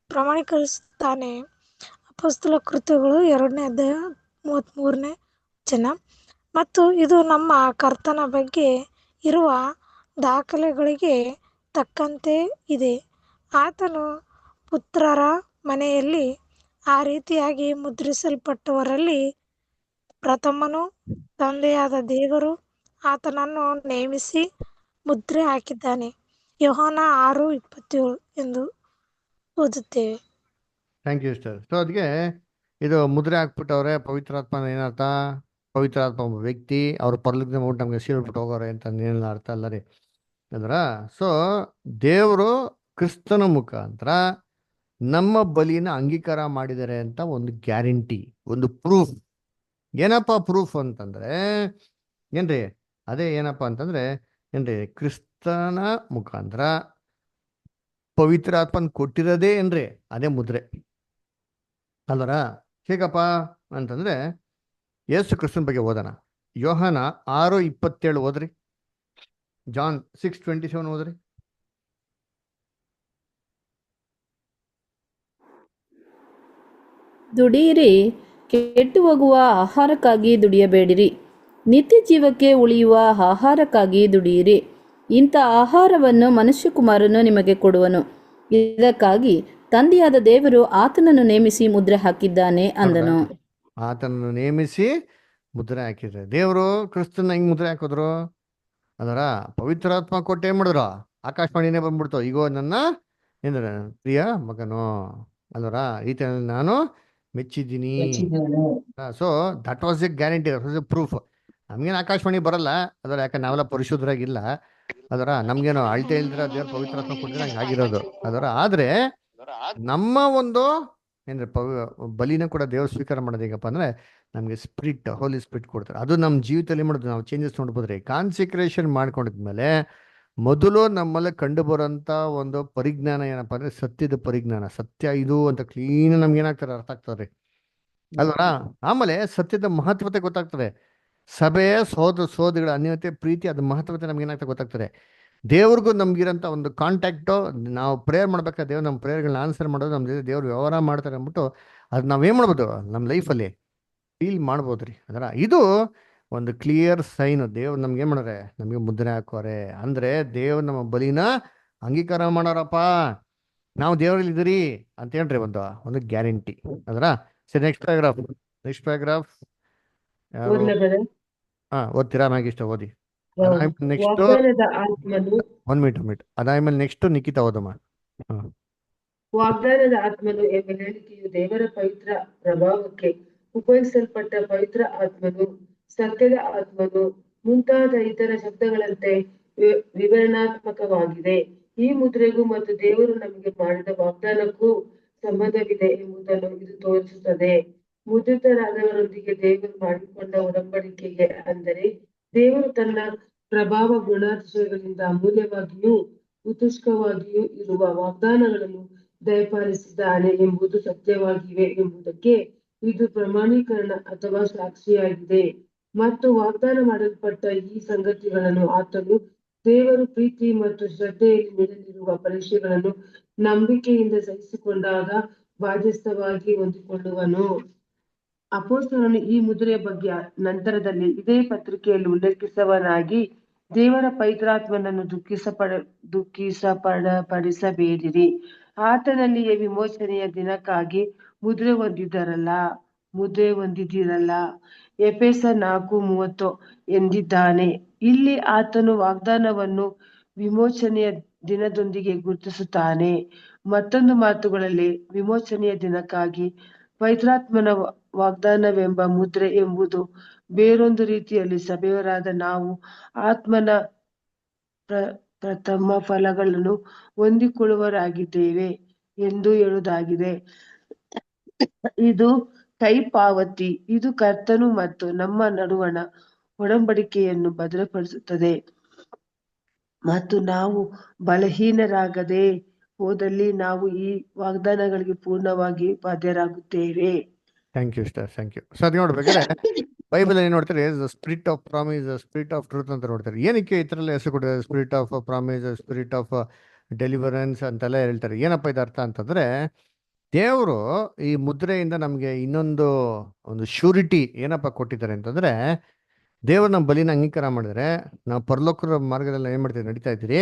ಪ್ರಮಾಣೀಕರಿಸುತ್ತಾನೆ. ಅಪೊಸ್ತಲ ಕೃತ್ಯಗಳು 2ನೇ ಅಧ್ಯಾಯ 33ನೇ ವಚನ. ಮತ್ತು ಇದು ನಮ್ಮ ಕರ್ತನ ಬಗ್ಗೆ ಇರುವ ದಾಖಲೆಗಳಿಗೆ ತಕ್ಕಂತೆ ಇದೆ. ಆತನು ಪುತ್ರರ ಮನೆಯಲ್ಲಿ ಆ ರೀತಿಯಾಗಿ ಮುದ್ರಿಸಲ್ಪಟ್ಟವರಲ್ಲಿ ಪ್ರಥಮನು. ತಂದೆಯಾದ ದೇವರು ಆತನನ್ನು ನೇಮಿಸಿ ಮುದ್ರೆ ಹಾಕಿದ್ದಾನೆ. ಯೋಹಾನ 6:27 ಎಂದು ಓದುತ್ತೇವೆ. Thank you sister. ಸೊ ಅದಕ್ಕೆ ಇದು ಮುದ್ರೆ ಹಾಕ್ಬಿಟ್ಟವ್ರೆ. ಪವಿತ್ರಾತ್ಮ ಏನರ್ಥ? ಪವಿತ್ರಾತ್ಮ ಒಬ್ಬ ವ್ಯಕ್ತಿ, ಅವ್ರ ಪರಲೋಕದಿಂದ ಹೋಗಿ ನಮ್ಗೆ ಸೀಳ್ಬಿಟ್ಟು ಹೋಗೋರೆ ಅಂತ ಏನೆಲ್ಲ ಅರ್ಥ ಅಲ್ಲ ರೀ ಅಂದ್ರ. ಸೊ ದೇವರು ಕ್ರಿಸ್ತನ ಮುಖಾಂತರ ನಮ್ಮ ಬಲಿನ ಅಂಗೀಕಾರ ಮಾಡಿದ್ದಾರೆ ಅಂತ ಒಂದು ಗ್ಯಾರಂಟಿ, ಒಂದು ಪ್ರೂಫ್. ಏನಪ್ಪ ಪ್ರೂಫ್ ಅಂತಂದ್ರೆ ಏನ್ರಿ? ಅದೇ ಏನಪ್ಪ ಅಂತಂದ್ರೆ ಏನ್ರಿ? ಕ್ರಿಸ್ತನ ಮುಖಾಂತರ ಪವಿತ್ರಾತ್ಮನ್ ಕೊಟ್ಟಿರೋದೇ ಏನ್ರಿ? ಅದೇ ಮುದ್ರೆ ಅಲ್ವರ. ಹೇಗಪ್ಪ ಅಂತಂದ್ರೆ ಯೇಸು ಕ್ರಿಸ್ತನ ಬಗ್ಗೆ ಓದೋಣ. ಯೋಹಾನ 6:27 ಓದ್ರಿ. ಜಾನ್ 6:27 ಓದ್ರಿ. ದುಡಿಯಿರಿ, ಕೆಟ್ಟು ಹೋಗುವ ಆಹಾರಕ್ಕಾಗಿ ದುಡಿಯಬೇಡಿರಿ, ನಿತ್ಯ ಜೀವಕ್ಕೆ ಉಳಿಯುವ ಆಹಾರಕ್ಕಾಗಿ ದುಡಿಯಿರಿ. ಇಂಥ ಆಹಾರವನ್ನು ಮನುಷ್ಯಕುಮಾರನು ನಿಮಗೆ ಕೊಡುವನು. ಇದಕ್ಕಾಗಿ ತಂದೆಯಾದ ದೇವರು ಆತನನ್ನು ನೇಮಿಸಿ ಮುದ್ರೆ ಹಾಕಿದ್ದಾನೆ ಅಂದನು. ಆತನನ್ನು ನೇಮಿಸಿ ಮುದ್ರೆ ಹಾಕಿದ್ರೆ ದೇವರು ಕ್ರಿಸ್ತನ ಹೆಂಗ್ ಮುದ್ರೆ ಹಾಕಿದ್ರು? ಅದರ ಪವಿತ್ರಾತ್ಮ ಕೊಟ್ಟು ಏನ್ ಮಾಡಿದ್ರು? ಆಕಾಶವಾಣಿನೇ ಬಂದ್ಬಿಡ್ತು, ಈಗೋ ನನ್ನ ಏನ್ರ ಪ್ರಿಯ ಮಗನು ಅಲ್ವರ, ಈತನಲ್ಲಿ ನಾನು ಮೆಚ್ಚಿದ್ದೀನಿ. So that was a guarantee, that was a proof. ನಮ್ಗೇನು ಆಕಾಶವಾಣಿ ಬರಲ್ಲ ಅದರ, ಯಾಕಂದ್ರೆ ನಾವೆಲ್ಲ ಪರಿಶುದ್ಧರಾಗಿಲ್ಲ ಅದರ. ನಮ್ಗೇನು ಅಳ್ತೆ ಇಲ್ದಿರ ದೇವ್ರ ಪವಿತ್ರಾತ್ಮ ಕೊಟ್ಟಿದ್ರೆ ಹಂಗೆ ಆಗಿರೋದು ಅದರ. ಆದ್ರೆ ನಮ್ಮ ಒಂದು ಏನ್ರಿ ಬಲಿನ ಕೂಡ ದೇವ್ರ ಸ್ವೀಕಾರ ಮಾಡೋದು ಹೇಗಪ್ಪ ಅಂದ್ರೆ ನಮ್ಗೆ ಸ್ಪಿರಿಟ್, ಹೋಲಿ ಸ್ಪಿರಿಟ್ ಕೊಡ್ತಾರೆ. ಅದು ನಮ್ಮ ಜೀವಿತದಲ್ಲಿ ಮಾಡೋದು ನಾವು ಚೇಂಜಸ್ ನೋಡ್ಬೋದ್ರಿ. ಕಾನ್ಸಿಕ್ರೇಷನ್ ಮಾಡ್ಕೊಂಡಿದ್ಮೇಲೆ ಮೊದಲು ನಮ್ಮಲ್ಲಿ ಕಂಡು ಬರೋಂಥ ಒಂದು ಪರಿಜ್ಞಾನ ಏನಪ್ಪ ಅಂದ್ರೆ ಸತ್ಯದ ಪರಿಜ್ಞಾನ. ಸತ್ಯ ಇದು ಅಂತ ಕ್ಲೀನ್ ನಮ್ಗೆ ಏನಾಗ್ತಾರೆ? ಅರ್ಥ ಆಗ್ತದೆ ಅಲ್ವರ. ಆಮೇಲೆ ಸತ್ಯದ ಮಹತ್ವತೆ ಗೊತ್ತಾಗ್ತದೆ. ಸಭೆಯ ಸೋದಗಳ ಅನ್ಯೋನ್ಯತೆ, ಪ್ರೀತಿ, ಅದ್ರ ಮಹತ್ವತೆ ನಮ್ಗೆ ಏನಾಗ್ತದೆ ಗೊತ್ತಾಗ್ತದೆ. ದೇವ್ರಿಗೂ ನಮ್ಗಿರೋಂಥ ಒಂದು ಕಾಂಟ್ಯಾಕ್ಟು. ನಾವು ಪ್ರೇಯರ್ ಮಾಡ್ಬೇಕಾದ್ರೆ ದೇವ್ರು ನಮ್ಮ ಪ್ರೇಯರ್ಗಳನ್ನ ಆನ್ಸರ್ ಮಾಡೋದು, ನಮ್ಮ ಜೊತೆ ದೇವ್ರು ವ್ಯವಹಾರ ಮಾಡ್ತಾರೆ ಅಂದ್ಬಿಟ್ಟು ಅದು ನಾವೇನು ಮಾಡ್ಬೋದು? ನಮ್ಮ ಲೈಫಲ್ಲಿ ಫೀಲ್ ಮಾಡ್ಬೋದು ರೀ ಅದರ. ಇದು ಒಂದು ಕ್ಲಿಯರ್ ಸೈನ್. ದೇವ್ರು ನಮ್ಗೆ ಏನು ಮಾಡೋರೆ? ನಮಗೆ ಮುದ್ರೆ ಹಾಕೋರೆ. ಅಂದ್ರೆ ದೇವ್ರು ನಮ್ಮ ಬಲಿನ ಅಂಗೀಕಾರ ಮಾಡೋರಪ್ಪ, ನಾವು ದೇವರಲ್ಲಿ ಇದೀರಿ ಅಂತ ಹೇಳ್ರಿ, ಒಂದು ಗ್ಯಾರಂಟಿ ಅದರ. ಸರಿ, ನೆಕ್ಸ್ಟ್ ಪ್ಯಾರಾಗ್ರಾಫ್ ಓದ್ತೀರಾ? ನಾಗಿಷ್ಟ ಓದಿ. ನೆಕ್ಸ್ಟ್ ಒಂದ್ ಮಿನಿಟ್ ಅದಾದ್ಮೇಲೆ ನೆಕ್ಸ್ಟ್ ನಿಖಿತಾ ಓದಮ್ಮ. ವಾಗ್ದಾನದ ಆತ್ಮನು ಎಂಬ ಹೇಳಿಕೆಯು ದೇವರ ಪವಿತ್ರ ಪ್ರಭಾವಕ್ಕೆ ಉಪಯೋಗಿಸಲ್ಪಟ್ಟ ಪವಿತ್ರ ಆತ್ಮನು, ಸತ್ಯದ ಆತ್ಮನು ಮುಂತಾದ ಇತರ ಶಬ್ದಗಳಂತೆ ವಿವರಣಾತ್ಮಕವಾಗಿದೆ. ಈ ಮುದ್ರೆಗೂ ಮತ್ತು ದೇವರು ನಮಗೆ ಮಾಡಿದ ವಾಗ್ದಾನಕ್ಕೂ ಸಂಬಂಧವಿದೆ ಎಂಬುದನ್ನು ಇದು ತೋರಿಸುತ್ತದೆ. ಮುದ್ರಿತರಾದವರೊಂದಿಗೆ ದೇವರು ಮಾಡಿಕೊಂಡ ಒಡಂಬಡಿಕೆಗೆ, ಅಂದರೆ ದೇವರು ತನ್ನ ಪ್ರಭಾವ ಗುಣಾತಿಶಯಗಳಿಂದ ಅಮೂಲ್ಯವಾಗಿಯೂ ಉತ್ಕೃಷ್ಟವಾಗಿಯೂ ಇರುವ ವಾಗ್ದಾನಗಳನ್ನು ದಯಪಾಲಿಸಿದ್ದಾನೆ ಎಂಬುದು ಸತ್ಯವಾಗಿವೆ ಎಂಬುದಕ್ಕೆ ಇದು ಪ್ರಮಾಣೀಕರಣ ಅಥವಾ ಸಾಕ್ಷಿಯಾಗಿದೆ. ಮತ್ತು ವಾಗ್ದಾನ ಮಾಡಲ್ಪಟ್ಟ ಈ ಸಂಗತಿಗಳನ್ನು ಆತನು ದೇವರು ಪ್ರೀತಿ ಮತ್ತು ಶ್ರದ್ಧೆಯಲ್ಲಿ ನೀಡಲಿರುವ ಪರೀಕ್ಷೆಗಳನ್ನು ನಂಬಿಕೆಯಿಂದ ಸಹಿಸಿಕೊಂಡಾಗ ಬಾಧ್ಯಸ್ಥವಾಗಿ ಹೊಂದಿಕೊಳ್ಳುವನು. ಅಪೊಸ್ತಲನು ಈ ಮುದ್ರೆಯ ಬಗ್ಗೆ ನಂತರದಲ್ಲಿ ಇದೇ ಪತ್ರಿಕೆಯಲ್ಲಿ ಉಲ್ಲೇಖಿಸುವನಾಗಿ, ದೇವರ ಪವಿತ್ರಾತ್ಮನನ್ನು ದುಃಖಿಸಪಡಿಸಬೇಡಿರಿ, ಆತನಲ್ಲಿಯೇ ವಿಮೋಚನೆಯ ದಿನಕ್ಕಾಗಿ ಮುದ್ರೆ ಹೊಂದಿದರಲ್ಲ. ಮುದ್ರೆ ಹೊಂದಿದಿರಲ್ಲ. ಎಫೆಸ 4:30 ಎಂದಿದ್ದಾನೆ. ಇಲ್ಲಿ ಆತನು ವಾಗ್ದಾನವನ್ನು ವಿಮೋಚನೆಯ ದಿನದೊಂದಿಗೆ ಗುರುತಿಸುತ್ತಾನೆ. ಮತ್ತೊಂದು ಮಾತುಗಳಲ್ಲಿ ವಿಮೋಚನೆಯ ದಿನಕ್ಕಾಗಿ ಪವಿತ್ರಾತ್ಮನ ವಾಗ್ದಾನವೆಂಬ ಮುದ್ರೆ ಎಂಬುದು ಬೇರೊಂದು ರೀತಿಯಲ್ಲಿ ಸಭೆಯವರಾದ ನಾವು ಆತ್ಮನ ಪ್ರಥಮ ಫಲಗಳನ್ನು ಹೊಂದಿಕೊಳ್ಳುವವರಾಗಿದ್ದೇವೆ ಎಂದು ಹೇಳುವುದಾಗಿದೆ. ಇದು ಕೈ ಪಾವತಿ. ಇದು ಕರ್ತನು ಮತ್ತು ನಮ್ಮ ನಡುವಣ ಒಡಂಬಡಿಕೆಯನ್ನು ಭದ್ರಪಡಿಸುತ್ತದೆ ಮತ್ತು ನಾವು ಬಲಹೀನರಾಗದೆ ಹೋದಲ್ಲಿ ನಾವು ಈ ವಾಗ್ದಾನಗಳಿಗೆ ಪೂರ್ಣವಾಗಿ ಬಾಧ್ಯರಾಗುತ್ತೇವೆ. Thank you sister, thank you. So ಅದು ನೋಡ್ಬೇಕಾದ್ರೆ ಬೈಬಲ್ ಏನ್ ನೋಡ್ತಾರೆ, spirit of promise, spirit of truth ಅಂತ ನೋಡ್ತಾರೆ. ಏನಕ್ಕೆ ಈ ತರ ಎಲ್ಲ ಹೆಸರು ಕೊಟ್ಟಿದ್ದಾರೆ? Spirit of promise, spirit of deliverance ಅಂತೆಲ್ಲ ಹೇಳ್ತಾರೆ. ಏನಪ್ಪ ಇದು ಅರ್ಥ ಅಂತಂದ್ರೆ, ದೇವರು ಈ ಮುದ್ರೆಯಿಂದ ನಮಗೆ ಇನ್ನೊಂದು ಒಂದು ಶ್ಯೂರಿಟಿ ಏನಪ್ಪ ಕೊಟ್ಟಿದ್ದಾರೆ ಅಂತಂದ್ರೆ, ದೇವ್ರ ನಮ್ಮ ಬಲಿನ ಅಂಗೀಕಾರ ಮಾಡಿದ್ರೆ ನಾವು ಪರಲೋಕರ ಮಾರ್ಗದಲ್ಲಿ ಏನ್ ಮಾಡ್ತೀವಿ, ನಡೀತಾ ಇದ್ದೀರಿ.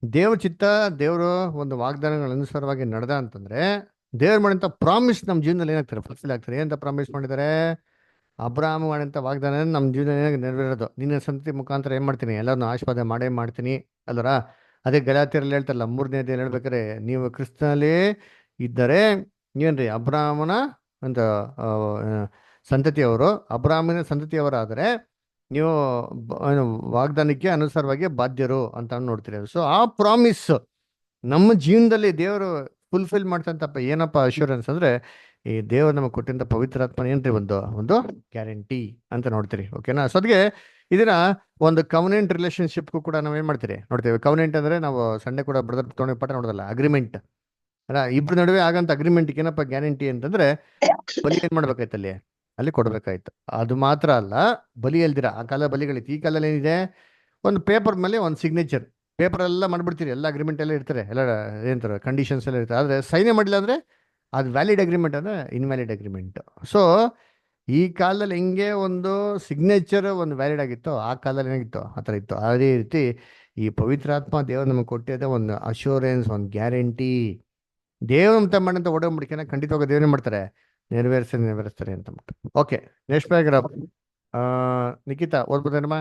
ದೇವ ಚಿತ್ತ, ದೇವರು ಒಂದು ವಾಗ್ದಾನಗಳ ಅನುಸಾರವಾಗಿ ನಡೆದ ಅಂತಂದ್ರೆ, ದೇವ್ರು ಮಾಡಿದಂಥ ಪ್ರಾಮಿಸ್ ನಮ್ಮ ಜೀವನದಲ್ಲಿ ಏನಾಗ್ತಾರೆ, ಫುಲ್ಫಿಲ್ ಆಗ್ತಾರೆ. ಏನಂತ ಪ್ರಾಮಿಸ್ ಮಾಡಿದ್ದಾರೆ? ಅಬ್ರಾಹ್ಮ ಮಾಡಿದಂಥ ವಾಗ್ದಾನ ನಮ್ಮ ಜೀವನ ನೆರವೇರೋದು. ನಿನ್ನ ಸಂತತಿ ಮುಖಾಂತರ ಏನ್ ಮಾಡ್ತೀನಿ, ಎಲ್ಲರನ್ನು ಆಶೀರ್ವಾದ ಮಾಡೇ ಮಾಡ್ತೀನಿ ಅಲ್ವರ. ಅದೇ ಗಲಾತ್ಯರಲ್ಲಿ ಹೇಳ್ತಾರಲ್ಲ, 3ನೇ ಅಧ್ಯಾಯ ಹೇಳ್ಬೇಕಾರೆ, ನೀವು ಕ್ರಿಸ್ತನಲ್ಲಿ ಇದ್ದರೆ ಏನ್ರಿ, ಅಬ್ರಾಹ್ಮನ ಒಂದು ಸಂತತಿಯವರು, ಅಬ್ರಾಹ್ಮನ ಸಂತತಿಯವರಾದರೆ ನೀವು ವಾಗ್ದಾನಕ್ಕೆ ಅನುಸಾರವಾಗಿ ಬಾಧ್ಯರು ಅಂತ ನೋಡ್ತೀರಿ. ಸೊ ಆ ಪ್ರಾಮಿಸ್ ನಮ್ಮ ಜೀವನದಲ್ಲಿ ದೇವರು ಫುಲ್ಫಿಲ್ ಮಾಡ್ತಂತಪ್ಪ. ಏನಪ್ಪ ಅಶ್ಯೂರೆನ್ಸ್ ಅಂದ್ರೆ, ಈ ದೇವರು ನಮಗೆ ಕೊಟ್ಟಿದ್ದ ಪವಿತ್ರಾತ್ಮನ ಏನ್ರಿ ಒಂದು ಗ್ಯಾರಂಟಿ ಅಂತ ನೋಡ್ತೀರಿ. ಓಕೆನಾ? ಸೊ ಅದಕ್ಕೆ ಇದನ್ನ ಒಂದು ಕವನೆಂಟ್ ರಿಲೇಶನ್ಶಿಪ್ಗೂ ಕೂಡ ನಾವು ಏನ್ ಮಾಡ್ತೀರಿ ನೋಡ್ತೇವೆ. ಕವನೆಂಟ್ ಅಂದ್ರೆ ನಾವು ಸಂಡೆ ಕೂಡ ಬ್ರದರ್ ತೊಗೊಂಡು ಪಾಠ ನೋಡೋದಲ್ಲ, ಅಗ್ರಿಮೆಂಟ್ ಅಲ್ಲ, ಇಬ್ರು ನಡುವೆ ಆಗಂತ ಅಗ್ರಿಮೆಂಟ್ ಏನಪ್ಪ ಗ್ಯಾರಂಟಿ ಅಂತಂದ್ರೆ, ಬಲಿ ಏನ್ ಮಾಡ್ಬೇಕಾಯ್ತು ಅಲ್ಲಿ ಕೊಡ್ಬೇಕಾಯ್ತು. ಅದು ಮಾತ್ರ ಅಲ್ಲ, ಬಲಿ ಎಲ್ದಿರ ಆ ಕಾಲ ಬಲಿಗಳಿತ್ತು. ಈ ಕಾಲದಲ್ಲಿ ಏನಿದೆ, ಒಂದು ಪೇಪರ್ ಮೇಲೆ ಒಂದು ಸಿಗ್ನೇಚರ್, ಪೇಪರ್ ಎಲ್ಲ ಮಾಡ್ಬಿಡ್ತೀರಿ, ಎಲ್ಲ ಅಗ್ರಿಮೆಂಟ್ ಎಲ್ಲ ಇರ್ತಾರೆ, ಎಲ್ಲ ಏನಂತಾರೆ ಕಂಡೀಷನ್ಸ್ ಎಲ್ಲ ಇರ್ತಾರೆ. ಆದರೆ ಸೈನ್ ಮಾಡಿಲ್ಲ ಅಂದ್ರೆ ಅದು ವ್ಯಾಲಿಡ್ ಅಗ್ರಿಮೆಂಟ್ ಅಂದ್ರೆ ಇನ್ವ್ಯಾಲಿಡ್ ಅಗ್ರಿಮೆಂಟ್. ಸೊ ಈ ಕಾಲದಲ್ಲಿ ಹೆಂಗೆ ಒಂದು ಸಿಗ್ನೇಚರ್ ಒಂದು ವ್ಯಾಲಿಡ್ ಆಗಿತ್ತು, ಆ ಕಾಲದಲ್ಲಿ ಏನಾಗಿತ್ತು ಆ ಥರ ಇತ್ತು. ಅದೇ ರೀತಿ ಈ ಪವಿತ್ರಾತ್ಮ ದೇವರು ನಮಗೆ ಕೊಟ್ಟಿದ್ದ ಒಂದು ಅಶ್ಯೂರೆನ್ಸ್, ಒಂದು ಗ್ಯಾರಂಟಿ. ದೇವರು ಅಂತ ಮಾಡಿದಂಥ ಒಡಂಬಡಿಕೆನ ಖಂಡಿತವಾಗಿ ದೇವರೇ ಮಾಡ್ತಾರೆ, ನೆರವೇರಿಸ್ತಾರೆ ಅಂತ ಬಿಟ್ಟು. Okay, next paragraph. ನಿಖಿತಾ ಓದ್ಬೋದೇನಮ್ಮ?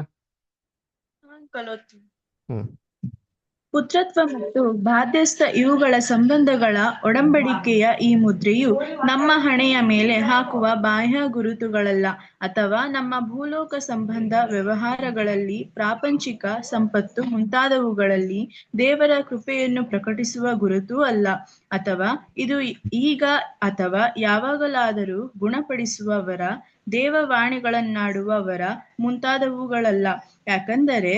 ಪುತ್ರತ್ವ ಮತ್ತು ಬಾಧ್ಯಸ್ಥ ಇವುಗಳ ಸಂಬಂಧಗಳ ಒಡಂಬಡಿಕೆಯ ಈ ಮುದ್ರೆಯು ನಮ್ಮ ಹಣೆಯ ಮೇಲೆ ಹಾಕುವ ಬಾಹ್ಯ ಗುರುತುಗಳಲ್ಲ, ಅಥವಾ ನಮ್ಮ ಭೂಲೋಕ ಸಂಬಂಧ ವ್ಯವಹಾರಗಳಲ್ಲಿ, ಪ್ರಾಪಂಚಿಕ ಸಂಪತ್ತು ಮುಂತಾದವುಗಳಲ್ಲಿ ದೇವರ ಕೃಪೆಯನ್ನು ಪ್ರಕಟಿಸುವ ಗುರುತೂ ಅಲ್ಲ, ಅಥವಾ ಇದು ಈಗ ಅಥವಾ ಯಾವಾಗಲಾದರೂ ಗುಣಪಡಿಸುವವರ, ದೇವವಾಣಿಗಳನ್ನಾಡುವವರ ಮುಂತಾದವುಗಳಲ್ಲ. ಯಾಕಂದರೆ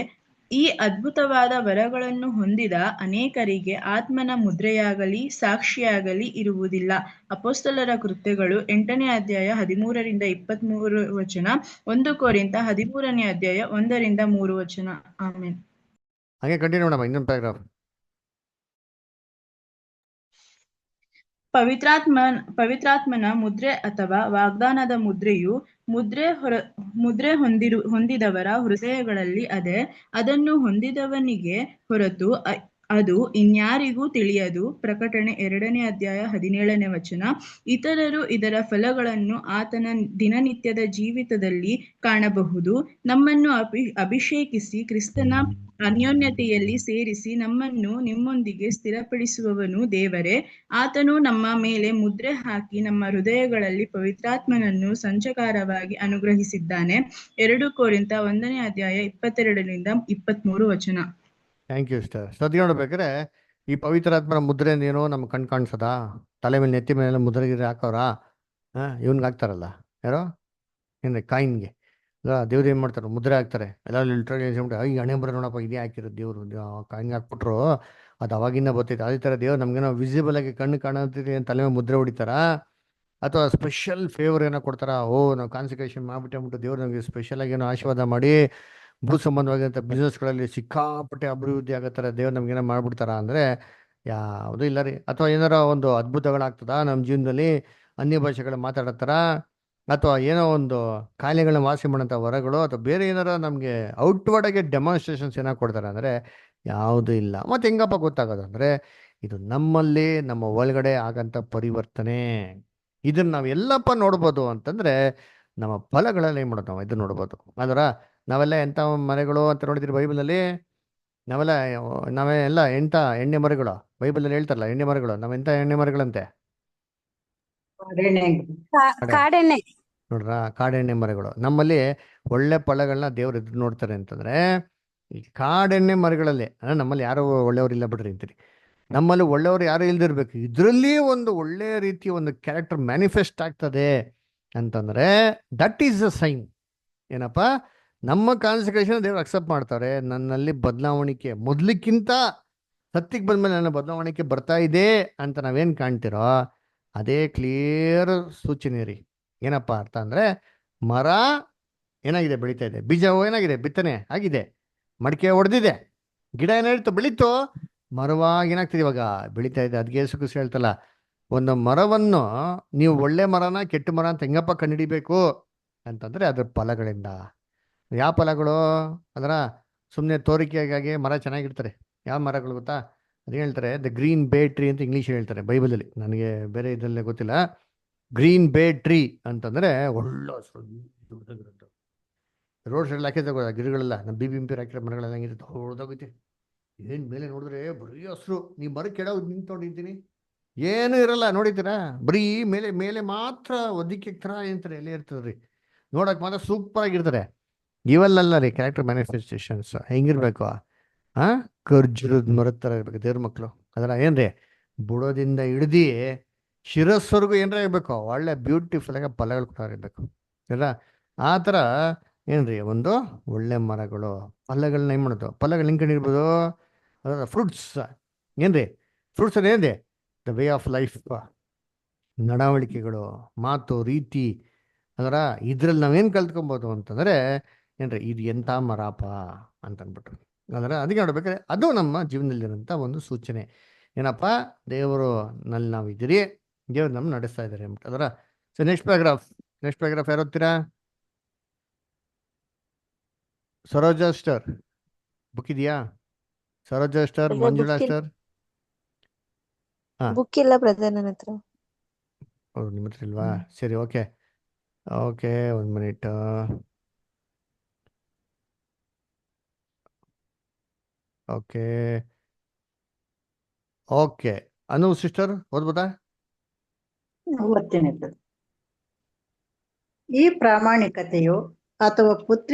ಈ ಅದ್ಭುತವಾದ ವರಗಳನ್ನು ಹೊಂದಿದ ಅನೇಕರಿಗೆ ಆತ್ಮನ ಮುದ್ರೆಯಾಗಲಿ ಸಾಕ್ಷಿಯಾಗಲಿ ಇರುವುದಿಲ್ಲ. ಅಪೊಸ್ತಲರ ಕೃತ್ಯಗಳು 8ನೇ ಅಧ್ಯಾಯ 13-23 1 ಕೊರಿಂಥ 13ನೇ ಅಧ್ಯಾಯ 1-3. ಆಮೆನ್. ಹಾಗೆ ಕಂಟಿನ್ಯೂ ಮಾಡಮ್ಮ, ಇನ್ನೊಂದು ಪ್ಯಾರಾಗ್ರಾಫ್. ಪವಿತ್ರಾತ್ಮನ ಮುದ್ರೆ ಅಥವಾ ವಾಗ್ದಾನದ ಮುದ್ರೆಯು ಮುದ್ರೆ ಹೊಂದಿದವರ ಹೃದಯಗಳಲ್ಲಿ ಅದೇ. ಅದನ್ನು ಹೊಂದಿದವನಿಗೆ ಹೊರತು ಅದು ಇನ್ಯಾರಿಗೂ ತಿಳಿಯದು. ಪ್ರಕಟಣೆ 2ನೇ ಅಧ್ಯಾಯ 17. ಇತರರು ಇದರ ಫಲಗಳನ್ನು ಆತನ ದಿನನಿತ್ಯದ ಜೀವಿತದಲ್ಲಿ ಕಾಣಬಹುದು. ನಮ್ಮನ್ನು ಅಭಿಷೇಕಿಸಿ ಕ್ರಿಸ್ತನ ಅನ್ಯೋನ್ಯತೆಯಲ್ಲಿ ಸೇರಿಸಿ ನಮ್ಮನ್ನು ನಿಮ್ಮೊಂದಿಗೆ ಸ್ಥಿರಪಡಿಸುವವನು ದೇವರೇ. ಆತನು ನಮ್ಮ ಮೇಲೆ ಮುದ್ರೆ ಹಾಕಿ ನಮ್ಮ ಹೃದಯಗಳಲ್ಲಿ ಪವಿತ್ರಾತ್ಮನನ್ನು ಸಂಚಕಾರವಾಗಿ ಅನುಗ್ರಹಿಸಿದ್ದಾನೆ. 2 ಕೊರಿಂಥ 1ನೇ ಅಧ್ಯಾಯ 22-23. Thank you star. ಸದ್ಯ ನೋಡ್ಬೇಕಾದ್ರೆ ಈ ಪವಿತ್ರಾತ್ಮನ ಮುದ್ರೆ ಏನೋ ನಮ್ಗೆ ಕಾಣಿಸದ, ತಲೆ ಮೇಲೆ ನೆತ್ತಿ ಮೇಲೆ ಮುದ್ರೆಗಿದ್ರೆ ಹಾಕೋರ, ಇವನ್ಗೆ ಹಾಕ್ತಾರಲ್ಲ, ಯಾರೋ ಏನ್ರಿ ಕಾಯಿನ್ಗೆ ದೇವ್ರು ಏನ್ ಮಾಡ್ತಾರೆ, ಮುದ್ರೆ ಹಾಕ್ತಾರೆ. ಎಲ್ಲ ಲಿಟ್ರಲಿ ಹಣೆ ಬರ ನೋಡಪ್ಪ, ಇದೇ ಹಾಕಿರೋದು ದೇವ್ರು, ಕಾಯಿನ್ಗೆ ಹಾಕ್ಬಿಟ್ರು ಅದು ಅವಾಗಿಂದ ಬರ್ತೈತೆ. ಅದೇ ಥರ ದೇವ್ರು ನಮ್ಗೇನೋ ವಿಸಿಬಲ್ ಆಗಿ ಕಣ್ಣು ಕಾಣುತ್ತೆ ತಲೆ ಮೇಲೆ ಮುದ್ರೆ ಹೊಡಿತಾರ, ಅಥವಾ ಸ್ಪೆಷಲ್ ಫೇವರ್ ಏನೋ ಕೊಡ್ತಾರ. ನಾವು ಕಾನ್ಸಂಟ್ರೇಷನ್ ಮಾಡ್ಬಿಟ್ಟು ದೇವ್ರು ನಮಗೆ ಸ್ಪೆಷಲ್ ಆಗಿ ಏನೋ ಆಶೀರ್ವಾದ ಮಾಡಿ ಭೂ ಸಂಬಂಧವಾಗಿರುವಂಥ ಬಿಸ್ನೆಸ್ಗಳಲ್ಲಿ ಸಿಕ್ಕಾಪಟ್ಟೆ ಅಭಿವೃದ್ಧಿ ಆಗೋ ಥರ ದೇವ್ರು ನಮ್ಗೇನೋ ಮಾಡ್ಬಿಡ್ತಾರ ಅಂದರೆ ಯಾವುದೂ ಇಲ್ಲ ರೀ. ಅಥವಾ ಏನಾರ ಒಂದು ಅದ್ಭುತಗಳಾಗ್ತದ ನಮ್ಮ ಜೀವನದಲ್ಲಿ, ಅನ್ಯ ಭಾಷೆಗಳು ಮಾತಾಡತ್ತಾರ, ಅಥವಾ ಏನೋ ಒಂದು ಕಾಯಿಲೆಗಳನ್ನ ವಾಸಿ ಮಾಡೋಂಥ ವರಗಳು, ಅಥವಾ ಬೇರೆ ಏನಾರ ನಮಗೆ ಔಟ್ವರ್ಡ್ ಆಗಿ ಡೆಮಾನ್ಸ್ಟ್ರೇಷನ್ಸ್ ಏನಾರು ಕೊಡ್ತಾರೆ ಅಂದರೆ ಯಾವುದೂ ಇಲ್ಲ. ಮತ್ತು ಹೆಂಗಪ್ಪ ಗೊತ್ತಾಗೋದು ಅಂದರೆ, ಇದು ನಮ್ಮಲ್ಲಿ ನಮ್ಮ ಒಳಗಡೆ ಆಗಂಥ ಪರಿವರ್ತನೆ. ಇದನ್ನ ನಾವು ಎಲ್ಲಪ್ಪ ನೋಡ್ಬೋದು ಅಂತಂದ್ರೆ ನಮ್ಮ ಫಲಗಳಲ್ಲಿ ಏನ್ ಮಾಡೋದು ನಾವು ಇದನ್ನ ನೋಡ್ಬೋದು. ಅದರ ನಾವೆಲ್ಲ ಎಂತ ಮನೆಗಳು ಅಂತ ನೋಡಿದ್ರಿ ಬೈಬಲಲ್ಲಿ. ನಾವೆಲ್ಲ ನಾವೆಲ್ಲ ಎಂತ ಎಣ್ಣೆ ಮರಗಳು ಬೈಬಲಲ್ಲಿ ಹೇಳ್ತಾರಲ್ಲ, ಎಣ್ಣೆ ಮರಗಳು ನಾವೆಂತ ಎಣ್ಣೆ ಮರಗಳಂತೆ. ಕಾಡೆ ಕಾಡೆಣ್ಣೆ. ನೋಡ್ರ, ಕಾಡೆಣ್ಣೆ ಮರಗಳು. ನಮ್ಮಲ್ಲಿ ಒಳ್ಳೆ ಫಲಗಳನ್ನ ದೇವ್ರು ಎದುರು ನೋಡ್ತಾರೆ ಅಂತಂದ್ರೆ ಈ ಕಾಡೆಣ್ಣೆ ಮರಗಳಲ್ಲಿ. ನಮ್ಮಲ್ಲಿ ಯಾರು ಒಳ್ಳೆಯವ್ರು ಇಲ್ಲ ಬಿಡ್ರಿ ಅಂತೀರಿ. ನಮ್ಮಲ್ಲಿ ಒಳ್ಳೆಯವರು ಯಾರು ಇಲ್ದಿರ್ಬೇಕು. ಇದರಲ್ಲಿ ಒಂದು ಒಳ್ಳೆಯ ರೀತಿಯ ಒಂದು ಕ್ಯಾರೆಕ್ಟರ್ ಮ್ಯಾನಿಫೆಸ್ಟ್ ಆಗ್ತದೆ ಅಂತಂದ್ರೆ ದಟ್ ಈಸ್ ದ ಸೈನ್. ಏನಪ್ಪ, ನಮ್ಮ ಕಾನ್ಸಂಟ್ರೇಷನ್ ದೇವ್ರು ಅಕ್ಸೆಪ್ಟ್ ಮಾಡ್ತಾರೆ. ನನ್ನಲ್ಲಿ ಬದಲಾವಣಿಕೆ ಮೊದ್ಲಿಕ್ಕಿಂತ ಸತ್ತಿಗೆ ಬಂದ್ಮೇಲೆ ನನ್ನ ಬದಲಾವಣಿಕೆ ಬರ್ತಾ ಇದೆ ಅಂತ ನಾವೇನ್ ಕಾಣ್ತಿರೋ ಅದೇ ಕ್ಲಿಯರ್ ಸೂಚನೆ ರೀ. ಏನಪ್ಪ ಅರ್ಥ ಅಂದ್ರೆ, ಮರ ಏನಾಗಿದೆ, ಬೆಳೀತಾ ಇದೆ. ಬೀಜ ಏನಾಗಿದೆ, ಬಿತ್ತನೆ ಆಗಿದೆ, ಮಡಿಕೆ ಹೊಡೆದಿದೆ, ಗಿಡ ಏನಾಯ್ತು, ಬೆಳೀತು, ಮರವಾಗಿ ಏನಾಗ್ತದೆ ಇವಾಗ ಬೆಳೀತಾ ಇದೆ. ಅದ್ಗೆ ಯೇಸು ಕ್ರಿಸ್ತ ಹೇಳ್ತಲ್ಲ, ಒಂದು ಮರವನ್ನು ನೀವು ಒಳ್ಳೆ ಮರನ ಕೆಟ್ಟ ಮರ ಅಂತ ಹೆಂಗಪ್ಪ ಕಂಡುಹಿಡಿಬೇಕು ಅಂತಂದ್ರೆ ಅದ್ರ ಫಲಗಳಿಂದ. ಯಾವ ಫಲಗಳು ಅದರ ಸುಮ್ಮನೆ ತೋರಿಕೆಗಾಗಿ ಮರ ಚೆನ್ನಾಗಿರ್ತಾರೆ. ಯಾವ ಮರಗಳು ಗೊತ್ತಾ? ಅದು ಹೇಳ್ತಾರೆ ದ ಗ್ರೀನ್ ಬೇ ಟ್ರೀ ಅಂತ ಇಂಗ್ಲೀಷ್ ಹೇಳ್ತಾರೆ ಬೈಬಲಲ್ಲಿ. ನನಗೆ ಬೇರೆ ಇದರಲ್ಲೇ ಗೊತ್ತಿಲ್ಲ. ಗ್ರೀನ್ ಬೇ ಟ್ರೀ ಅಂತಂದ್ರೆ ಒಳ್ಳೆ ರೋಡ್ ಸೈಡ್ ಹಾಕಿದ್ರೆ ಗಿಡಗಳೆಲ್ಲ ನಮ್ಮ BBMP ಹಾಕಿರೋ ಮರಗಳೆಲ್ಲ ಹೆಂಗಿರುತ್ತೆ, ಹೊಡೆದೋಗುತ್ತೆ. ಏನ್ ಮೇಲೆ ನೋಡಿದ್ರೆ ಬರೀ ಹಸ್ರು. ನೀವು ಮರ ಕೆಳಗೆ ನಿಂತ್ಕೊಂಡಿದ್ದೀನಿ, ಏನು ಇರಲ್ಲ, ನೋಡಿದ್ದೀರಾ? ಬರೀ ಮೇಲೆ ಮೇಲೆ ಮಾತ್ರ ಒದ್ದಿಕ್ಕೆ ಥರ ಏನಂತಾರೆ ಎಲೆ ಇರ್ತದ್ರಿ. ನೋಡಕ್ ಮಾತ್ರ ಸೂಪರ್ ಆಗಿರ್ತಾರೆ. ಇವೆಲ್ಲ ರೀ ಕ್ಯಾರೆಕ್ಟರ್ ಮ್ಯಾನಿಫೆಸ್ಟೇಷನ್ಸ್. ಹೆಂಗಿರ್ಬೇಕು? ಖರ್ಜೂರದ ಮರದ ಥರ ಇರ್ಬೇಕು ದೇವ್ರ ಮಕ್ಕಳು. ಅದರ ಏನ್ರಿ, ಬುಡದಿಂದ ಹಿಡ್ದು ಶಿರಸ್ವರೆಗೂ ಏನಾರ ಇರಬೇಕು, ಒಳ್ಳೆ ಬ್ಯೂಟಿಫುಲ್ ಆಗಿ ಫಲಗಳು ಕೂಡ ಇರಬೇಕು ಇಲ್ಲ? ಆ ಥರ ಏನ್ರಿ ಒಂದು ಒಳ್ಳೆ ಮರಗಳು. ಫಲಗಳನ್ನ ಏನು ಮಾಡೋದು? ಫಲಗಳು ಹೆಂಗೆ ಕಂಡಿರ್ಬೋದು? ಅದರ ಫ್ರೂಟ್ಸ್ ಏನ್ರಿ? ಫ್ರೂಟ್ಸ್ ಅಂದ್ರೆ ಏನ್ರಿ? ದ ವೇ ಆಫ್ ಲೈಫ್, ನಡವಳಿಕೆಗಳು, ಮಾತು, ರೀತಿ. ಅದರ ಇದ್ರಲ್ಲಿ ನಾವೇನು ಕಲ್ತ್ಕೊಬೋದು ಅಂತಂದರೆ ಏನ್ರಿ, ಇದು ಎಂಥ ಮರಪ ಅಂತ ಅಂದ್ಬಿಟ್ರು. ಅದರ ಅದಕ್ಕೆ ನೋಡ್ಬೇಕಾದ್ರೆ ಅದು ನಮ್ಮ ಜೀವನದಲ್ಲಿರೋಂಥ ಒಂದು ಸೂಚನೆ. ಏನಪ್ಪ, ದೇವರು ನಲ್ಲಿ ನಾವು ಇದ್ದೀರಿ, ದೇವ್ರು ನಮ್ಮ ನಡೆಸ್ತಾ ಇದ್ದಾರೆ ಅಂದ್ಬಿಟ್ಟು. ಅದರ ಸೊ ನೆಕ್ಸ್ಟ್ ಪ್ಯಾರಾಗ್ರಾಫ್ ಯಾರು ಓದ್ತೀರಾ? ಸರೋಜಾ ಸ್ಟರ್ ಬುಕ್ ಇದೆಯಾ? Saroja sister, Manjula sister. Book ಇಲ್ಲ ಬ್ರದರ್ ನನ್ನ ಹತ್ರ. ಹೌದು, ನಿಮ್ಮ ಹತ್ರ ಇಲ್ವಾ? ಸರಿ, okay okay, 1 minute. Okay okay, Anu sister ಓದ್ಬೋದಾ? ಓದ್ತೇನೆ. ಈ ಪ್ರಾಮಾಣಿಕತೆಯು ಅಥವಾ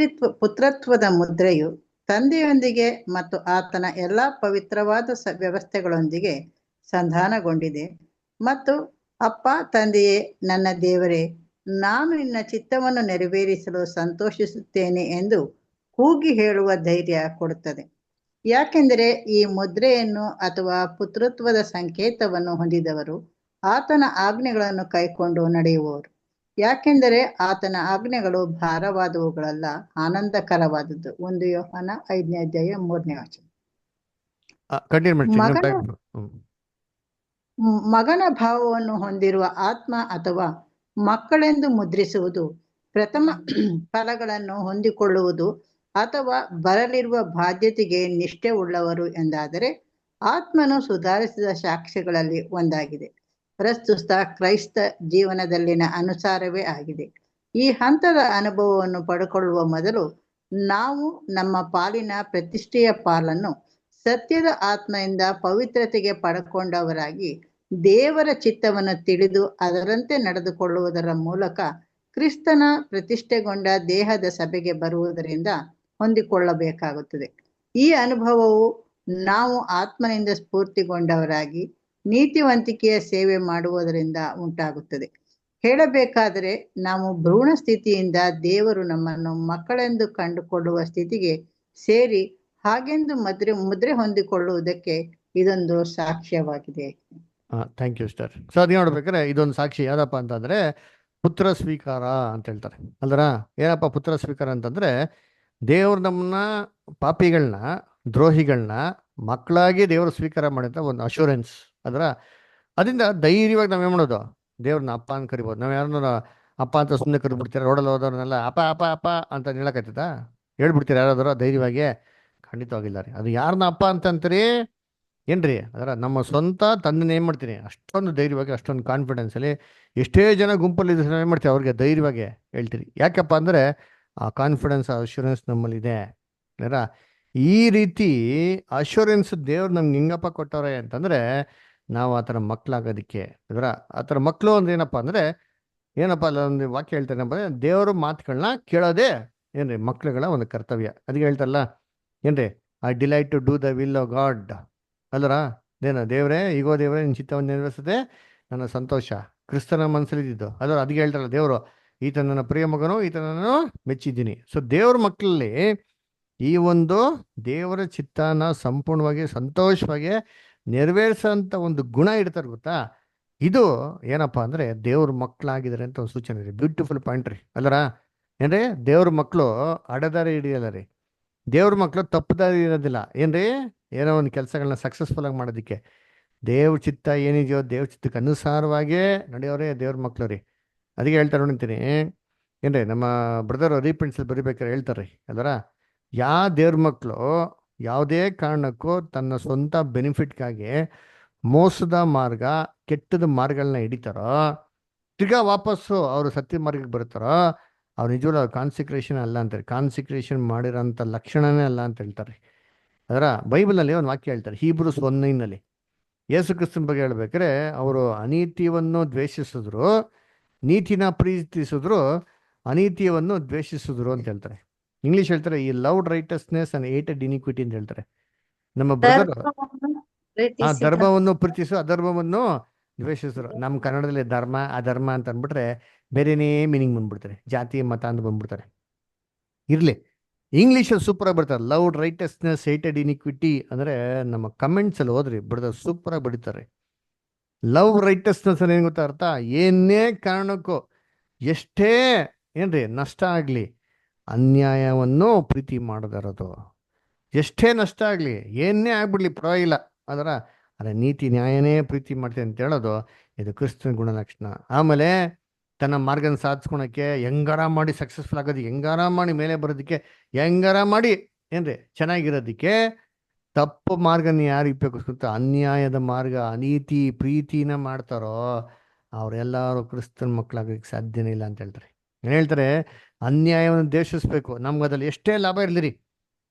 ಪುತ್ರತ್ವದ ಮುದ್ರೆಯು ತಂದೆಯೊಂದಿಗೆ ಮತ್ತು ಆತನ ಎಲ್ಲಾ ಪವಿತ್ರವಾದ ವ್ಯವಸ್ಥೆಗಳೊಂದಿಗೆ ಸಂಧಾನಗೊಂಡಿದೆ ಮತ್ತು ಅಪ್ಪ ತಂದೆಯೇ, ನನ್ನ ದೇವರೇ, ನಾನು ನಿನ್ನ ಚಿತ್ತವನ್ನು ನೆರವೇರಿಸಲು ಸಂತೋಷಿಸುತ್ತೇನೆ ಎಂದು ಕೂಗಿ ಹೇಳುವ ಧೈರ್ಯ ಕೊಡುತ್ತದೆ. ಯಾಕೆಂದರೆ ಈ ಮುದ್ರೆಯನ್ನು ಅಥವಾ ಪುತ್ರತ್ವದ ಸಂಕೇತವನ್ನು ಹೊಂದಿದವರು ಆತನ ಆಜ್ಞೆಗಳನ್ನು ಕೈಕೊಂಡು ನಡೆಯುವವರು. ಯಾಕೆಂದರೆ ಆತನ ಆಜ್ಞೆಗಳು ಭಾರವಾದವುಗಳಲ್ಲ, ಆನಂದಕರವಾದದ್ದು. 1 ಯೋಹಾನ 5ನೇ ಅಧ್ಯಾಯ 3ನೇ ವಚನ. ಮಗನ ಭಾವವನ್ನು ಹೊಂದಿರುವ ಆತ್ಮ ಅಥವಾ ಮಕ್ಕಳೆಂದು ಮುದ್ರಿಸುವುದು ಪ್ರಥಮ ಫಲಗಳನ್ನು ಹೊಂದಿಕೊಳ್ಳುವುದು ಅಥವಾ ಬರಲಿರುವ ಬಾಧ್ಯತೆಗೆ ನಿಷ್ಠೆ ಉಳ್ಳವರು ಎಂದಾದರೆ ಆತ್ಮನು ಸುಧಾರಿಸಿದ ಸಾಕ್ಷ್ಯಗಳಲ್ಲಿ ಒಂದಾಗಿದೆ. ಪ್ರಸ್ತುತ ಕ್ರೈಸ್ತ ಜೀವನದಲ್ಲಿನ ಅನುಸಾರವೇ ಆಗಿದೆ. ಈ ಹಂತದ ಅನುಭವವನ್ನು ಪಡ್ಕೊಳ್ಳುವ ಮೊದಲು ನಾವು ನಮ್ಮ ಪಾಲಿನ ಪ್ರತಿಷ್ಠೆಯ ಪಾಲನ್ನು ಸತ್ಯದ ಆತ್ಮೆಯಿಂದ ಪವಿತ್ರತೆಗೆ ಪಡ್ಕೊಂಡವರಾಗಿ ದೇವರ ಚಿತ್ತವನ್ನು ತಿಳಿದು ಅದರಂತೆ ನಡೆದುಕೊಳ್ಳುವುದರ ಮೂಲಕ ಕ್ರಿಸ್ತನ ಪ್ರತಿಷ್ಠೆಗೊಂಡ ದೇಹದ ಸಭೆಗೆ ಬರುವುದರಿಂದ ಹೊಂದಿಕೊಳ್ಳಬೇಕಾಗುತ್ತದೆ. ಈ ಅನುಭವವು ನಾವು ಆತ್ಮನಿಂದ ಸ್ಫೂರ್ತಿಗೊಂಡವರಾಗಿ ನೀತಿವಂತಿಕೆಯ ಸೇವೆ ಮಾಡುವುದರಿಂದ ಉಂಟಾಗುತ್ತದೆ. ಹೇಳಬೇಕಾದರೆ ನಾವು ಭ್ರೂಣ ಸ್ಥಿತಿಯಿಂದ ದೇವರು ನಮ್ಮನ್ನು ಮಕ್ಕಳೆಂದು ಕಂಡುಕೊಳ್ಳುವ ಸ್ಥಿತಿಗೆ ಸೇರಿ ಹಾಗೆಂದು ಮುದ್ರೆ ಹೊಂದಿಕೊಳ್ಳುವುದಕ್ಕೆ ಇದೊಂದು ಸಾಕ್ಷ್ಯವಾಗಿದೆ. Thank you sister. ಸೊ ಅದು ನೋಡ್ಬೇಕಾದ್ರೆ ಇದೊಂದು ಸಾಕ್ಷಿ ಯಾವ್ದಪ್ಪ ಅಂತಂದ್ರೆ ಪುತ್ರ ಸ್ವೀಕಾರ ಅಂತ ಹೇಳ್ತಾರೆ ಅಲ್ದರ. ಏನಪ್ಪ ಪುತ್ರ ಸ್ವೀಕಾರ ಅಂತಂದ್ರೆ, ದೇವ್ರು ನಮ್ಮನ್ನ ಪಾಪಿಗಳನ್ನ, ದ್ರೋಹಿಗಳನ್ನ ಮಕ್ಕಳಾಗಿ ದೇವರು ಸ್ವೀಕಾರ ಮಾಡಿದ ಒಂದು ಅಶೂರೆನ್ಸ್. ಅದರ ಅದರಿಂದ ಧೈರ್ಯವಾಗಿ ನಾವೇನು ಮಾಡೋದು? ದೇವ್ರನ್ನ ಅಪ್ಪ ಅಂತ ಕರಿಬೋದು. ನಾವು ಯಾರನ್ನ ಅಪ್ಪ ಅಂತ ಸುಮ್ಮನೆ ಕರಿಬಿಡ್ತೀರ? ರೋಡಲ್ಲಿ ಹೋದವ್ರನ್ನೆಲ್ಲ ಅಪ್ಪ ಅಪ್ಪ ಅಪ್ಪ ಅಂತ ಹೇಳಕತ್ತದ? ಹೇಳ್ಬಿಡ್ತೀರ ಯಾರಾದರೂ ಧೈರ್ಯವಾಗಿ? ಖಂಡಿತವಾಗಿಲ್ಲ ರೀ. ಅದು ಯಾರನ್ನ ಅಪ್ಪ ಅಂತಂತೀರಿ? ಏನ್ರಿ ಅದರ ನಮ್ಮ ಸ್ವಂತ ತಂದೆನ ಏನ್ ಮಾಡ್ತೀನಿ ಅಷ್ಟೊಂದು ಧೈರ್ಯವಾಗಿ ಅಷ್ಟೊಂದು ಕಾನ್ಫಿಡೆನ್ಸಲ್ಲಿ ಎಷ್ಟೇ ಜನ ಗುಂಪಲ್ಲಿ ಇದ್ರೆ ಏನ್ ಮಾಡ್ತೀವಿ ಅವ್ರಿಗೆ ಧೈರ್ಯವಾಗಿ ಹೇಳ್ತೀರಿ. ಯಾಕಪ್ಪ ಅಂದ್ರೆ ಆ ಕಾನ್ಫಿಡೆನ್ಸ್ ಅಶ್ಯೂರೆನ್ಸ್ ನಮ್ಮಲ್ಲಿದೆ. ಅದರ ಈ ರೀತಿ ಅಶ್ಯೂರೆನ್ಸ್ ದೇವ್ರು ನಮ್ಗೆ ಹೆಂಗಪ್ಪ ಕೊಟ್ಟವ್ರೆ ಅಂತಂದ್ರೆ ನಾವು ಆ ಥರ ಮಕ್ಕಳಾಗೋದಕ್ಕೆ. ಅದರ ಆ ಥರ ಮಕ್ಕಳು ಅಂದ್ರೆ ಏನಪ್ಪ ಅಂದ್ರೆ ಏನಪ್ಪ ಅಲ್ಲ ಒಂದು ವಾಕ್ಯ ಹೇಳ್ತಾನೆ ಅಂದ್ರೆ ದೇವ್ರ ಮಾತುಗಳನ್ನ ಕೇಳೋದೇ ಏನ್ರಿ ಮಕ್ಳುಗಳ ಒಂದು ಕರ್ತವ್ಯ. ಅದಕ್ಕೆ ಹೇಳ್ತಾರಲ್ಲ ಏನ್ರಿ I delight to do the will of God ಅಲ್ಲರ ದೇವ್ರೇ ಈಗೋ ದೇವ್ರೇ ನಿನ್ನ ಚಿತ್ತವನ್ನು ನೆರವೇರಿಸದೆ ನನ್ನ ಸಂತೋಷ ಕ್ರಿಸ್ತನ ಮನಸ್ಸಲ್ಲಿದ್ದು ಅಲ್ಲರ. ಅದಕ್ಕೆ ಹೇಳ್ತಾರಲ್ಲ ದೇವರು ಈತ ನನ್ನ ಪ್ರಿಯ ಮಗನು ಈತನನ್ನು ಮೆಚ್ಚಿದ್ದೀನಿ. ಸೊ ದೇವ್ರ ಮಕ್ಕಳಲ್ಲಿ ಈ ಒಂದು ದೇವರ ಚಿತ್ತನ ಸಂಪೂರ್ಣವಾಗಿ ಸಂತೋಷವಾಗಿ ನೆರವೇರಿಸೋಂಥ ಒಂದು ಗುಣ ಇಡ್ತಾರೆ ಗೊತ್ತಾ. ಇದು ಏನಪ್ಪಾ ಅಂದ್ರೆ ದೇವ್ರ ಮಕ್ಕಳಾಗಿದ್ದಾರೆ ಅಂತ ಒಂದು ಸೂಚನೆ ರೀ. ಬ್ಯೂಟಿಫುಲ್ ಪಾಯಿಂಟ್ ರೀ ಅಲ್ಲರ. ಏನ್ರಿ ದೇವ್ರ ಮಕ್ಕಳು ಅಡದಾರಿ ಹಿಡಿಯಲ್ಲ ರೀ. ದೇವ್ರ ಮಕ್ಕಳು ತಪ್ಪುದಾರಿ ಇರೋದಿಲ್ಲ ಏನ್ರಿ. ಏನೋ ಒಂದು ಕೆಲಸಗಳನ್ನ ಸಕ್ಸಸ್ಫುಲ್ ಆಗಿ ಮಾಡೋದಕ್ಕೆ ದೇವ್ರ ಚಿತ್ತ ಏನಿದೆಯೋ ದೇವ್ರ ಚಿತ್ತಕ್ಕೆ ಅನುಸಾರವಾಗೇ ನಡೆಯೋರೇ ದೇವ್ರ ಮಕ್ಕಳು ರೀ. ಅದಕ್ಕೆ ಹೇಳ್ತಾರೆ ನೋಡಿಂತೀನಿ ಏನ್ರಿ ನಮ್ಮ ಬ್ರದರ್ ರೀಪ್ರಿಂಟ್ಸಲ್ಲಿ ಬರಿಬೇಕಾರೆ ಹೇಳ್ತಾರೆ ಅದರ ದೇವ್ರ ಮಕ್ಕಳು ಯಾವುದೇ ಕಾರಣಕ್ಕೂ ತನ್ನ ಸ್ವಂತ ಬೆನಿಫಿಟ್ಗಾಗಿ ಮೋಸದ ಮಾರ್ಗ ಕೆಟ್ಟದ ಮಾರ್ಗಗಳನ್ನ ಹಿಡಿತಾರೋ ತಿರ್ಗಾ ವಾಪಸ್ಸು ಅವರು ಸತ್ಯ ಮಾರ್ಗಕ್ಕೆ ಬರ್ತಾರೋ ಅವ್ರು ನಿಜವಲ್ಲ ಅವ್ರು ಕಾನ್ಸಿಕ್ರೇಷನ್ ಅಲ್ಲ ಅಂತಾರೆ. ಕಾನ್ಸಿಕ್ರೇಷನ್ ಮಾಡಿರೋಂಥ ಲಕ್ಷಣನೇ ಅಲ್ಲ ಅಂತ ಹೇಳ್ತಾರೆ. ಅದರ ಬೈಬಲ್ನಲ್ಲಿ ಒಂದು ವಾಕ್ಯ ಹೇಳ್ತಾರೆ ಹೀಬ್ರೂಸ್ 1:9 ಯೇಸು ಕ್ರಿಸ್ತನ ಬಗ್ಗೆ ಹೇಳ್ಬೇಕಾದ್ರೆ ಅವರು ಅನೀತಿಯನ್ನು ದ್ವೇಷಿಸಿದ್ರು, ನೀತಿನ ಪ್ರೀತಿಸಿದ್ರು, ಅನೀತಿಯನ್ನು ದ್ವೇಷಿಸಿದ್ರು ಅಂತ ಹೇಳ್ತಾರೆ. ಇಂಗ್ಲಿಷ್ ಹೇಳ್ತಾರೆ ಈ loved righteousness and hated iniquity ಅಂತ ಹೇಳ್ತಾರೆ. ನಮ್ಮ ಬ್ರದರ್ ಆ ಧರ್ಮವನ್ನು ಪ್ರೀತಿಸು ಅಧರ್ಮವನ್ನು ದ್ವೇಷಿಸಿದ್ರು. ನಮ್ಮ ಕನ್ನಡದಲ್ಲಿ ಧರ್ಮ ಅಧರ್ಮ ಅಂತ ಅಂದ್ಬಿಟ್ರೆ ಬೇರೆನೇ ಮೀನಿಂಗ್ ಬಂದ್ಬಿಡ್ತಾರೆ, ಜಾತಿ ಮತ ಅಂತ ಬಂದ್ಬಿಡ್ತಾರೆ. ಇರ್ಲಿ ಇಂಗ್ಲೀಷಲ್ಲಿ ಸೂಪರ್ ಆಗಿ ಬರ್ತಾರೆ ಲವ್ಡ್ ರೈಟಸ್ನೆಸ್ ಹೇಟೆಡ್ ಇನಿಕ್ವಿಟಿ ಅಂದ್ರೆ ನಮ್ಮ ಕಮೆಂಟ್ಸ್ ಅಲ್ಲಿ ಹೋದ್ರಿ ಬ್ರದರ್ ಸೂಪರ್ ಆಗಿ ಬರೀತಾರೆ. ಲವ್ ರೈಟಸ್ನೆಸ್ ಏನ್ ಗೊತ್ತಾ ಅರ್ಥ, ಏನೇ ಕಾರಣಕ್ಕೂ ಎಷ್ಟೇ ಏನ್ರಿ ನಷ್ಟ ಆಗ್ಲಿ ಅನ್ಯಾಯವನ್ನು ಪ್ರೀತಿ ಮಾಡದಿರೋದು. ಎಷ್ಟೇ ನಷ್ಟ ಆಗ್ಲಿ ಏನೇ ಆಗ್ಬಿಡ್ಲಿ ಪರವಾಗಿಲ್ಲ ಅದರ ಅದೇ ನೀತಿ ನ್ಯಾಯನೇ ಪ್ರೀತಿ ಮಾಡ್ತೀನಿ ಅಂತ ಹೇಳೋದು ಇದು ಕ್ರಿಸ್ತನ ಗುಣಲಕ್ಷಣ. ಆಮೇಲೆ ತನ್ನ ಮಾರ್ಗನ ಸಾಧಿಸ್ಕೊಳಕ್ಕೆ ಹೆಂಗಾರ ಮಾಡಿ ಸಕ್ಸಸ್ಫುಲ್ ಆಗೋದಕ್ಕೆ, ಹೆಂಗಾರ ಮಾಡಿ ಮೇಲೆ ಬರೋದಕ್ಕೆ, ಹೆಂಗಾರ ಮಾಡಿ ಏನ್ರಿ ಚೆನ್ನಾಗಿರೋದಕ್ಕೆ ತಪ್ಪು ಮಾರ್ಗನ ಯಾರು ಉಪಯೋಗಿಸ್ಕೊಂತ ಅನ್ಯಾಯದ ಮಾರ್ಗ ಅನೀತಿ ಪ್ರೀತಿನ ಮಾಡ್ತಾರೋ ಅವರೆಲ್ಲರೂ ಕ್ರಿಸ್ತನ ಮಕ್ಕಳಾಗೋದಕ್ಕೆ ಸಾಧ್ಯನೇ ಇಲ್ಲ ಅಂತ ಹೇಳ್ತಾರೆ. ಏನು ಹೇಳ್ತಾರೆ, ಅನ್ಯಾಯವನ್ನು ದ್ವೇಷಿಸ್ಬೇಕು. ನಮ್ಗೆ ಅದ್ರಲ್ಲಿ ಎಷ್ಟೇ ಲಾಭ ಇರಲಿರಿ,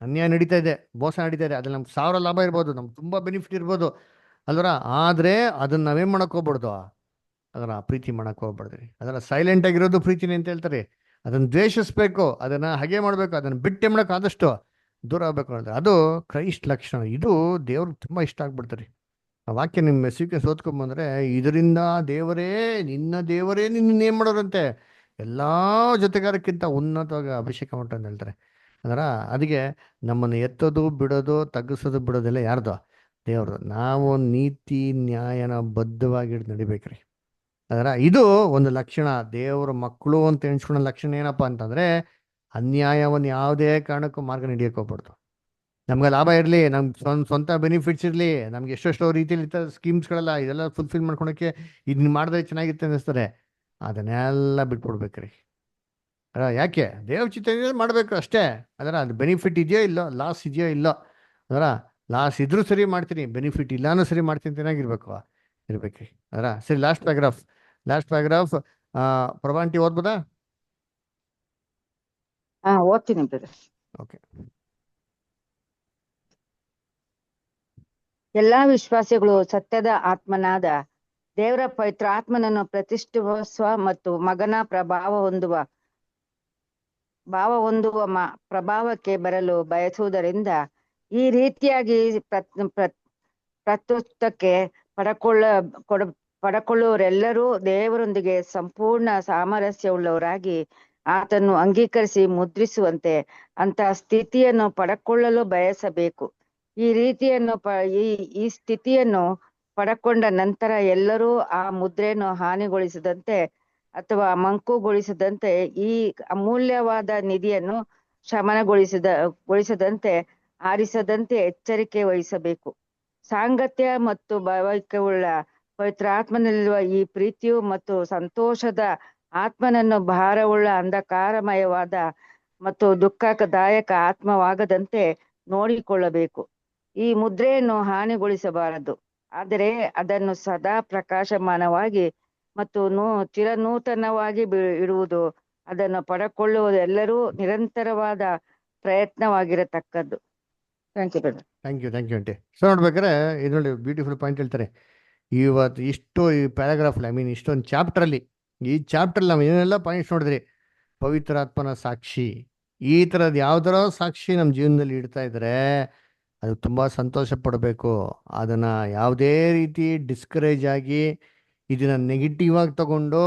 ಅನ್ಯಾಯ ನಡೀತಾ ಇದೆ, ಮೋಸ ನಡೀತಾ ಇದೆ, ಅದ್ರಲ್ಲಿ ನಮ್ಗೆ 1000 ಲಾಭ ಇರ್ಬೋದು, ನಮ್ಗೆ ತುಂಬ ಬೆನಿಫಿಟ್ ಇರ್ಬೋದು ಅಲ್ವರ. ಆದರೆ ಅದನ್ನ ನಾವೇನು ಮಾಡಕ್ ಹೋಗ್ಬಾರ್ದು, ಅದರ ಪ್ರೀತಿ ಮಾಡಕ್ ಹೋಗ್ಬಾರ್ದ್ರಿ. ಅದರ ಸೈಲೆಂಟ್ ಆಗಿರೋದು ಪ್ರೀತಿನೇ ಅಂತ ಹೇಳ್ತಾರೆ. ಅದನ್ನ ದ್ವೇಷಿಸ್ಬೇಕು, ಅದನ್ನ ಹಾಗೆ ಮಾಡ್ಬೇಕು, ಅದನ್ನ ಬಿಟ್ಟೆ ಮಾಡಕ್ ಆದಷ್ಟು ದೂರ ಆಗ್ಬೇಕು ಅಂದ್ರೆ ಅದು ಕ್ರೈಸ್ಟ್ ಲಕ್ಷಣ. ಇದು ದೇವ್ರಿಗೆ ತುಂಬಾ ಇಷ್ಟ ಆಗ್ಬಿಡ್ತಾರೆ. ಆ ವಾಕ್ಯ ನಿಮ್ಮ ಮೆಸ್ಸಿಗೆ ಸೋತ್ಕೊಂಡ್ಬಂದ್ರೆ ಇದರಿಂದ ದೇವರೇ ನಿನ್ನ ಏನ್ ಮಾಡೋರಂತೆ ಎಲ್ಲಾ ಜೊತೆಗಾರಕ್ಕಿಂತ ಉನ್ನತವಾಗಿ ಅಭಿಷೇಕ ಮಾಡ್ತಾರೆ ಅಂತ ಹೇಳ್ತಾರೆ. ಅದರ ಅದಕ್ಕೆ ನಮ್ಮನ್ನು ಎತ್ತೋದು ಬಿಡೋದು ತಗ್ಗಿಸೋದು ಬಿಡೋದೆಲ್ಲ ಯಾರ್ದು, ದೇವ್ರದು. ನಾವು ನೀತಿ ನ್ಯಾಯನ ಬದ್ಧವಾಗಿ ನಡಿಬೇಕ್ರಿ. ಅದರ ಇದು ಒಂದು ಲಕ್ಷಣ. ದೇವರ ಮಕ್ಕಳು ಅಂತ ಎಣಿಸ್ಕೊಳ್ಳೋ ಲಕ್ಷಣ ಏನಪ್ಪಾ ಅಂತಂದ್ರೆ ಅನ್ಯಾಯವನ್ನು ಯಾವುದೇ ಕಾರಣಕ್ಕೂ ಮಾರ್ಗ ಹಿಡಿಯಕ್ಕೆ ಹೋಗ್ಬಾರ್ದು. ನಮ್ಗೆ ಲಾಭ ಇರಲಿ, ನಮ್ಗೆ ಸ್ವಂತ ಬೆನಿಫಿಟ್ಸ್ ಇರಲಿ, ನಮ್ಗೆ ಎಷ್ಟೆಷ್ಟೋ ರೀತಿಯಲ್ಲಿ ಸ್ಕೀಮ್ಸ್ಗಳೆಲ್ಲ ಇದೆಲ್ಲ ಫುಲ್ಫಿಲ್ ಮಾಡ್ಕೊಳಕ್ಕೆ ಇದನ್ನ ಮಾಡಿದ್ರೆ ಚೆನ್ನಾಗಿರುತ್ತೆ ಅನ್ನಿಸ್ತಾರೆ, ಅದನ್ನೆಲ್ಲ ಬಿಟ್ಬಿಡ್ಬೇಕ್ರಿ. ಯಾಕೆ ದೇವ್ರ ಚಿತ್ತ ಮಾಡ್ಬೇಕು ಅಷ್ಟೇ. ಅದರ ಅದು ಬೆನಿಫಿಟ್ ಇದೆಯೋ ಇಲ್ಲೋ, ಲಾಸ್ ಇದೆಯೋ ಇಲ್ಲೋ, ಅದರ ಲಾಸ್ ಇದ್ರೂ ಸರಿ ಮಾಡ್ತೀನಿ, ಬೆನಿಫಿಟ್ ಇಲ್ಲಾನು ಸರಿ ಮಾಡ್ತೀನಿ ಚೆನ್ನಾಗಿರ್ಬೇಕು ಇರ್ಬೇಕ್ರಿ. ಅದರ ಸರಿ ಲಾಸ್ಟ್ ಪ್ಯಾರಾಗ್ರಾಫ್ ಪ್ರಭಾಂಟಿ ಓದ್ಬೋದಾ? ಓದ್ತೀನಿ ಬ್ರದರ್. ಓಕೆ. ಎಲ್ಲಾ ವಿಶ್ವಾಸಿಗಳು ಸತ್ಯದ ಆತ್ಮನಾದ ದೇವರ ಪವಿತ್ರ ಆತ್ಮನನ್ನು ಪ್ರತಿಷ್ಠಿಸುವ ಮತ್ತು ಮಗನ ಭಾವ ಹೊಂದುವ ಪ್ರಭಾವಕ್ಕೆ ಬರಲು ಬಯಸುವುದರಿಂದ ಈ ರೀತಿಯಾಗಿ ಪ್ರಸ್ತುತಕ್ಕೆ ಪಡಕೊಳ್ಳುವರೆಲ್ಲರೂ ದೇವರೊಂದಿಗೆ ಸಂಪೂರ್ಣ ಸಾಮರಸ್ಯವುಳ್ಳವರಾಗಿ ಆತನ್ನು ಅಂಗೀಕರಿಸಿ ಮುದ್ರಿಸುವಂತೆ ಅಂತ ಸ್ಥಿತಿಯನ್ನು ಪಡಕೊಳ್ಳಲು ಬಯಸಬೇಕು. ಈ ರೀತಿಯನ್ನು ಈ ಸ್ಥಿತಿಯನ್ನು ಪಡಕೊಂಡ ನಂತರ ಎಲ್ಲರೂ ಆ ಮುದ್ರೆಯನ್ನು ಹಾನಿಗೊಳಿಸದಂತೆ ಅಥವಾ ಮಂಕುಗೊಳಿಸದಂತೆ ಈ ಅಮೂಲ್ಯವಾದ ನಿಧಿಯನ್ನು ಶಮನಗೊಳಿಸದಂತೆ ಆರಿಸದಂತೆ ಎಚ್ಚರಿಕೆ ವಹಿಸಬೇಕು. ಸಾಂಗತ್ಯ ಮತ್ತು ಭಾವೈಕ್ಯವುಳ್ಳ ಪವಿತ್ರ ಆತ್ಮನಲ್ಲಿರುವ ಈ ಪ್ರೀತಿಯು ಮತ್ತು ಸಂತೋಷದ ಆತ್ಮನನ್ನು ಭಾರವುಳ್ಳ ಅಂಧಕಾರಮಯವಾದ ಮತ್ತು ದುಃಖದಾಯಕ ಆತ್ಮವಾಗದಂತೆ ನೋಡಿಕೊಳ್ಳಬೇಕು. ಈ ಮುದ್ರೆಯನ್ನು ಹಾನಿಗೊಳಿಸಬಾರದು, ಆದರೆ ಅದನ್ನು ಸದಾ ಪ್ರಕಾಶಮಾನವಾಗಿ ಮತ್ತು ಚಿರನೂತನವಾಗಿ ಇಡುವುದು, ಅದನ್ನು ಪಡೆದುಕೊಳ್ಳುವುದು ಎಲ್ಲರೂ ನಿರಂತರವಾದ ಪ್ರಯತ್ನವಾಗಿರತಕ್ಕದ್ದು. Thank you brother. Thank you aunty. So ನೋಡ್ಬೇಕಾದ್ರೆ ಇದು ನೋಡಿ ಬ್ಯೂಟಿಫುಲ್ ಪಾಯಿಂಟ್ ಹೇಳ್ತಾರೆ. ಇವತ್ತು ಈ ಪ್ಯಾರಾಗ್ರಾಫ್ ಇಷ್ಟೊಂದು ಚಾಪ್ಟ್ರಲ್ಲಿ, ಈ ಚಾಪ್ಟ್ರಲ್ಲಿ ನಾವು ಏನೆಲ್ಲ ಪಾಯಿಂಟ್ಸ್ ನೋಡಿದ್ರಿ, ಪವಿತ್ರಾತ್ಮನ ಸಾಕ್ಷಿ, ಈ ಥರದ್ದು ಯಾವ್ದಾರ ಸಾಕ್ಷಿ ನಮ್ಮ ಜೀವನದಲ್ಲಿ ಇಡ್ತಾ ಇದ್ರೆ ಅದು ತುಂಬ ಸಂತೋಷ ಪಡಬೇಕು. ಅದನ್ನು ಯಾವುದೇ ರೀತಿ ಡಿಸ್ಕರೇಜ್ ಆಗಿ ಇದನ್ನ ನೆಗೆಟಿವ್ ಆಗಿ ತಗೊಂಡು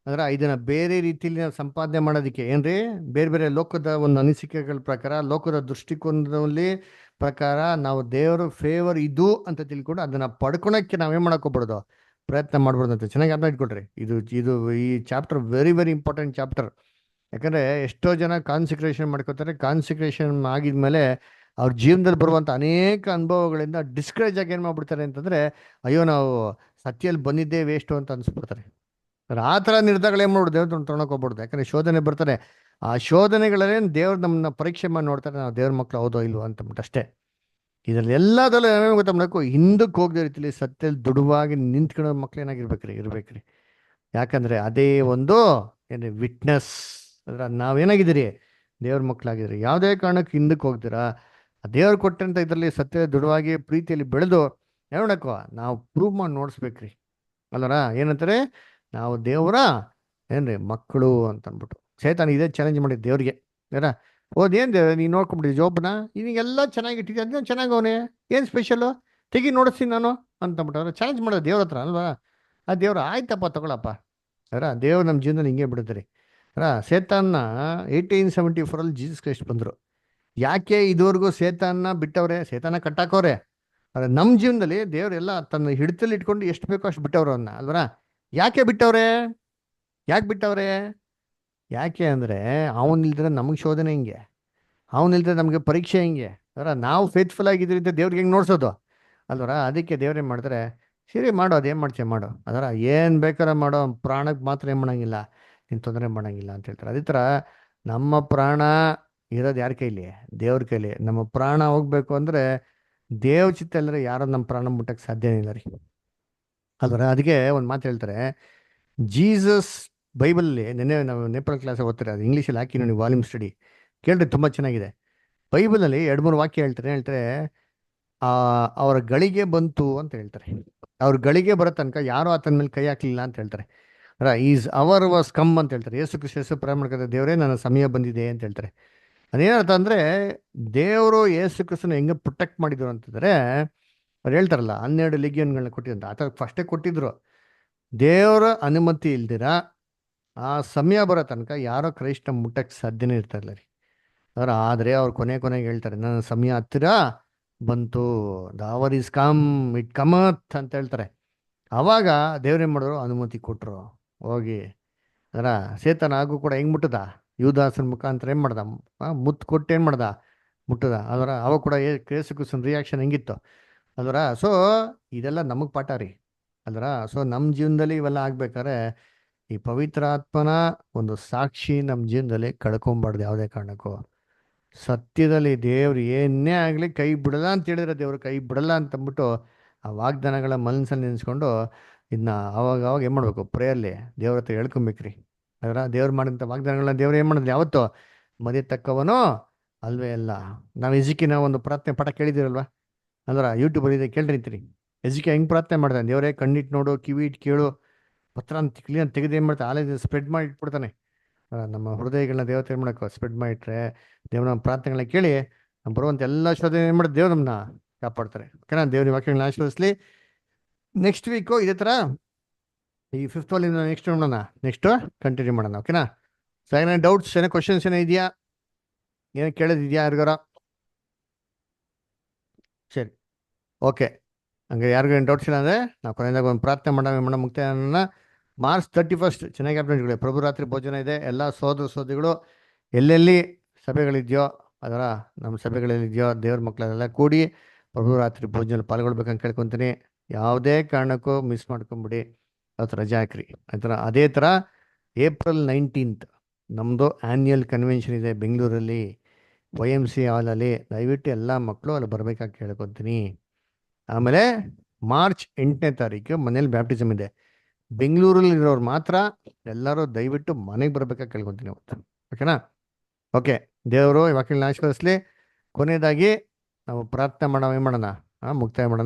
ಅಂದ್ರೆ ಇದನ್ನ ಬೇರೆ ರೀತಿಯಲ್ಲಿ ನಾವು ಸಂಪಾದನೆ ಮಾಡೋದಕ್ಕೆ ಏನ್ರಿ ಬೇರೆ ಬೇರೆ ಲೋಕದ ಒಂದು ಅನಿಸಿಕೆಗಳ ಪ್ರಕಾರ, ಲೋಕದ ದೃಷ್ಟಿಕೋನದಲ್ಲಿ ಪ್ರಕಾರ ನಾವು ದೇವರ ಫೇವರ್ ಇದು ಅಂತ ತಿಳ್ಕೊಂಡು ಅದನ್ನ ಪಡ್ಕೊಳಕ್ಕೆ ನಾವೇನ್ ಮಾಡಕೋಗ್ಬಿಡೋದು, ಪ್ರಯತ್ನ ಮಾಡ್ಬೋದು ಅಂತ. ಚೆನ್ನಾಗಿ ಅರ್ಥ ಇಟ್ಕೊಳ್ರಿ. ಇದು ಈ chapter very very important chapter. ಯಾಕಂದ್ರೆ ಎಷ್ಟೋ ಜನ ಕಾನ್ಸಿಕ್ರೇಷನ್ ಮಾಡ್ಕೋತಾರೆ, ಕಾನ್ಸಿಕ್ರೇಷನ್ ಆಗಿದ್ಮೇಲೆ ಅವ್ರ ಜೀವನದಲ್ಲಿ ಬರುವಂಥ ಅನೇಕ ಅನುಭವಗಳಿಂದ ಡಿಸ್ಕರೇಜ್ ಆಗಿ ಏನು ಮಾಡ್ಬಿಡ್ತಾರೆ ಅಂತಂದರೆ, ಅಯ್ಯೋ ನಾವು ಸತ್ಯಲ್ಲಿ ಬಂದಿದ್ದೇ ವೇಸ್ಟು ಅಂತ ಅನ್ಸ್ಬಿಡ್ತಾರೆ. ಆ ಥರ ನಿರ್ಧಾರಗಳು ಏನು ಮಾಡ್ಬಿಡು, ದೇವ್ರ ತೊಗೊಳಕ್ಕೆ ಹೋಗ್ಬಿಡ್ದು. ಯಾಕಂದರೆ ಶೋಧನೆ ಬರ್ತಾರೆ, ಆ ಶೋಧನೆಗಳಲ್ಲೇ ದೇವ್ರು ನಮ್ಮನ್ನ ಪರೀಕ್ಷೆ ಮಾಡಿ ನೋಡ್ತಾರೆ, ನಾವು ದೇವ್ರ ಮಕ್ಕಳು ಹೌದೋ ಇಲ್ವೋ ಅಂತಂದ್ಬಿಟ್ಟು ಅಷ್ಟೇ. ಇದರಲ್ಲಿ ಎಲ್ಲದಲ್ಲೂ ಏನೇನು ಗೊತ್ತಾಗಬೇಕು, ಹಿಂದಕ್ಕೆ ಹೋಗದೆ ರೀತಿಲಿ ಸತ್ಯಲ್ಲಿ ದೃಢವಾಗಿ ನಿಂತ್ಕೊಳ್ಳೋ ಮಕ್ಳು ಇರ್ಬೇಕ್ರಿ. ಯಾಕಂದರೆ ಅದೇ ಒಂದು ಏನು ವಿಟ್ನೆಸ್. ಅಂದ್ರೆ ನಾವೇನಾಗಿದ್ದೀರಿ, ದೇವ್ರ ಮಕ್ಕಳಾಗಿದ್ದೀರಿ. ಯಾವುದೇ ಕಾರಣಕ್ಕೆ ಹಿಂದಕ್ಕೆ ಹೋಗ್ತೀರಾ, ದೇವ್ರು ಕೊಟ್ಟಂತ ಇದರಲ್ಲಿ ಸತ್ಯ ದೃಢವಾಗಿ ಪ್ರೀತಿಯಲ್ಲಿ ಬೆಳೆದು ಹೇಳಕ್ಕೋ ನಾವು ಪ್ರೂವ್ ಮಾಡಿ ನೋಡಿಸ್ಬೇಕ್ರಿ. ಅಲ್ಲರ ಏನಂತಾರೆ, ನಾವು ದೇವರ ಏನ್ರಿ ಮಕ್ಕಳು ಅಂತ ಅಂದ್ಬಿಟ್ಟು. ಸೈತಾನ ಇದೇ ಚಾಲೆಂಜ್ ಮಾಡಿದ್ದು ದೇವ್ರಿಗೆ. ಯಾರ ಓದೇನು ದೇವ್ರ ನೀನು ನೋಡ್ಕೊಂಬಿಟ್ಟಿದ್ದೆ ಜೋಬ್ನ, ಇದೀಗೆಲ್ಲ ಚೆನ್ನಾಗಿಟ್ಟಿದ್ದೆ, ಅದನ್ನ ಚೆನ್ನಾಗವನೇ, ಏನು ಸ್ಪೆಷಲು ತೆಗಿ ನೋಡಿಸ್ತೀನಿ ನಾನು ಅಂತಂದ್ಬಿಟ್ಟು ಅವ್ರು ಚಾಲೆಂಜ್ ಮಾಡೋದು ದೇವ್ರ ಹತ್ರ ಅಲ್ವಾ. ಆ ದೇವ್ರು ಆಯ್ತಪ್ಪ ತಗೊಳಪ್ಪ. ಯಾರ ದೇವ್ರು ನಮ್ಮ ಜೀವನದಲ್ಲಿ ಹಿಂಗೆ ಬಿಡುತ್ತಾರೆ. ಸೇತಾನ್ನ 1874 ಜೀಸಸ್ ಕ್ರೈಸ್ಟ್ ಬಂದರು. ಯಾಕೆ ಇದುವರೆಗೂ ಸೇತಾನ್ನ ಬಿಟ್ಟವ್ರೆ, ಸೇತಾನ ಕಟ್ಟಾಕವ್ರೆ. ಆದರೆ ನಮ್ಮ ಜೀವನದಲ್ಲಿ ದೇವರೆಲ್ಲ ತನ್ನ ಹಿಡಿತಲ್ಲಿ ಇಟ್ಕೊಂಡು ಎಷ್ಟು ಬೇಕೋ ಅಷ್ಟು ಬಿಟ್ಟವ್ರು ಅವನ್ನ ಅಲ್ವರ. ಯಾಕೆ ಬಿಟ್ಟವ್ರೆ, ಯಾಕೆ ಅಂದರೆ ಅವನಿಲ್ದ್ರೆ ನಮಗೆ ಶೋಧನೆ ಹಿಂಗೆ, ಅವನಿಲ್ದ್ರೆ ನಮಗೆ ಪರೀಕ್ಷೆ ಹಿಂಗೆ. ಅದರ ನಾವು ಫೇತ್ಫುಲ್ ಆಗಿದ್ದರಿಂದ ದೇವ್ರಿಗೆ ಹೆಂಗೆ ನೋಡ್ಸೋದು ಅಲ್ವರ. ಅದಕ್ಕೆ ದೇವ್ರೇನು ಮಾಡ್ತಾರೆ, ಸರಿ ಮಾಡೋ, ಅದೇನು ಮಾಡ್ತೀಯ ಮಾಡೋ, ಅದರ ಏನು ಬೇಕಾದ್ರೆ ಮಾಡೋ, ಪ್ರಾಣಕ್ಕೆ ಮಾತ್ರ ಏನು ಮಾಡೋಂಗಿಲ್ಲ, ನೀನು ತೊಂದರೆ ಮಾಡೋಂಗಿಲ್ಲ ಅಂತ ಹೇಳ್ತಾರೆ. ಅದೇ ಥರ ನಮ್ಮ ಪ್ರಾಣ ಇರೋದು ಯಾರ ಕೈಲಿ, ದೇವ್ರ ಕೈಲಿ. ನಮ್ಮ ಪ್ರಾಣ ಹೋಗ್ಬೇಕು ಅಂದರೆ ದೇವ್ ಚಿತ್ತ ಇಲ್ಲದ್ರೆ ಯಾರೋ ನಮ್ಮ ಪ್ರಾಣ ಮುಟ್ಟಕ್ಕೆ ಸಾಧ್ಯನೇ ಇಲ್ಲ ರೀ ಅಲ್ವರ. ಅದಕ್ಕೆ ಒಂದು ಮಾತು ಹೇಳ್ತಾರೆ, ಜೀಸಸ್ ಬೈಬಲಲ್ಲಿ ನಾವು ನೇಪಾಳ ಕ್ಲಾಸ್ ಓದ್ತಾರೆ, ಅದು ಇಂಗ್ಲೀಷಲ್ಲಿ ಹಾಕಿ ನೋಡಿ ವಾಲ್ಯೂಮ್ ಸ್ಟಡಿ ಕೇಳ್ರಿ, ತುಂಬ ಚೆನ್ನಾಗಿದೆ. ಬೈಬಲಲ್ಲಿ 2-3 ವಾಕ್ಯ ಹೇಳ್ತಾರೆ. ಅವರ ಗಳಿಗೆ ಬಂತು ಅಂತ ಹೇಳ್ತಾರೆ. ಅವ್ರ ಗಳಿಗೆ ಬರೋ ತನಕ ಯಾರು ಆತನ ಮೇಲೆ ಕೈ ಹಾಕ್ಲಿಲ್ಲ ಅಂತ ಹೇಳ್ತಾರೆ. ಈಸ್ ಅವರ್ ವಾಸ್ ಕಮ್ ಅಂತ ಹೇಳ್ತಾರೆ. ಯೇಸು ಕ್ರಿಸ್ತ ಪ್ರಾರಂಭ ದೇವರೇ ನನ್ನ ಸಮಯ ಬಂದಿದೆ ಅಂತ ಹೇಳ್ತಾರೆ. ಅದೇನರ್ಥ ಅಂದರೆ ದೇವರು ಯೇಸು ಕ್ರಿಸ್ತನ ಹೆಂಗೆ ಪ್ರೊಟೆಕ್ಟ್ ಮಾಡಿದ್ರು ಅಂತಂದರೆ, ಅವ್ರು ಹೇಳ್ತಾರಲ್ಲ 12 ಲೆಗಿಯನ್ಗಳನ್ನ ಕೊಟ್ಟಿದ್ದಂತ, ಆ ಥರ ಫಸ್ಟೇ ಕೊಟ್ಟಿದ್ರು. ದೇವರ ಅನುಮತಿ ಇಲ್ದಿರ ಆ ಸಮಯ ಬರೋ ತನಕ ಯಾರೋ ಕ್ರೈಸ್ತ ಮುಟ್ಟಕ್ಕೆ ಸಾಧ್ಯನೇ ಇರ್ತಾಯಿಲ್ಲ ರೀ. ಆದರೆ ಅವ್ರು ಕೊನೆಗೆ ಹೇಳ್ತಾರೆ, ನನ್ನ ಸಮಯ ಹತ್ತಿರ ಬಂತು, the hour is come, it cometh ಅಂತ ಹೇಳ್ತಾರೆ. ಆವಾಗ ದೇವ್ರೇನು ಮಾಡಿದ್ರು, ಅನುಮತಿ ಕೊಟ್ಟರು. ಹೋಗಿ ಅದರ ಸೇತನ ಹಾಗೂ ಕೂಡ ಹೆಂಗೆ ಮುಟ್ಟದ, ಯುವದಾಸನ ಮುಖಾಂತರ ಏನು ಮಾಡ್ದ, ಮುತ್ತು ಕೊಟ್ಟು ಏನು ಮಾಡ್ದ, ಮುಟ್ಟದ. ಅದರ ಅವಾಗ ಕೂಡ ಯೇಸು ಕ್ರಿಸ್ತನ ರಿಯಾಕ್ಷನ್ ಹೆಂಗಿತ್ತು ಅದರ. ಸೊ ಇದೆಲ್ಲ ನಮಗೆ ಪಾಠ ರೀ ಅಲ್ವರ. ಸೊ ನಮ್ಮ ಜೀವನದಲ್ಲಿ ಇವೆಲ್ಲ ಆಗ್ಬೇಕಾದ್ರೆ ಈ ಪವಿತ್ರಾತ್ಮನ ಒಂದು ಸಾಕ್ಷಿ ನಮ್ಮ ಜೀವನದಲ್ಲಿ ಕಳ್ಕೊಂಬಾರ್ದು ಯಾವುದೇ ಕಾರಣಕ್ಕೂ. ಸತ್ಯದಲ್ಲಿ ದೇವ್ರು ಏನೇ ಆಗಲಿ ಕೈ ಬಿಡಲ್ಲ ಅಂತ ಹೇಳಿದ್ರೆ ದೇವ್ರು ಕೈ ಬಿಡಲ್ಲ ಅಂತಂದ್ಬಿಟ್ಟು ಆ ವಾಗ್ದಾನಗಳ ಮನಸ್ಸಲ್ಲಿ ನೆನೆಸ್ಕೊಂಡು ಇದನ್ನ ಅವಾಗ ಏನು ಮಾಡಬೇಕು, ಪ್ರೇಯಲ್ಲಿ ದೇವ್ರ ಹತ್ರ ಹೇಳ್ಕೊಬೇಕ್ರಿ. ಅದರ ದೇವ್ರು ಮಾಡಿದಂಥ ವಾಗ್ದಾನಗಳನ್ನ ದೇವ್ರು ಏನು ಮಾಡಿದ್ರಿ, ಯಾವತ್ತು ಮರೆಯತಕ್ಕವನೋ ಅಲ್ವೇ ಅಲ್ಲ. ನಾವು ಎಜಿಕಿನ ಒಂದು ಪ್ರಾರ್ಥನೆ ಪಾಠ ಕೇಳಿದಿರಲ್ವ ಅಂದ್ರೆ ಯೂಟ್ಯೂಬಲ್ಲಿ ಇದೆ, ಕೇಳಿರ್ತೀರಿ. ಎಜಿಕೆ ಹೆಂಗೆ ಪ್ರಾರ್ಥನೆ ಮಾಡ್ತಾನೆ, ದೇವರೇ ಕಣ್ಣಿಟ್ಟು ನೋಡು, ಕಿವಿ ಇಟ್ಟು ಕೇಳು, ಪತ್ರ ಕ್ಲೀನ್ ತೆಗೆದು ಏನು ಮಾಡ್ತಾನೆ, ಆಲಯ ಸ್ಪ್ರೆಡ್ ಮಾಡಿ ಇಟ್ಬಿಡ್ತಾನೆ. ನಮ್ಮ ಹೃದಯಗಳನ್ನ ದೇವತೆ ಏನು ಮಾಡೋಕೆ ಸ್ಪ್ರೆಡ್ ಮಾಡಿಟ್ರೆ ದೇವ್ರ ನಮ್ಮ ಪ್ರಾರ್ಥನೆಗಳನ್ನ ಕೇಳಿ ನಮ್ಮ ಬರುವಂಥ ಎಲ್ಲ ಶೋಧನೆ ಏನು ಮಾಡೋದು, ದೇವ್ರು ನಮ್ಮನ್ನ ಕಾಪಾಡ್ತಾರೆ. ಓಕೆನಾ. ದೇವ್ರ ವಾಕ್ಯಗಳನ್ನ ಆಶೀರ್ವದಿಸಲಿ. ನೆಕ್ಸ್ಟ್ ವೀಕು ಇದೇ ಥರ ಈ 5th ವಾಲಿಂದ ನೆಕ್ಸ್ಟ್ ನೋಡೋಣ, ನೆಕ್ಸ್ಟು ಕಂಟಿನ್ಯೂ ಮಾಡೋಣ. ಓಕೆನಾ. ಸೊ ಏನೇನು ಡೌಟ್ಸ್, ಏನೋ ಕ್ವಶನ್ಸ್ ಏನೋ ಇದೆಯಾ, ಏನೋ ಕೇಳೋದಿದೆಯಾ ಯಾರಿಗಾರ? ಸರಿ, ಓಕೆ. ಹಂಗೆ ಯಾರಿಗೂ ಏನು ಡೌಟ್ಸ್ ಇಲ್ಲ ಅಂದರೆ ನಾವು ಕೊನೆಯದಾಗ ಒಂದು ಪ್ರಾರ್ಥನೆ ಮಾಡೋಣ. ಮುಕ್ತಾಯನ ಮಾರ್ಚ್ 31 ಚೆನ್ನಾಗಿ ಅಪ್ಡೇಟ್ಗಳು, ಪ್ರಭು ರಾತ್ರಿ ಭೋಜನ ಇದೆ. ಎಲ್ಲ ಸೋದರಿಗಳು ಎಲ್ಲೆಲ್ಲಿ ಸಭೆಗಳಿದೆಯೋ ಅದರ ನಮ್ಮ ಸಭೆಗಳಲ್ಲಿದೆಯೋ ದೇವ್ರ ಮಕ್ಕಳೆಲ್ಲ ಕೂಡಿ ಪ್ರಭು ರಾತ್ರಿ ಭೋಜನ ಪಾಲ್ಗೊಳ್ಬೇಕಂತ ಕೇಳ್ಕೊತೀನಿ. ಯಾವುದೇ ಕಾರಣಕ್ಕೂ ಮಿಸ್ ಮಾಡ್ಕೊಂಬಿಡಿ, ಅವತ್ತು ರಜೆ ಹಾಕ್ರಿ. ಅದೇ ಥರ April 19 ನಮ್ಮದು ಆ್ಯನ್ಯಲ್ ಕನ್ವೆನ್ಷನ್ ಇದೆ ಬೆಂಗಳೂರಲ್ಲಿ. YMC ಹಾಲಲ್ಲಿ ದಯವಿಟ್ಟು ಎಲ್ಲ ಮಕ್ಕಳು ಅಲ್ಲಿ ಬರ್ಬೇಕಾಗಿ ಕೇಳ್ಕೊತೀನಿ. ಆಮೇಲೆ ಮಾರ್ಚ್ 8ನೇ ತಾರೀಕು ಮನೇಲಿ ಬ್ಯಾಪ್ಟಿಸಮ್ ಇದೆ. ಬೆಂಗಳೂರಲ್ಲಿ ಇರೋರು ಮಾತ್ರ ಎಲ್ಲರೂ ದಯವಿಟ್ಟು ಮನೆಗೆ ಬರ್ಬೇಕಾಗಿ ಕೇಳ್ಕೊತೀನಿ ಅವತ್ತು. ಓಕೆನಾ? ಓಕೆ, ದೇವರು ಈ ವಾಕ್ಯಗಳನ್ನ ಆಶೀರ್ವದಿಸ್ಲಿ. ಕೊನೆಯದಾಗಿ ನಾವು ಪ್ರಾರ್ಥನೆ ಮಾಡೋಣ, ಏನು ಮಾಡೋಣ, ಮುಕ್ತಾಯ ಮಾಡೋಣ.